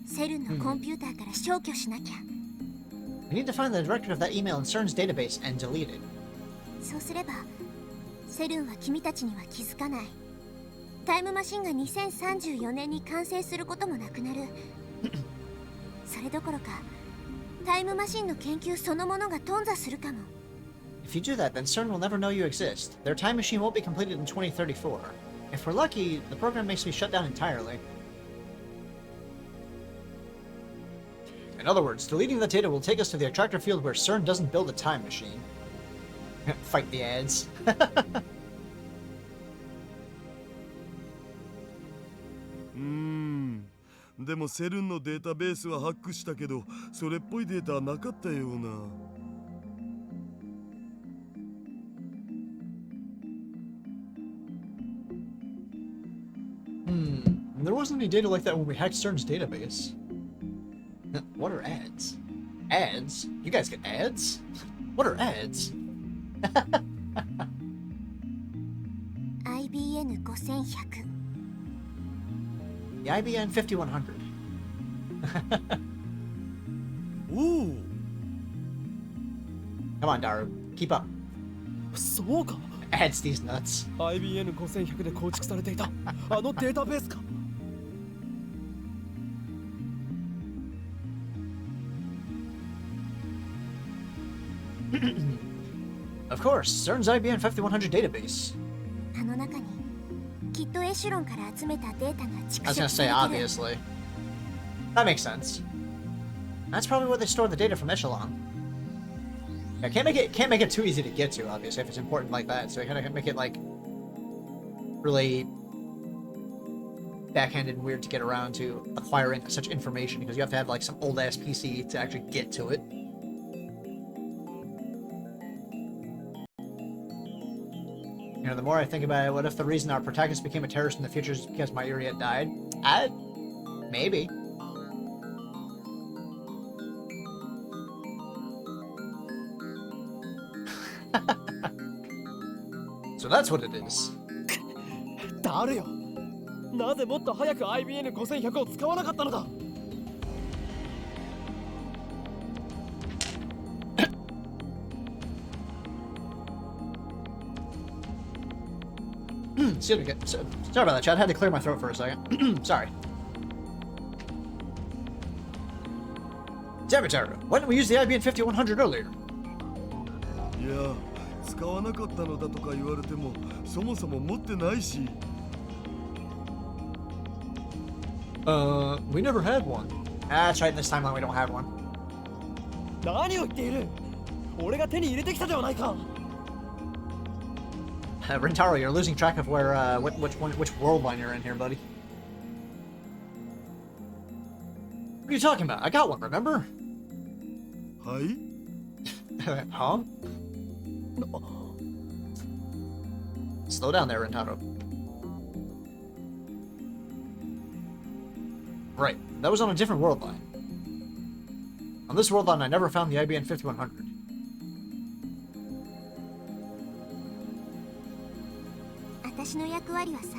セルンのコンピューターから消去しなきゃ。We need to find the director of that email in CERN's database and delete it. そうすればセルンは君たちには気づかない。タイムマシンが2034年に完成することもなくなる。それどころかタイムマシンの研究そのものが頓挫するかも。If you do that, then CERN will never know you exist. Their time machine won't be completed in 2034. If we're lucky, the program makes me shut down entirely. In other words, deleting the data will take us to the attractor field where CERN doesn't build a time machine. Fight the ads. でもセルンのデータベースはハックしたけど、それっぽいデータはなかったような。There wasn't any data like that when we hacked CERN's database. What are ads? Ads? You guys get ads? What are ads? IBN 5100 The IBN 5100. Ooh. Come on, Daru. Keep up. そうか。 Ads these nuts. IBN 5100で構築されていたあのデータベースか。Of course, CERN's IBN 5100 database. あの中にきっとエシュロンから集めたデータが I 蓄 was gonna 積さ say, れてる。 obviously. That makes sense. That's probably where they store the data from Echelon. Yeah, can't make it too easy to get to, obviously, if it's important like that. So you gotta make it like really backhanded and weird to get around to acquiring such information because you have to have like some old ass PC to actually get to it. You know, the more I think about it, what if the reason our protagonist became a terrorist in the future is because my Uriat died? Maybe. So that's what it is. 誰よ。なぜもっと早く IBN 5100を使わなかったのだ。Excuse me. Sorry about that, Chad. I had to clear my throat for a second. Sorry. Damn it, Tara. Why didn't we use the IBN 5100 earlier? いや、使わなかったのだとか言われても、そもそも持ってないし。We never had one. That's right, this timeline we don't have one. 何を言っている。俺が手に入れてきたではないか。Rintaro, you're losing track of where, which world line you're in here, buddy. What are you talking about? I got one, remember? はい Huh? Slow down there, Rintaro. Right, that was on a different world line. On this world line, I never found the IBN 5100. 私の役割はさ、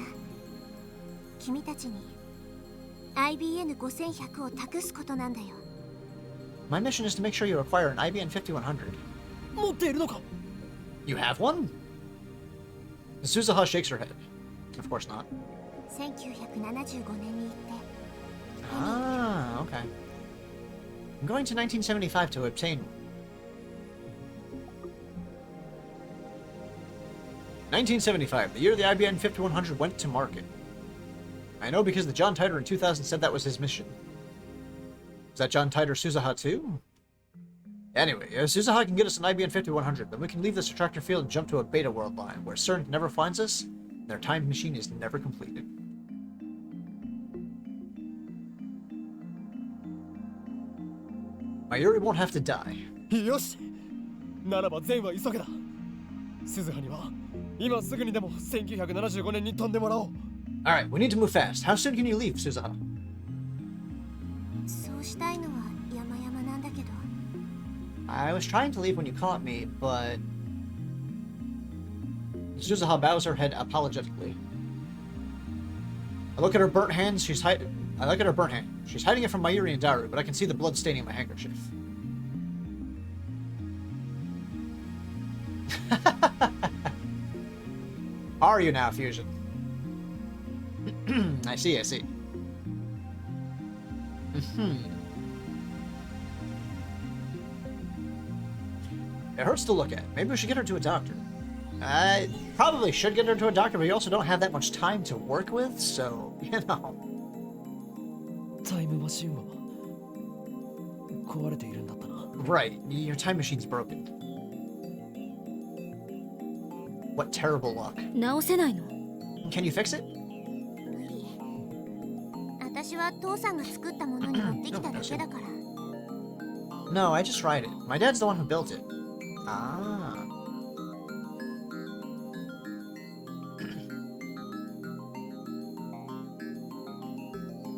君たちに IBN5100 を託すことなんだよ。 My mission is to make sure you acquire an IBN 5100. 持っているのか？ You have one? Suzuha shakes her head. Of course not. 1975年に行って Ah, okay. I'm going to 1975 to obtain... 1975, the year the IBN 5100 went to market. I know because the John Titor in 2000 said that was his mission. Is that John Titor Suzuha too? Anyway, if Suzuha can get us an IBN 5100, then we can leave this attractor field and jump to a beta world line, where CERN never finds us, and their time machine is never completed. Mayuri won't have to die. よし、ならば全は急げだ。鈴葉には今すぐにでも1975年に飛んでもらおう。Alright, we need to move fast. How soon can you leave, Suzuha? そうしたいのは山々なんだけど。 I was trying to leave when you caught me, but... Suzuha bows her head apologetically. I look at her burnt hands, I look at her burnt hand. She's hiding it from Mayuri and Daru, but I can see the blood staining my handkerchief. Are you now, Fusion? I see. It hurts to look at. Maybe we should get her to a doctor. I probably should get her to a doctor, but we also don't have that much time to work with, so, you know. タイムマシンは壊れているんだったな。 Right, your time machine's broken. What terrible luck. 直せないの？ Can you fix it? 無理。私は父さんが作ったものに持ってきただけだから。 No, I just tried it. My dad's the one who built it. Ah.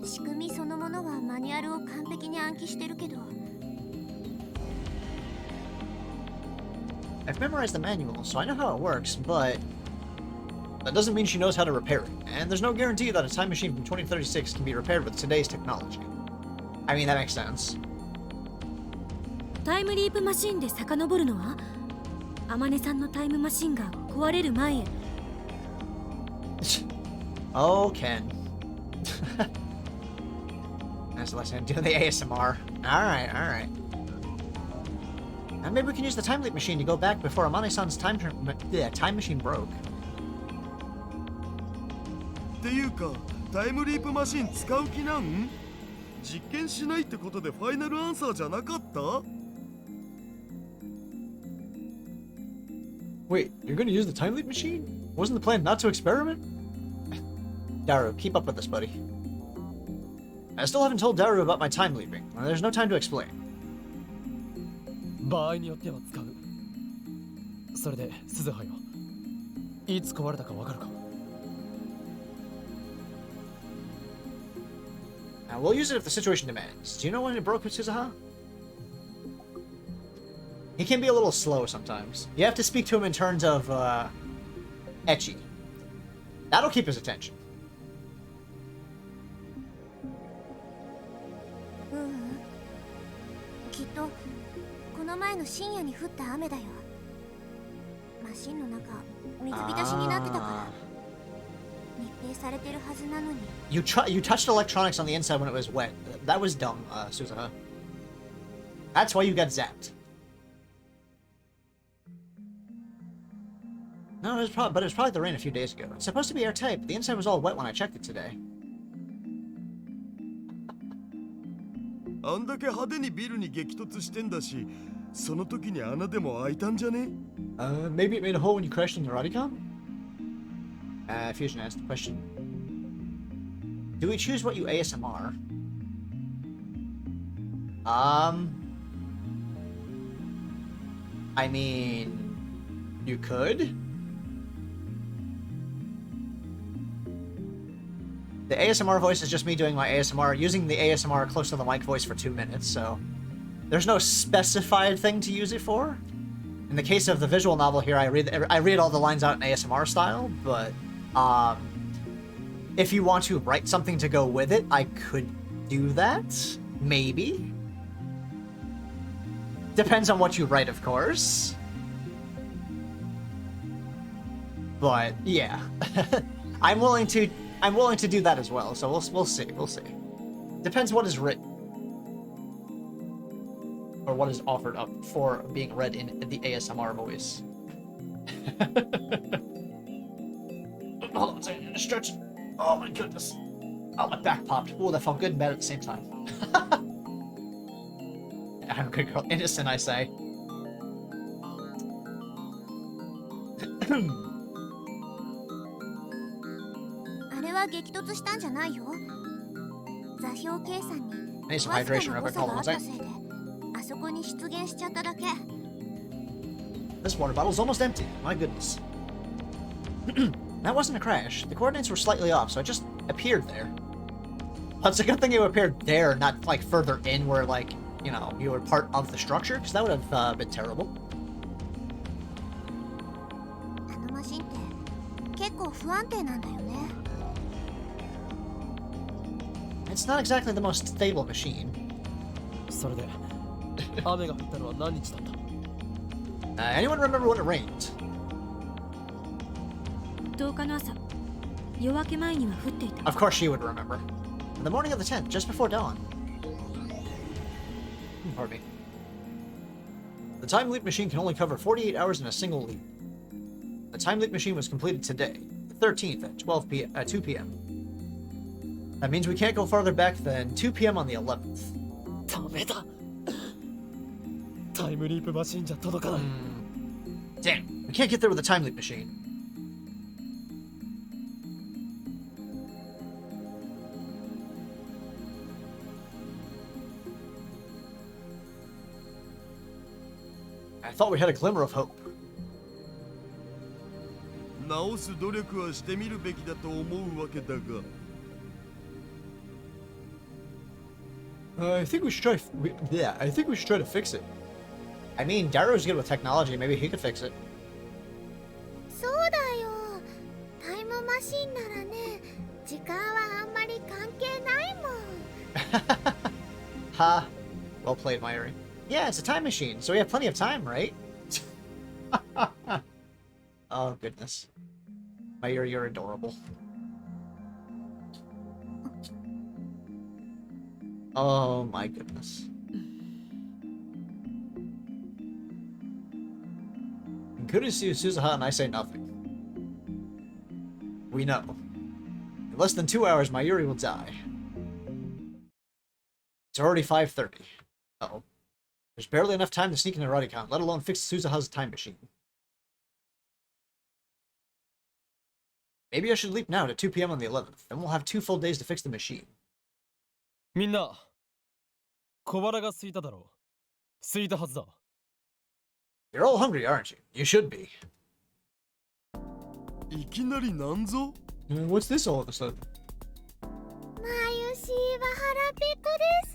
仕組みそのものはマニュアルを完璧に暗記してるけど。 I've memorized the manual, so I know how it works, but that doesn't mean she knows how to repair it. And there's no guarantee that a time machine from 2036 can be repaired with today's technology. I mean, that makes sense. タイムリープマシンで遡るのは？天音さんのタイムマシンが壊れる前へ。Oh, Ken. Nice lesson. Do the ASMR. Alright. And maybe we can use the time leap machine to go back before Amane-san's time machine broke. っていうか、タイムリープマシン使う気なん？実験しないってことでファイナルアンサーじゃなかった？ Wait, you're gonna use the time leap machine? Wasn't the plan not to experiment? Daru, keep up with this, buddy. I still haven't told Daru about my time leaping, and there's no time to explain. 場合によっては使う。それで鈴葉よ、いつ壊れたかわかるか？ Now, we'll use it if the situation demands. Do you know when it broke with Suzuha? He can be a little slow sometimes. You have to speak to him in terms of, ecchi. That'll keep his attention. きっとこの前の深夜に降った雨だよ。マシンの中水浸しになってたから密閉されてるはずなのに。 You touched electronics on the inside when it was wet. That was dumb, Suzuha. That's why you got zapped. No, it was probably the rain a few days ago. It's supposed to be airtight, but the inside was all wet when I checked it today. あんだけ派手にビルに激突してんだし、その時に穴でも開いたんじゃね？ Maybe it made a hole when you crashed into the Radicom? Fusion asked the question. Do we choose what you ASMR? I mean, you could? The ASMR voice is just me doing my ASMR, using the ASMR close to the mic voice for 2 minutes, so there's no specified thing to use it for. In the case of the visual novel here, I read all the lines out in ASMR style, but If you want to write something to go with it, I could do that. Maybe. Depends on what you write, of course. But yeah, I'm willing to do that as well. So we'll see. Depends what is written or what is offered up for being read in the ASMR voice. Hold on a second, stretch. Oh my goodness. Oh, my back popped. Oh, that felt good and bad at the same time. I'm a good girl. Innocent, I say. あれは激突したんじゃないよ。座標計算に I need some わずか hydration な real 誤 quick. 差 Hold が on あ a った second. せいであそこに出現しちゃっただけ。 This water bottle's almost empty. My goodness. That wasn't a crash. The coordinates were slightly off, so it just appeared there. But it's a good thing it appeared there, not like further in where, like, you know, you were part of the structure, because that would have been terrible. あのマシンって結構不安定なんだよね。 It's not exactly the most stable machine. それで雨が降ったのは何日だった？ Anyone remember when it rained? 10日の朝、夜明け前には降っていた。 Of course she would remember. On the morning of the 10th, just before dawn. Pardon me. The time leap machine can only cover 48 hours in a single leap. The time leap machine was completed today, the 13th at 2 p.m. That means we can't go farther back than 2 p.m. on the 11th. ダメだ。タイムリープマシンじゃ届かない。Damn, we can't get there with the time leap machine. I thought we had a glimmer of hope. 直す努力はしてみるべきだと思うわけだが。I think we should try. I think we should try to fix it. I mean, Darrow's good with technology. Maybe he could fix it. そうだよ。タイムマシンならね、時間はあんまり関係ないもん。Ha! Well played, Mayuri. Yeah, it's a time machine, so we have plenty of time, right? Oh goodness, Mayuri, you're adorable. Oh my goodness. Kudos to Suzuha, and I say nothing. We know. In less than 2 hours, Mayuri will die. It's already 5:30. Uh-oh. There's barely enough time to sneak into Radicon, let alone fix Suzuha's time machine. Maybe I should leap now to 2 p.m. on the 11th. Then we'll have 2 full days to fix the machine. みんな、小腹が空いただろう。空いたはずだ。You're all hungry, aren't you? You should be. いきなりなんぞ？ What's this all of a sudden? マユシは腹ペコです。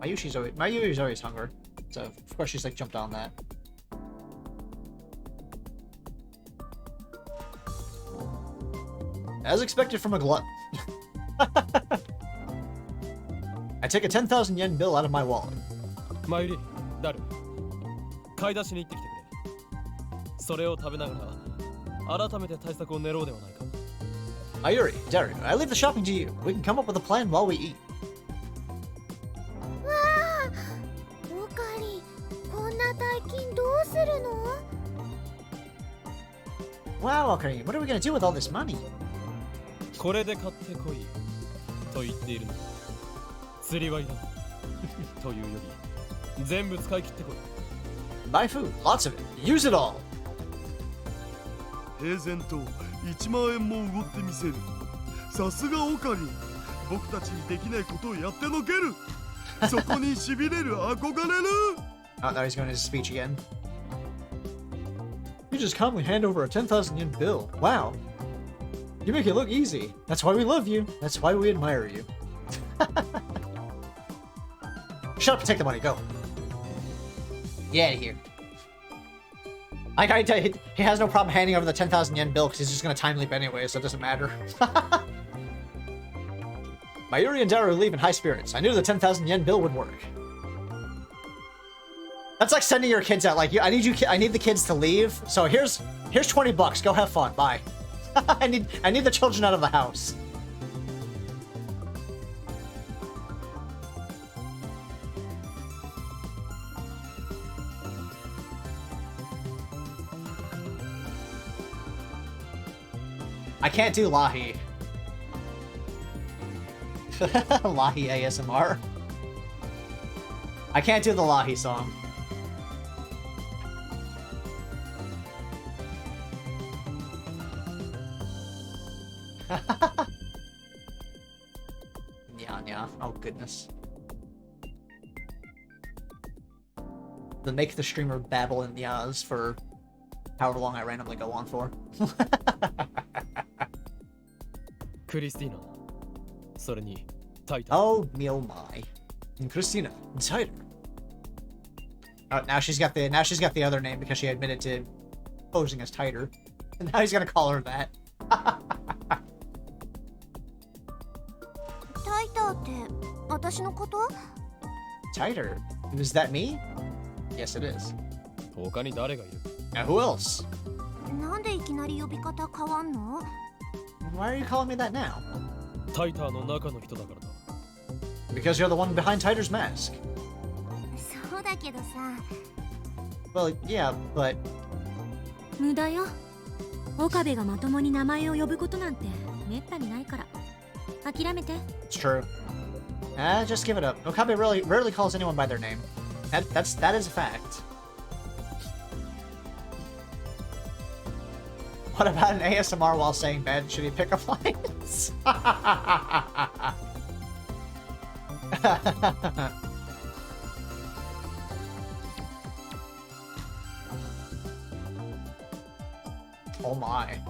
Mayuri's always hungry. So, of course, she's like jumped on that. As expected from a glutton. I take a 10,000 yen bill out of my wallet. マユリ、ダル、買い出しに行ってきてくれ。それを食べながら、改めて対策を練ろうではないか。Mayuri, Daru, I leave the shopping to you. We can come up with a plan while we eat. わあ、オカリ、こんな大金どうするの？ Wow, Okari, what are we gonna do with all this money? これで買ってこいと言っているの。釣りはいらないというより、全部使い切ってこい。Buy food, lots of it. Use it all. 平然と1万円もおごってみせる。さすがオカリン。僕たちにできないことをやってのける。そこにしびれる、憧れる。Oh, now he's going into speech again. You just calmly hand over a 10,000 yen bill. Wow. You make it look easy. That's why we love you. That's why we admire you. Shut up and take the money. Go. Get out of here. He has no problem handing over the 10,000 yen bill because he's just gonna time leap anyway, so it doesn't matter. Mayuri and Daru leave in high spirits. I knew the 10,000 yen bill would work. That's like sending your kids out. Like, I need the kids to leave. So here's 20 bucks. Go have fun. Bye. I need the children out of the house. I can't do Lahi. Lahi ASMR. I can't do the Lahi song. Yeah. Oh, goodness. Then make the streamer babble in Yas for however long I randomly go on for. Christina. それにタイタ。 Oh, me oh my. And Christina, inside her. Oh, now she's got the other name because she admitted to posing as Tighter. And now he's gonna call her that. タイターって私のこと？ Tighter? Is that me? Yes, it is. 他に誰がいる？ Now who else? なんでいきなり呼び方変わんの？ Why are you calling me that now? タイターの中の人だからだ。 Because you're the one behind Tighter's mask. そうだけどさ。 Well, yeah, but... 無駄よ。岡部がまともに名前を呼ぶことなんてめったにないから。諦めて。 It's true. Just give it up. Okabe rarely calls anyone by their name. That is a fact. What about an ASMR while saying bad shitty pickup lines? Oh my.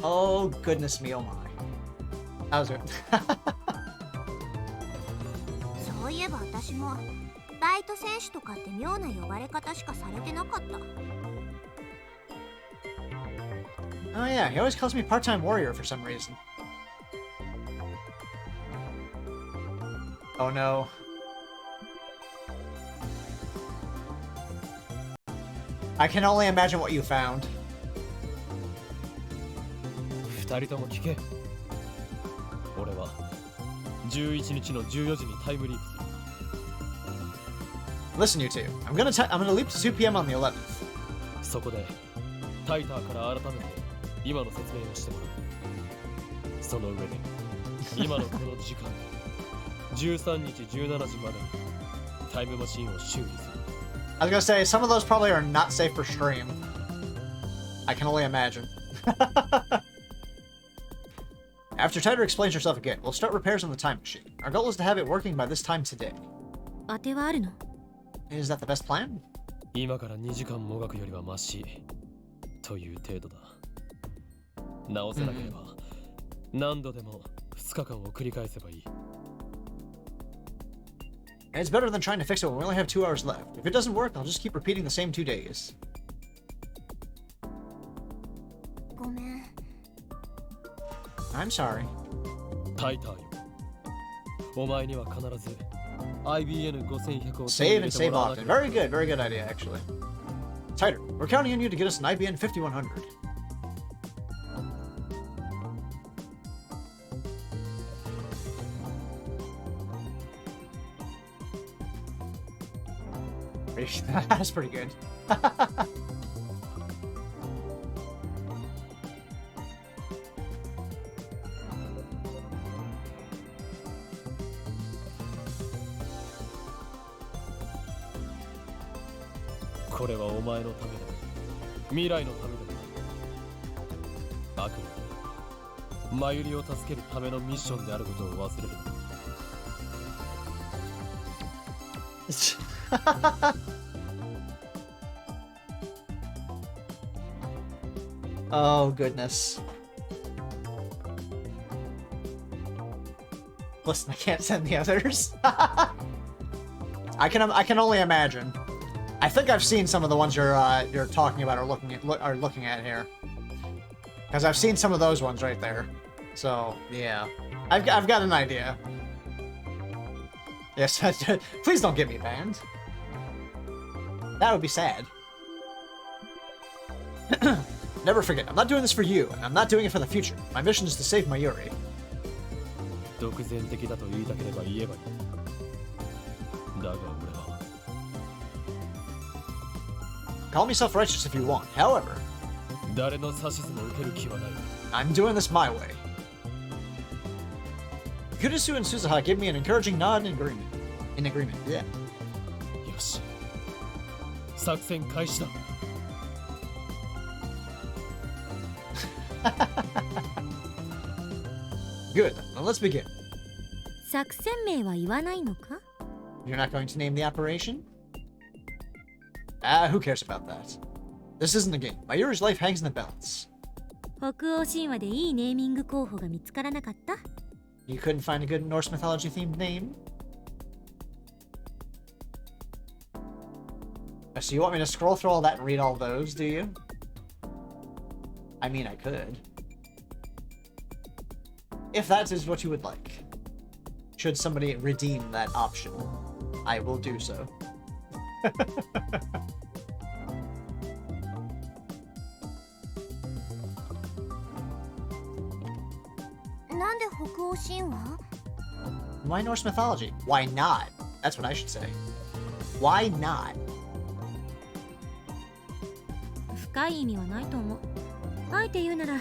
Oh goodness me, oh my. That was good. そういえば私もバイト選手とかって妙な呼ばれ方しかされてなかった。 Oh yeah, he always calls me part-time warrior for some reason. Oh no. I can only imagine what you found. 二人とも聞け。俺は11日の14時にタイムリープする。 Listen, you two. I'm gonna leap to 2 p.m. on the 11th. そこでタイターから改めて今の説明をしてもらう。その上で今のこの時間13日17時までにタイムマシンを修理する。 I was gonna say, some of those probably are not safe for stream. I can only imagine. After Tighter explains herself again, we'll start repairs on the time machine. Our goal is to have it working by this time today. 当てはあるの？ Is that the best plan? 今から2時間もがくよりはマシという程度だ。直せなければ何度でも2日間を繰り返せばいい。 It's better than trying to fix it when we only have 2 hours left. If it doesn't work, I'll just keep repeating the same 2 days. ごめん。 I'm sorry. タイターよ。お前には必ず IBN5100 を Save and save often. Very good idea, actually. Tighter, we're counting on you to get us an IBN 5100. That's pretty good.これはお前のためだ。未来のためだ。悪魔、マユリを助けるためのミッションであることを忘れるな。Oh, goodness. Listen, I can't send the others. I can only imagine. I think I've seen some of the ones you're talking about or looking at here. Because I've seen some of those ones right there. So yeah, I've got an idea. Yes, please don't get me banned. That would be sad. Never forget, I'm not doing this for you, and I'm not doing it for the future. My mission is to save Mayuri. Call me self-righteous if you want. However, I'm doing this my way. Kurisu and Suzuha give me an encouraging nod in agreement. Yeah. Good. Now let's begin. 作戦名は言わないのか? You're not going to name the operation? Who cares about that? This isn't a game. Mayuri's life hangs in the balance. 北欧神話でいいネーミング候補が見つからなかった? You couldn't find a good Norse mythology themed name? So you want me to scroll through all that and read all those, do you? I mean, I could. If that is what you would like. Should somebody redeem that option, I will do so. Why Norse mythology? Why not? That's what I should say. Why not? 深い意味はないと思う。あえて言うなら、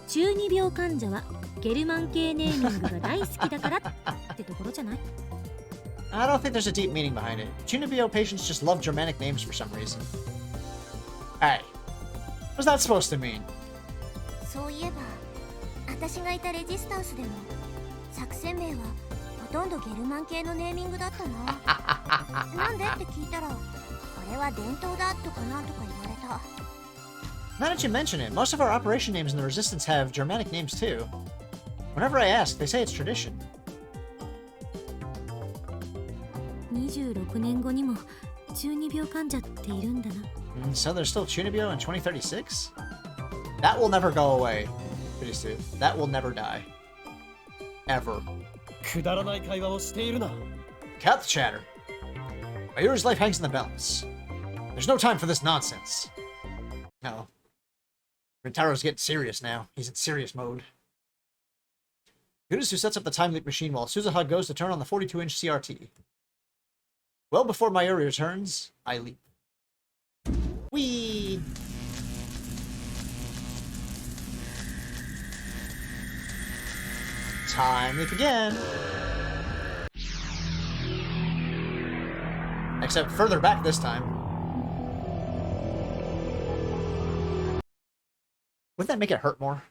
中二病患者はゲルマン系ネーミングが大好きだからってところじゃない? I don't think there's a deep meaning behind it. Chunibyo patients just love Germanic names for some reason. Hey, what's that supposed to mean? そういえば、私がいたレジスタンスでも作戦名はほとんどゲルマン系のネーミングだったな。なんでって聞いたら、これは伝統だとかなんとか言われた。Now that you mention it, most of our operation names in the Resistance have Germanic names too. Whenever I ask, they say it's tradition. 26年後にも中二病患者っているんだな。So there's still Chunibyo in 2036? That will never go away. Pretty soon. That will never die. Ever. くだらない会話をしているな。Cut the chatter. Mayuri's life hangs in the balance. There's no time for this nonsense. No. Rintaro's getting serious now. He's in serious mode. Kurisu sets up the time leap machine while Suzuha goes to turn on the 42-inch CRT. Well before Mayuri returns, I leap. Whee! Time leap again. Except further back this time. Wouldn't that make it hurt more?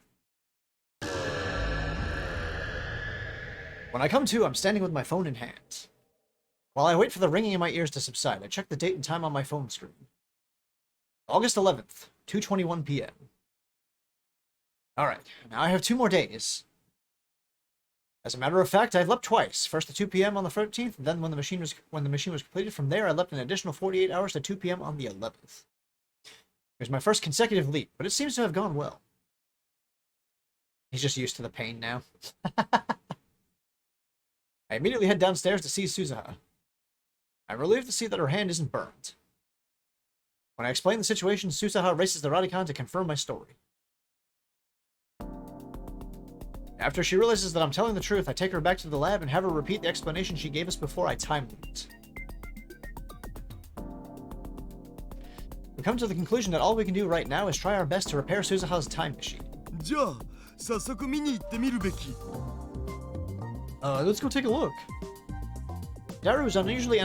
When I come to, I'm standing with my phone in hand. While I wait for the ringing in my ears to subside, I check the date and time on my phone screen. August 11th, 2:21 p.m. Alright, now I have 2 more days. As a matter of fact, I've leapt twice. First at 2 p.m. on the 13th, and then when the machine was completed. From there, I leapt an additional 48 hours to 2 p.m. on the 11th. It was my first consecutive leap, but it seems to have gone well. He's just used to the pain now. I immediately head downstairs to see Suzuha. I'm relieved to see that her hand isn't burned. When I explain the situation, Suzuha races the Radican to confirm my story. After she realizes that I'm telling the truth, I take her back to the lab and have her repeat the explanation she gave us before I time-leaped. We come to the conclusion that all we can do right now is try our best to repair Suzuha's time machine. じゃあ早速見に行ってみるべき。 Let's go take a look. Daru is unusually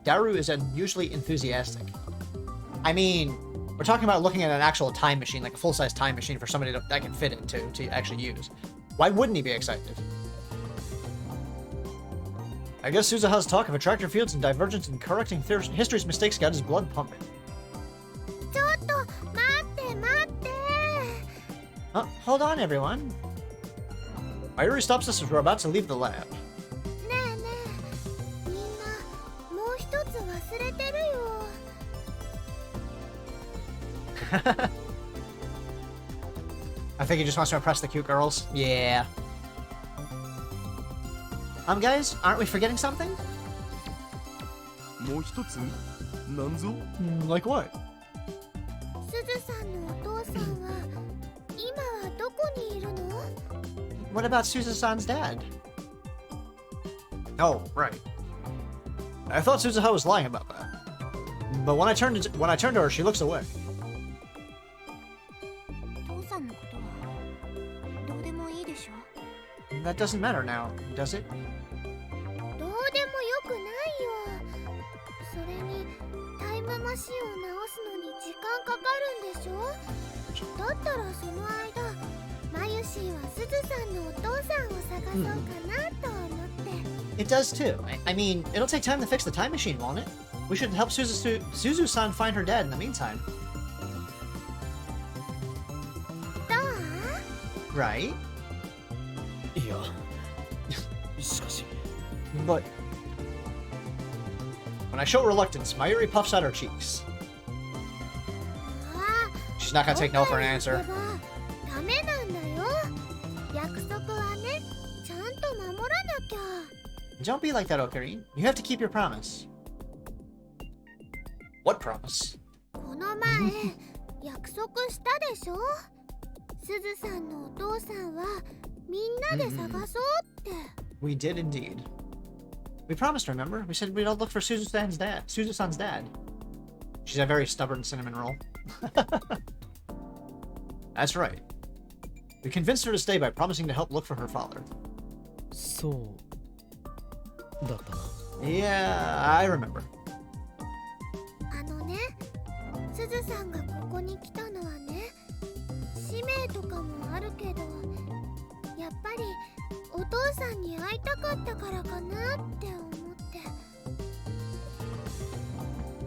Daru is unusually enthusiastic. I mean, we're talking about looking at an actual time machine, like a full-size time machine for somebody that can fit into to actually use. Why wouldn't he be excited? I guess Suzuha's talk of attractor fields and divergence and correcting history's mistakes got his blood pumping. ちょっと待って。 Hold on, everyone. Mayuri stops us as we're about to leave the lab. ねえねえ、みんなもう一つ忘れてるよ。I think he just wants to impress the cute girls. Yeah. Guys, aren't we forgetting something? もう一つなんぞ Like what? すずさんのお父さんは今はどこにいるの？ What about Suzu-san's dad? Oh, right. I thought Suzuha was lying about that. But when I turned to her, she looks away. お父さんのことはどうでもいいでしょ？ That doesn't matter now, does it? どうでもよくないよ。それにタイムマシンを直すのに時間かかるんでしょ？だったらその間マユシーはすずさんのお父さんを探そうかなと思って。 It does too. I mean, it'll take time to fix the time machine, won't it? We should help Suzu-san find her dad in the meantime. どう？ Right? いやしかし But when I show reluctance, Mayuri puffs out her cheeks. あ She's not gonna take no for an answer. ダメなんだよ。約束はね、ちゃんと守らなきゃ。 Don't be like that, Okarin. You have to keep your promise. What promise? この前約束したでしょ？すずさんのお父さんはみんなで探そうって。 We did indeed. We promised, remember? We said we'd all look for Suzu-san's dad. She's a very stubborn cinnamon roll. That's right. We convinced her to stay by promising to help look for her father. そうだったな。 Yeah, I remember. あのね、すずさんがここに来たのはね、使命とかもあるけど、やっぱりお父さんに会いたかったからかなって思って。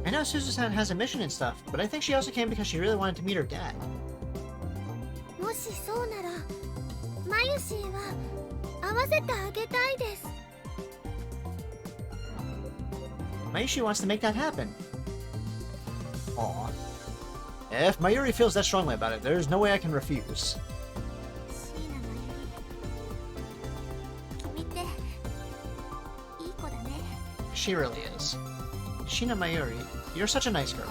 I know Suzu-san has a mission and stuff, but I think she also came because she really wanted to meet her dad. もしそうなら、マユシーは会わせてあげたいです。 Mayushi wants to make that happen. Aw. If Mayuri feels that strongly about it, there's no way I can refuse. 椎名マユリ、君っていい子だね。 She really is. Shina Mayuri, you're such a nice girl.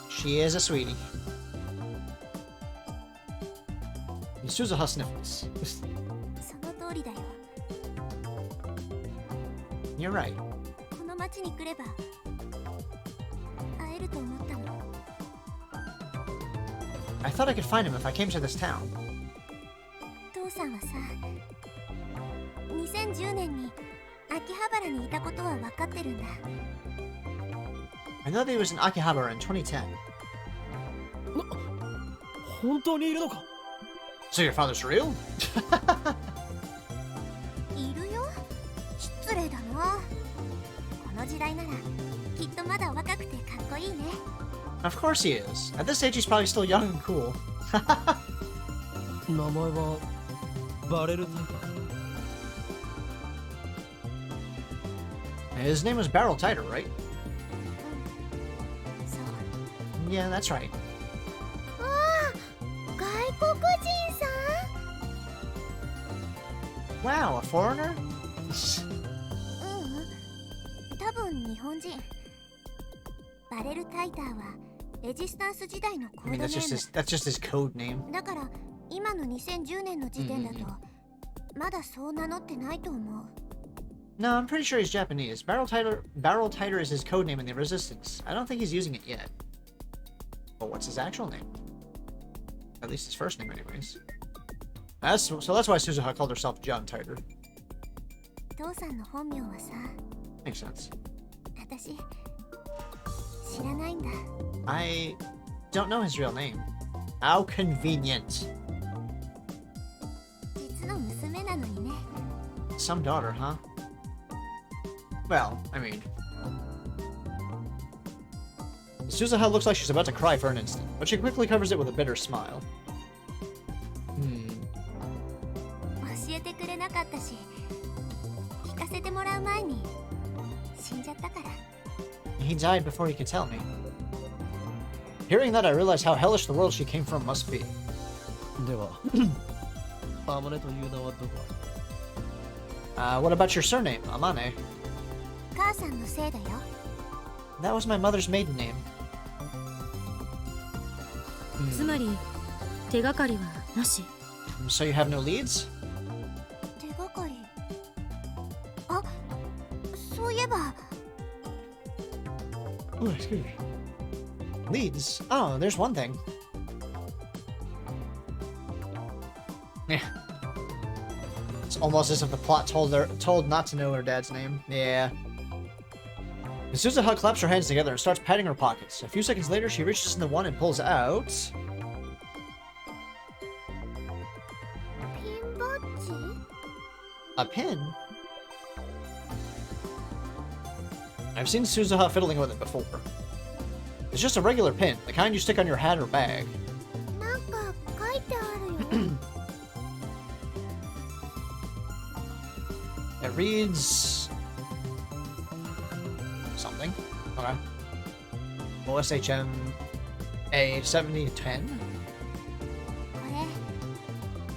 She is a sweetie. Suzuha sniffles. その通りだよ。 You're right. この町に来れば会えると思ったの。 I thought I could find him if I came to this town. 父さんはさ、2010年に秋葉原にいたことは分かってるんだ。 I know that he was in Akihabara in 2010. 本当にいるのか？ So your father's real? いるよ。失礼だな。この時代ならきっとまだ若くてかっこいいね。 Of course he is. At this age he's probably still young and cool. 名前はバレルタイガー。 His name was Barrel Tighter, right? そう。 Yeah, that's right. ああ、外国人さん。 Wow, a foreigner? 多分日本人。バレルタイターはレジスタンス時代のコ I ード mean, ネ that's just his code name. ーム。だから今の2010年の時点だとまだそう名乗ってないと思う。 No, I'm pretty sure he's Japanese. Barrel Tighter is his code name in the Resistance. I don't think he's using it yet. But what's his actual name? At least his first name, anyways. So that's why Suzuha called herself John Tighter. 父さんの本名はさ、 Makes sense. 私知らないんだ。 I don't know his real name. How convenient. 実の娘なのにね。 Some daughter, huh? Well, I mean... Suzuha looks like she's about to cry for an instant, but she quickly covers it with a bitter smile. he died before he could tell me. Hearing that, I realized how hellish the world she came from must be. ではアマネという名はどこ What about your surname, Amane? 母さんのせいだよ。 That was my mother's maiden name. つまり手がかりはなし。 So you have no leads? 手がかり。あ、そういえば。 Oh, excuse me. Leads? Oh, there's one thing. Yeah. It's almost as if the plot told not to know her dad's name. Yeah. Suzuha claps her hands together and starts patting her pockets. A few seconds later, she reaches into one and pulls out ピンバッジ？ a pin. I've seen Suzuha fiddling with it before. It's just a regular pin, the kind you stick on your hat or bag. なんか書いてあるよ。 It reads something. Okay. OSHM A7010. これ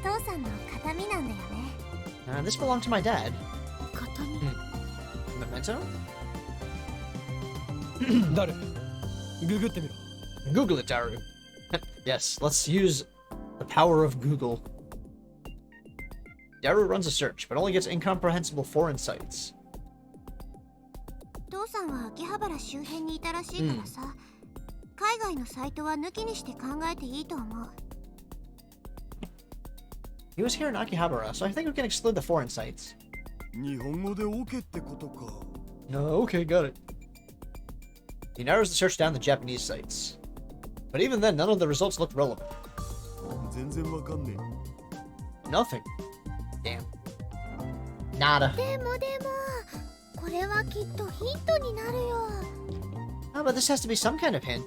父さんの形見なんだよね。 This belonged to my dad. 形見。 Memento? 誰ググってみろ Google it, Daru. Yes, let's use the power of Google. Daru runs a search, but only gets incomprehensible foreign sites. 父さんは秋葉原周辺にいたらしいからさ、海外のサイトは抜きにして考えていいと思う。 He was here in Akihabara, so I think we can exclude the foreign sites. 日本語で OK ってことか。 No, okay, got it. He narrows the search down to Japanese sites. But even then, none of the results looked relevant. 全然わかんね Nothing. Damn. Nada. でもこれはきっとヒントになるよ。 How about this has to be some kind of hint?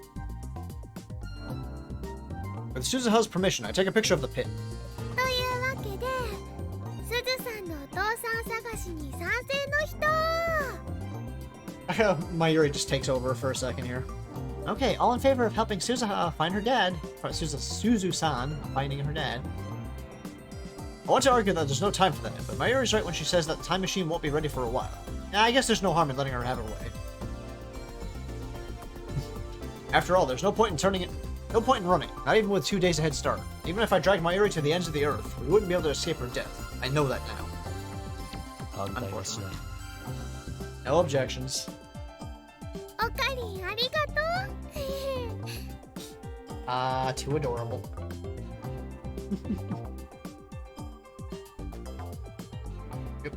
With Suzuha's permission, I take a picture of the pin. というわけで、すずさんのお父さん探しに賛成の人。 Mayuri just takes over for a second here. Okay, all in favor of helping Suzuha find her dad. Suzu-san finding her dad. I want to argue that there's no time for that, but Mayuri's right when she says that the time machine won't be ready for a while. I guess there's no harm in letting her have her way. After all, there's no point in running, not even with 2 days a head start. Even if I dragged Mayuri to the ends of the earth, we wouldn't be able to escape her death. I know that now. 反対はしない No objections. おかりんありがとう。 Too adorable. Yep.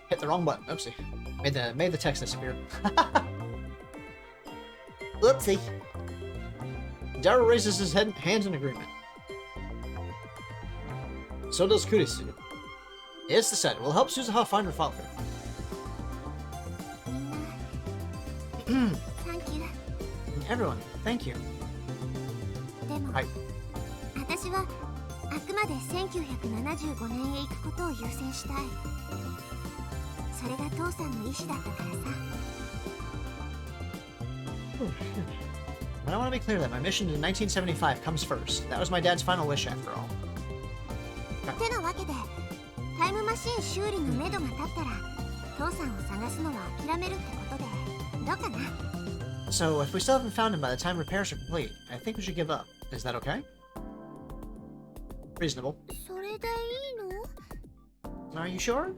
Hit the wrong button. Oopsie. Made the text disappear. Oopsie. Daru raises his hands in agreement. So does Kurisu. It's decided. We'll help Suzuha find her father. みんな、Thank you。 Everyone, thank you. でも、はい私はあくまで1975年へ行くことを優先したい。それが父さんの意思だったからさ。But I want to be clear that my mission in 1975 comes first. That was my dad's final wish after all. てなわけで、タイムマシン修理のめどが立ったら、父さんを探すのは諦めるってことで、どうかな？ So, if we still haven't found him by the time repairs are complete, I think we should give up. Is that okay? Reasonable. それでいいの？ Are you sure?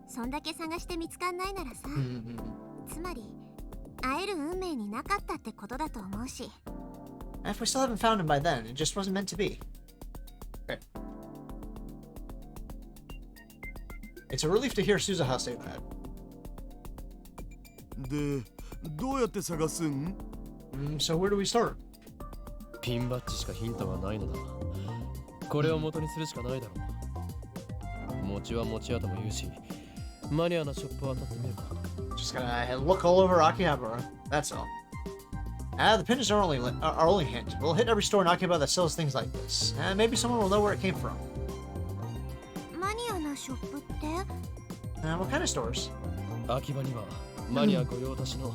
そんだけ探して見つかんないならさ、 Mm-hmm. つまり会える運命になかったってことだと思うし。 If we still haven't found him by then, it just wasn't meant to be. Okay. It's a relief to hear Suzuha say that. で、どうやって探すん So where do we start? ピンバッジしかヒントがないのだこれを元にするしかないだろう餅は餅屋とも言うしマニアなショップを当たってみるか Just gotta look all over Akihabara. That's all. The pin is our only hint. We'll hit every store in Akihabara that sells things like this. Maybe someone will know where it came from. マニアなショップって What kind of stores? 秋葉にはマニア御用達の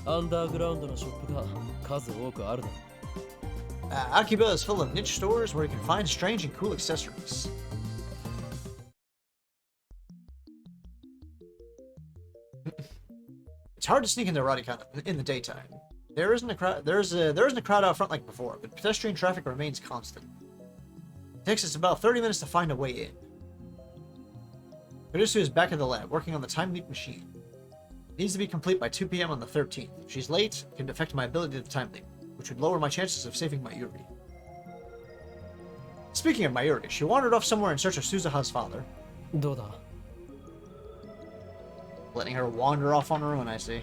アンダーグラウンドのショップが数多くあるだろう。Akiba is full of niche stores where you can find strange and cool accessories. It's hard to sneak into Radicon in the daytime. There isn't a crowd out front like before, but pedestrian traffic remains constant. It takes us about 30 minutes to find a way in. Kurisu is back at the lab, working on the time leap machine. It needs to be complete by 2 p.m. on the 13th. If she's late, it can affect my ability to time leap, which would lower my chances of saving Mayuri. Speaking of Mayuri, she wandered off somewhere in search of Suzuha's father. どうだ Letting her wander off on her own, I see.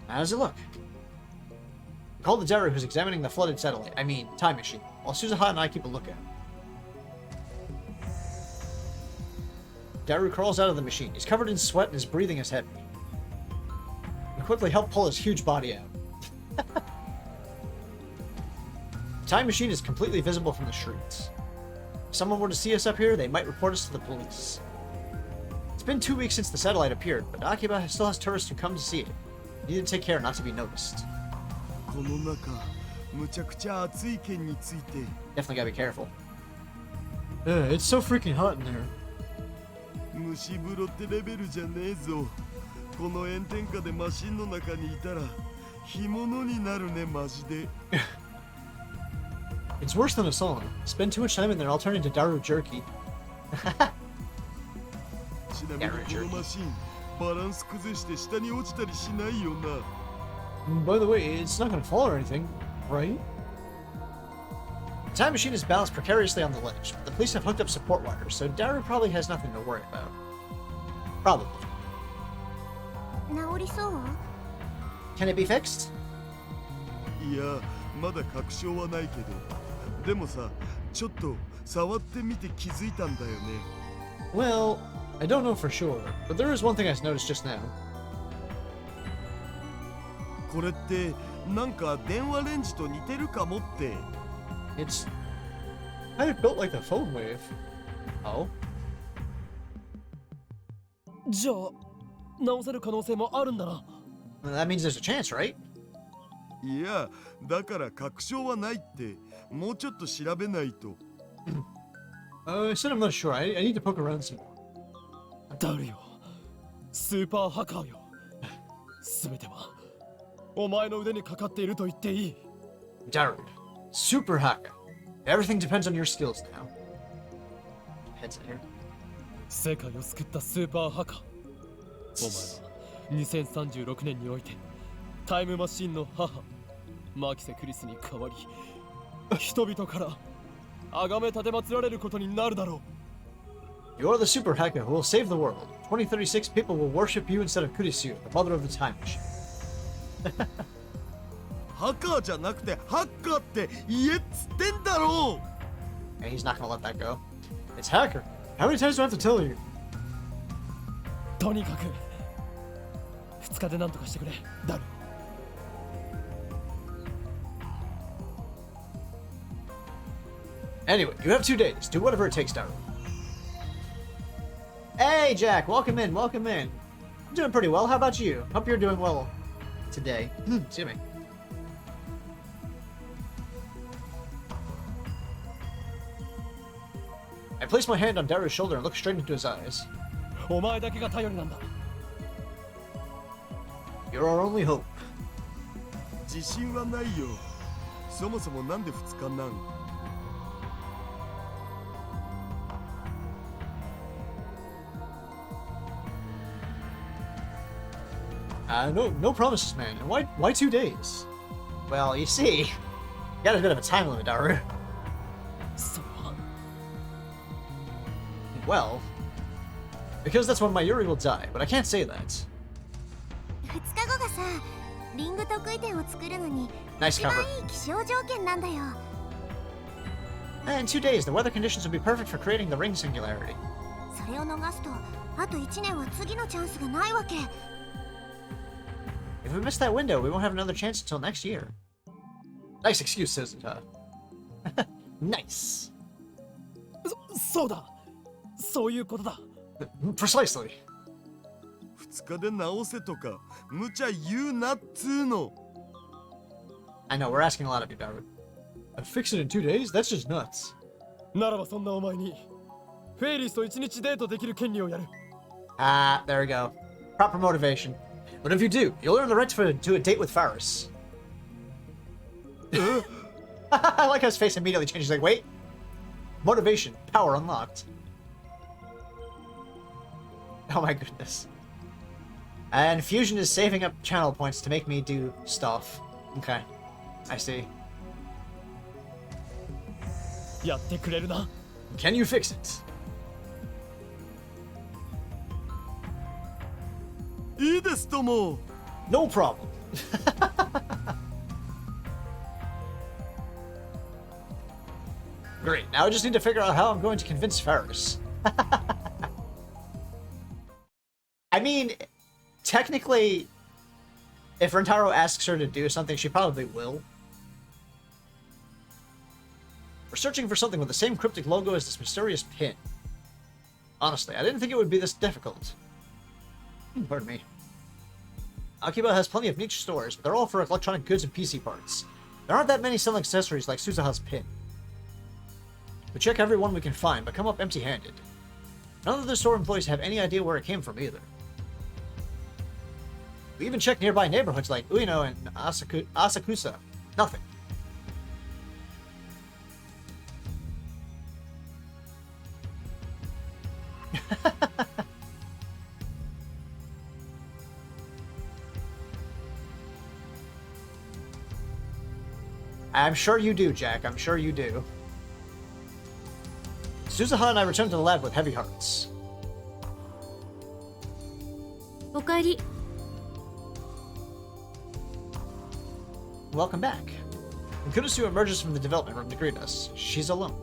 How does it look? Call the Daru who's examining the flooded satellite, time machine, while Suzuha and I keep a lookout. Daru crawls out of the machine. He's covered in sweat and his breathing is heavy. We quickly help pull his huge body out. The time machine is completely visible from the streets. If someone were to see us up here, they might report us to the police. It's been 2 weeks since the satellite appeared, but Akiba still has tourists who come to see it. We need to take care not to be noticed. この中むちゃくちゃ暑い件について Definitely gotta be careful. It's so freaking hot in there. 蒸し風呂ってレベルじゃねえぞ。この炎天下でマシンの中にいたら干物になるねマジで。It's worse than a sauna. Spend too much time in there, I'll turn into Daru jerky. ちなみにこのマシンバランス崩して下に落ちたりしないよな。By the way, it's not gonna fall or anything, right? The time machine is balanced precariously on the ledge, but the police have hooked up support wires, so Daru probably has nothing to worry about. Probably. 治りそう Can it be fixed? いやまだ確証はないけど、でもさちょっと触ってみて気づいたんだよね。Well, I don't know for sure, but there is one thing I noticed just now. これってなんか電話レンジと似てるかもって。 It's kind of built like the phone wave. Oh? じゃあ直せる可能性もあるんだな。 Well, that means there's a chance, right? いやだから確証はないってもうちょっと調べないと。I said I'm not sure. I need to poke around some more. ダルよ、スーパーハカーよ。すべてはお前の腕にかかっていると言っていい。 Daru, super hacker. Everything depends on your skills now. Heads in here. 世界を救ったスーパーハカー。お前は2036年においてタイムマシンの母マキセ・クリスに代わり人々から崇め立てまつられることになるだろう。 You're the super hacker who will save the world. 2036 people will worship you instead of Kurisu, the mother of the time machine. ハカーじゃなくてハッカーって言えっつってんだろう。 And he's not gonna let that go. It's hacker. How many times do I have to tell you? とにかく2日で何とかしてくれ、ダル。 Anyway, you have 2 days. Do whatever it takes, Daru. Hey, Jack. Welcome in. Welcome in. I'm doing pretty well. How about you? Hope you're doing well today. Excuse me. I place my hand on Daru's shoulder and look straight into his eyes. お前だけが頼りなんだ。 You're our only hope. 自信はないよ。そもそもなんで2日なん？ No promises, man. And why 2 days? Well, you see, you got a bit of a time limit, Daru. それは Well, because that's when Mayuri will die, but I can't say that. 2日後がさリング得意点を作るのに Nice 一番 cover. いい気象条件なんだよ。 In 2 days, the weather conditions will be perfect for creating the ring singularity. それを逃すとあと1年は次のチャンスがないわけ。 If we miss that window, we won't have another chance until next year. Nice excuse, Suzuha. Nice. そうだ。そういうことだ。Precisely. 2日で直せとか無茶言うなっつーの。 I know, we're asking a lot of you, Daru. Fix it in 2 days? That's just nuts. ならばそんなお前にフェイリスと一日デートできる権利をやる。 Ah, there we go. Proper motivation. But if you do, you'll earn the right to a date with Faris. I like how his face immediately changes. Like, wait. Motivation. Power unlocked. Oh my goodness. And Fusion is saving up channel points to make me do stuff. Okay. I see. やってくれるな。 Can you fix it? いいですとも。 No problem. Great. Now I just need to figure out how I'm going to convince Faris. I mean, technically, if Rentaro asks her to do something, she probably will. We're searching for something with the same cryptic logo as this mysterious pin. Honestly, I didn't think it would be this difficult. Pardon me. Akiba has plenty of niche stores, but they're all for electronic goods and PC parts. There aren't that many selling accessories like Suzuha's pin. We check every one we can find, but come up empty-handed. None of the store employees have any idea where it came from either. We even check nearby neighborhoods like Ueno and Asakusa. Nothing. I'm sure you do, Jack. I'm sure you do. Suzuha and I return to the lab with heavy hearts. おかえり。 Welcome back. And Kurusu emerges from the development room to greet us. She's alone.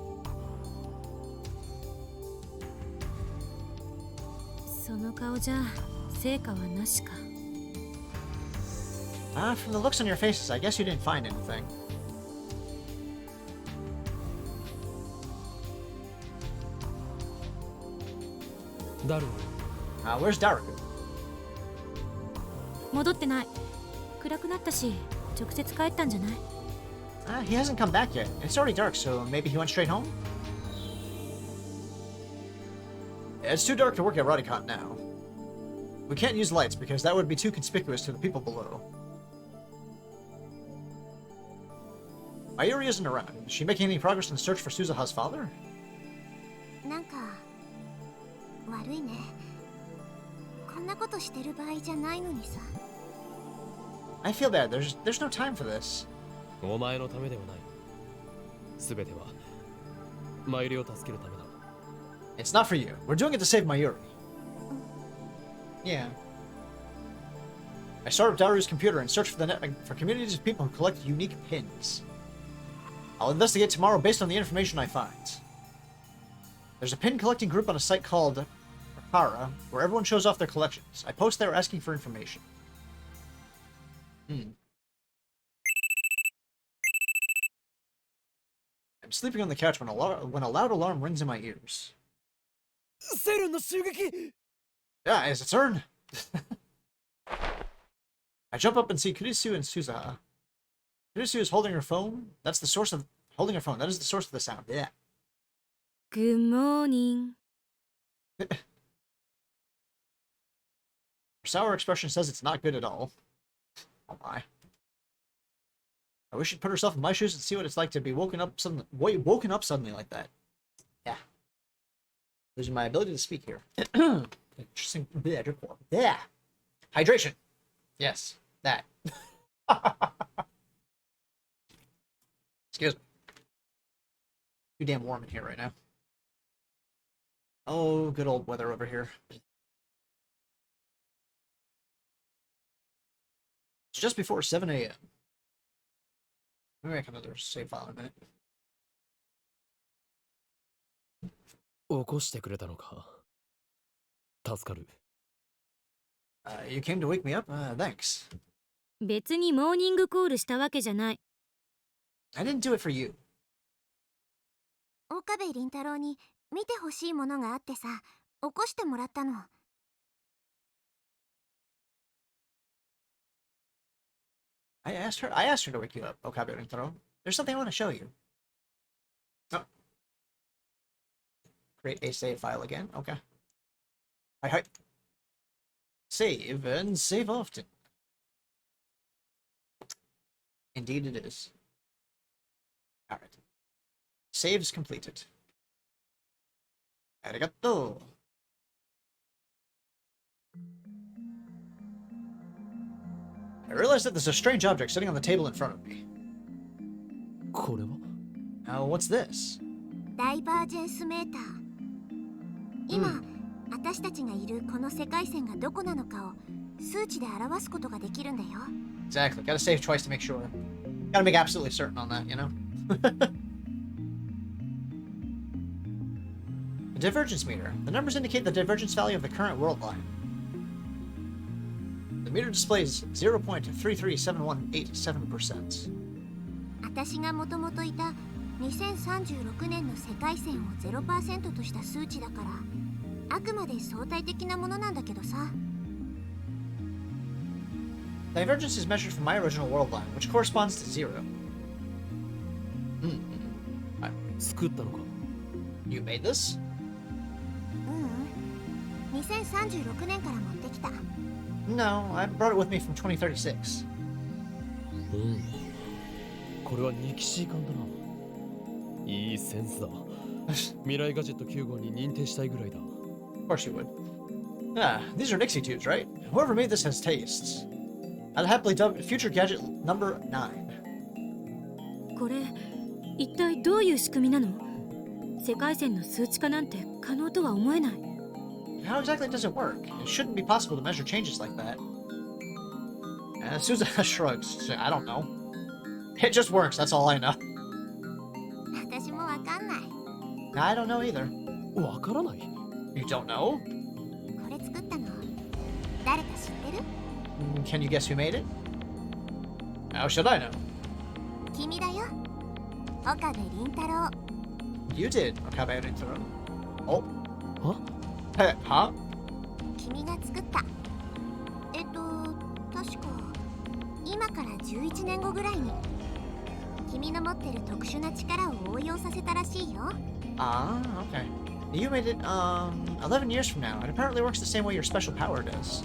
その顔じゃ成果はなしか。 From the looks on your faces, I guess you didn't find anything. Daru. Where's Daru? 戻ってない。暗くなったし、直接帰ったんじゃない？ He hasn't come back yet. It's already dark, so maybe he went straight home? It's too dark to work at Radicon now. We can't use lights because that would be too conspicuous to the people below. Mayuri isn't around. Is she making any progress in the search for Suzuha's father? なんか悪いね。こんなことしてる場合じゃないのにさ。 I feel bad. There's no time for this. お前のためではない。すべてはマユリを助けるためだ。 It's not for you. We're doing it to save Mayuri. Yeah. I start up Daru's computer and search for communities of people who collect unique pins. I'll investigate tomorrow based on the information I find. There's a pin collecting group on a site called Rapara, where everyone shows off their collections. I post there asking for information. I'm sleeping on the couch when a loud alarm rings in my ears. セルンの襲撃。 Yeah, it's a turn. I jump up and see Kurisu and Suzuha. Kurisu is holding her phone. That's the source of holding her phone. That is the source of the sound. Yeah. Good morning. Her sour expression says it's not good at all. Oh my. I wish she'd put herself in my shoes and see what it's like to be woken up suddenly like that. Yeah. Losing my ability to speak here. Interesting. Yeah. Hydration. Yes, that. Excuse me. Too damn warm in here right now. Oh, good old weather over here. It's just before 7 a.m. Let me make another save file in a minute. 起こしてくれたのか。助かる。You came to wake me up? Thanks. 別にモーニングコールしたわけじゃない。I didn't do it for you. 岡部倫太郎に見てほしいものがあってさ、起こしてもらったの。I asked her to wake you up, Okabe Rintaro. There's something I want to show you. Oh. Create a save file again. Okay. Hi. Save and save often. Indeed it is. Alright. Save is completed. Arigato. I realized that there's a strange object sitting on the table in front of me. これは Now, what's this? ダイバージェンスメーター。今、私たちがいるこの世界線がどこなのかを数値で表すことができるんだよ。Exactly. Gotta save twice to make sure. Gotta make absolutely certain on that, you know? The divergence meter. The numbers indicate the divergence value of the current world line. The meter displays 0.337187%. 私がもともといた2036年の世界線を 0% とした数値だから、あくまで相対的なものなんだけどさ。Divergence is measured from my original world line, which corresponds to 0. 作ったのか You made this? 2036年から持ってきた。No, I brought it with me from 2036. これはニキシー感だな。いいセンスだ。未来ガジェット9号に認定したいぐらいだ。Of course you would. Ah, these are Nixie tubes, right? Whoever made this has tastes. I'd happily dub future gadget number 9. これ一体どういう仕組みなの？世界線の数値化なんて可能とは思えない。How exactly does it work? It shouldn't be possible to measure changes like that. Susan shrugs. I don't know. It just works, that's all I know. 私もわかんない。I don't know either. わからない You don't know? これ作ったの誰か知ってる？ Can you guess who made it? How should I know? 君だよ。岡部倫太郎。You did, Okabe Rintaro. Oh. は Hey, huh? 君が作った。確か今から11年後ぐらいに君の持ってる特殊な力を応用させたらしいよ。Ah, okay. You made it, 11 years from now. It apparently works the same way your special power does.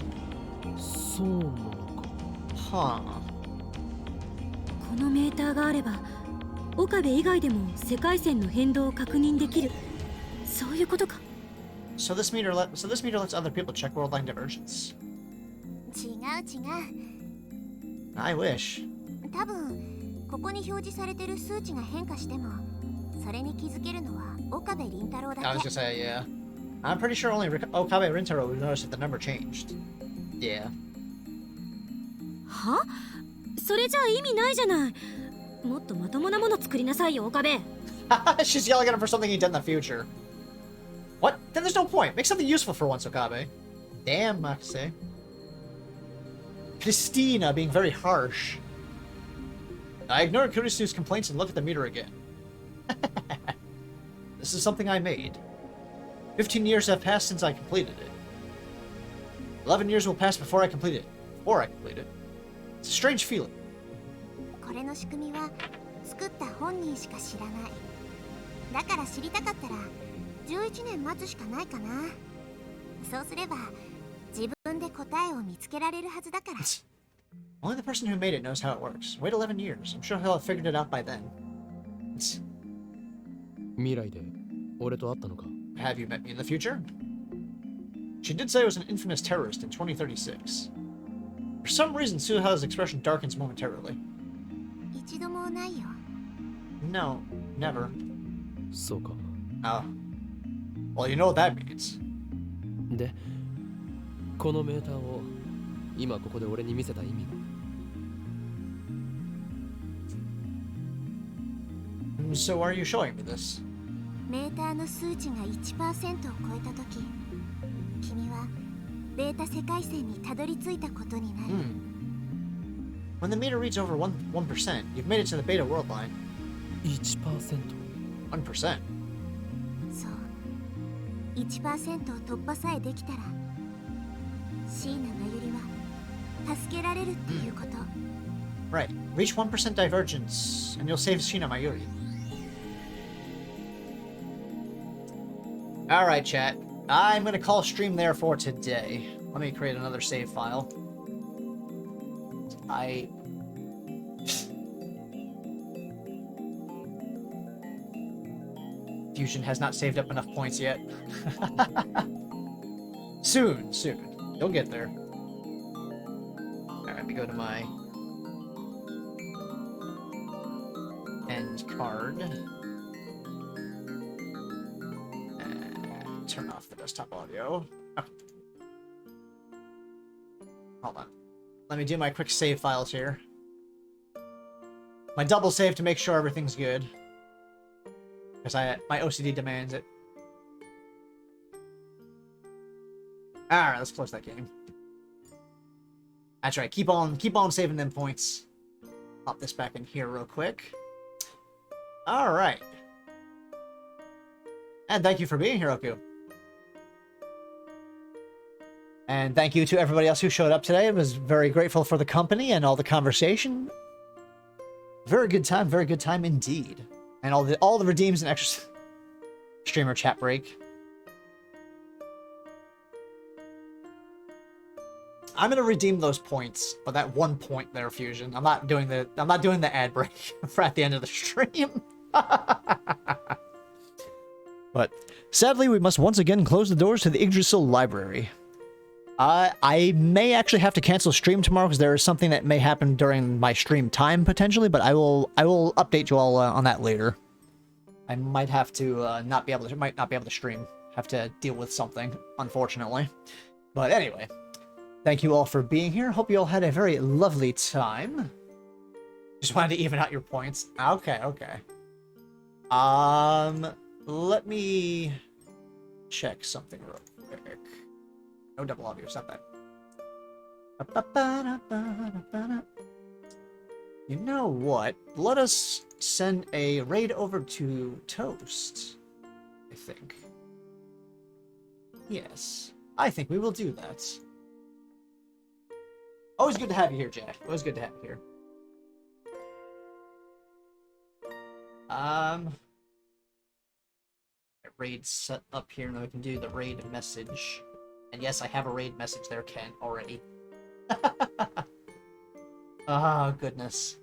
そうなのか Huh. このメーターがあれば岡部以外でも世界線の変動を確認できる。そういうことか。So this meter lets other people check world line divergence. 違う。I wish. 多分ここに表示されてる数値が変化してもそれに気づけるのは岡部倫太郎だ I was け。 gonna say, yeah. I'm pretty sure only Okabe Rintaro would notice if the number changed. Yeah. は？それじゃあ意味ないじゃない。もっとまともなもの作りなさいよ、岡部。She's yelling at him for something he did in the future. What? Then there's no point. Make something useful for once, Okabe. Damn, Makise. Christina being very harsh. I ignored Kurisu's complaints and looked at the meter again. This is something I made. 15 years have passed since I completed it. 11 years will pass before I complete it. It's a strange feeling. これの仕組みは作った本人しか知らない。だから知りたかったら11年待つしかないかな。そうすれば自分で答えを見つけられるはずだから。Only the person who made it knows how it works. Wait 11 years. I'm sure he'll have figured it out by then. 未来で俺と会ったのか Have you met me in the future? She did say I was an infamous terrorist in 2036. For some reason, Suha's expression darkens momentarily. 一度もないよ。No, never. そうか Oh. Well, you know what that means. でこのメーターを今ここで俺に見せた意味は So why are you showing me this? メーターの数値が 1% を超えたとき、君はベータ世界線にたどり着いたことになる。When the meter reads over 1%, you've made it to the beta world line. 1% 1%? 1% 突破さえできたら椎名真由里は助けられるっていうこと。 Right. Reach 1% divergence, and you'll save Shina Mayuri. Alright, chat. I'm gonna call stream there for today. Let me create another save file. Fusion has not saved up enough points yet. Soon. You'll get there. Alright, let me go to my end card. And turn off the desktop audio. Okay. Hold on. Let me do my quick save files here. My double save to make sure everything's good. Because my OCD demands it. Alright, let's close that game. That's right, keep on saving them points. Pop this back in here real quick. Alright. And thank you for being here, Oku. And thank you to everybody else who showed up today. I was very grateful for the company and all the conversation. Very good time indeed. And all the redeems and extra streamer chat break. I'm gonna redeem those points, but that 1 point there, Fusion. I'm not doing the ad break for at the end of the stream. But sadly, we must once again close the doors to the Yggdrasil Library. I may actually have to cancel stream tomorrow because there is something that may happen during my stream time potentially, but I will update you all on that later. I might have to not be able to stream. Have to deal with something, unfortunately. But anyway, thank you all for being here. Hope you all had a very lovely time. Just wanted to even out your points. Okay. Let me check something real quick. No double audio, stop that. You know what? Let us send a raid over to Toast, I think. Yes, I think we will do that. Always good to have you here, Jack. Always good to have you here. Raid set up here, and then we can do the raid message. And yes, I have a raid message there, Ken, already. Oh, goodness.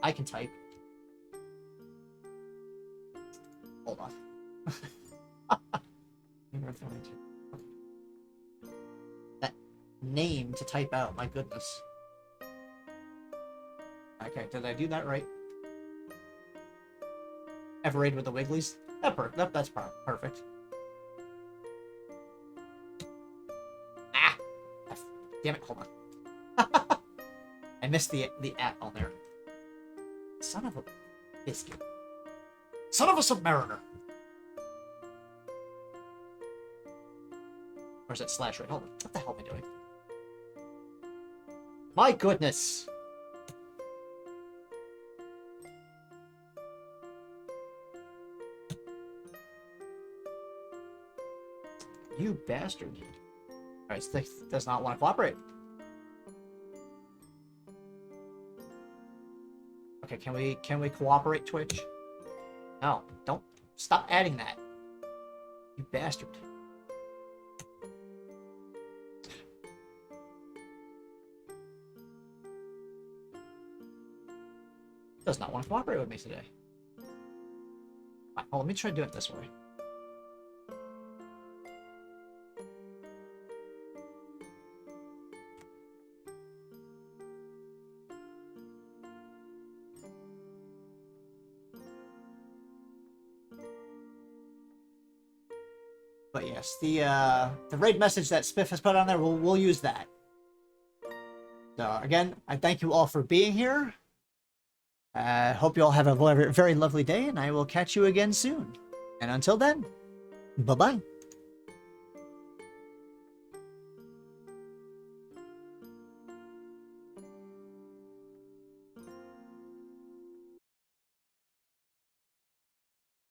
I can type. Hold on. That name to type out, my goodness. Okay, did I do that right? Ever raid with the Wigglies? That's perfect. Ah! Damn it, hold on. I missed the at on there. Son of a biscuit. Son of a submariner! Or is it slash right? Hold on. What the hell am I doing? My goodness! You bastard. Alright, this does not want to cooperate. Okay, can we cooperate, Twitch? No, don't stop adding that. You bastard. Does not want to cooperate with me today. Right, well, let me try doing it this way. But yes, the raid message that Spiff has put on there, we'll use that. So again, I thank you all for being here. Hope you all have a very lovely day, and I will catch you again soon. And until then, bye-bye.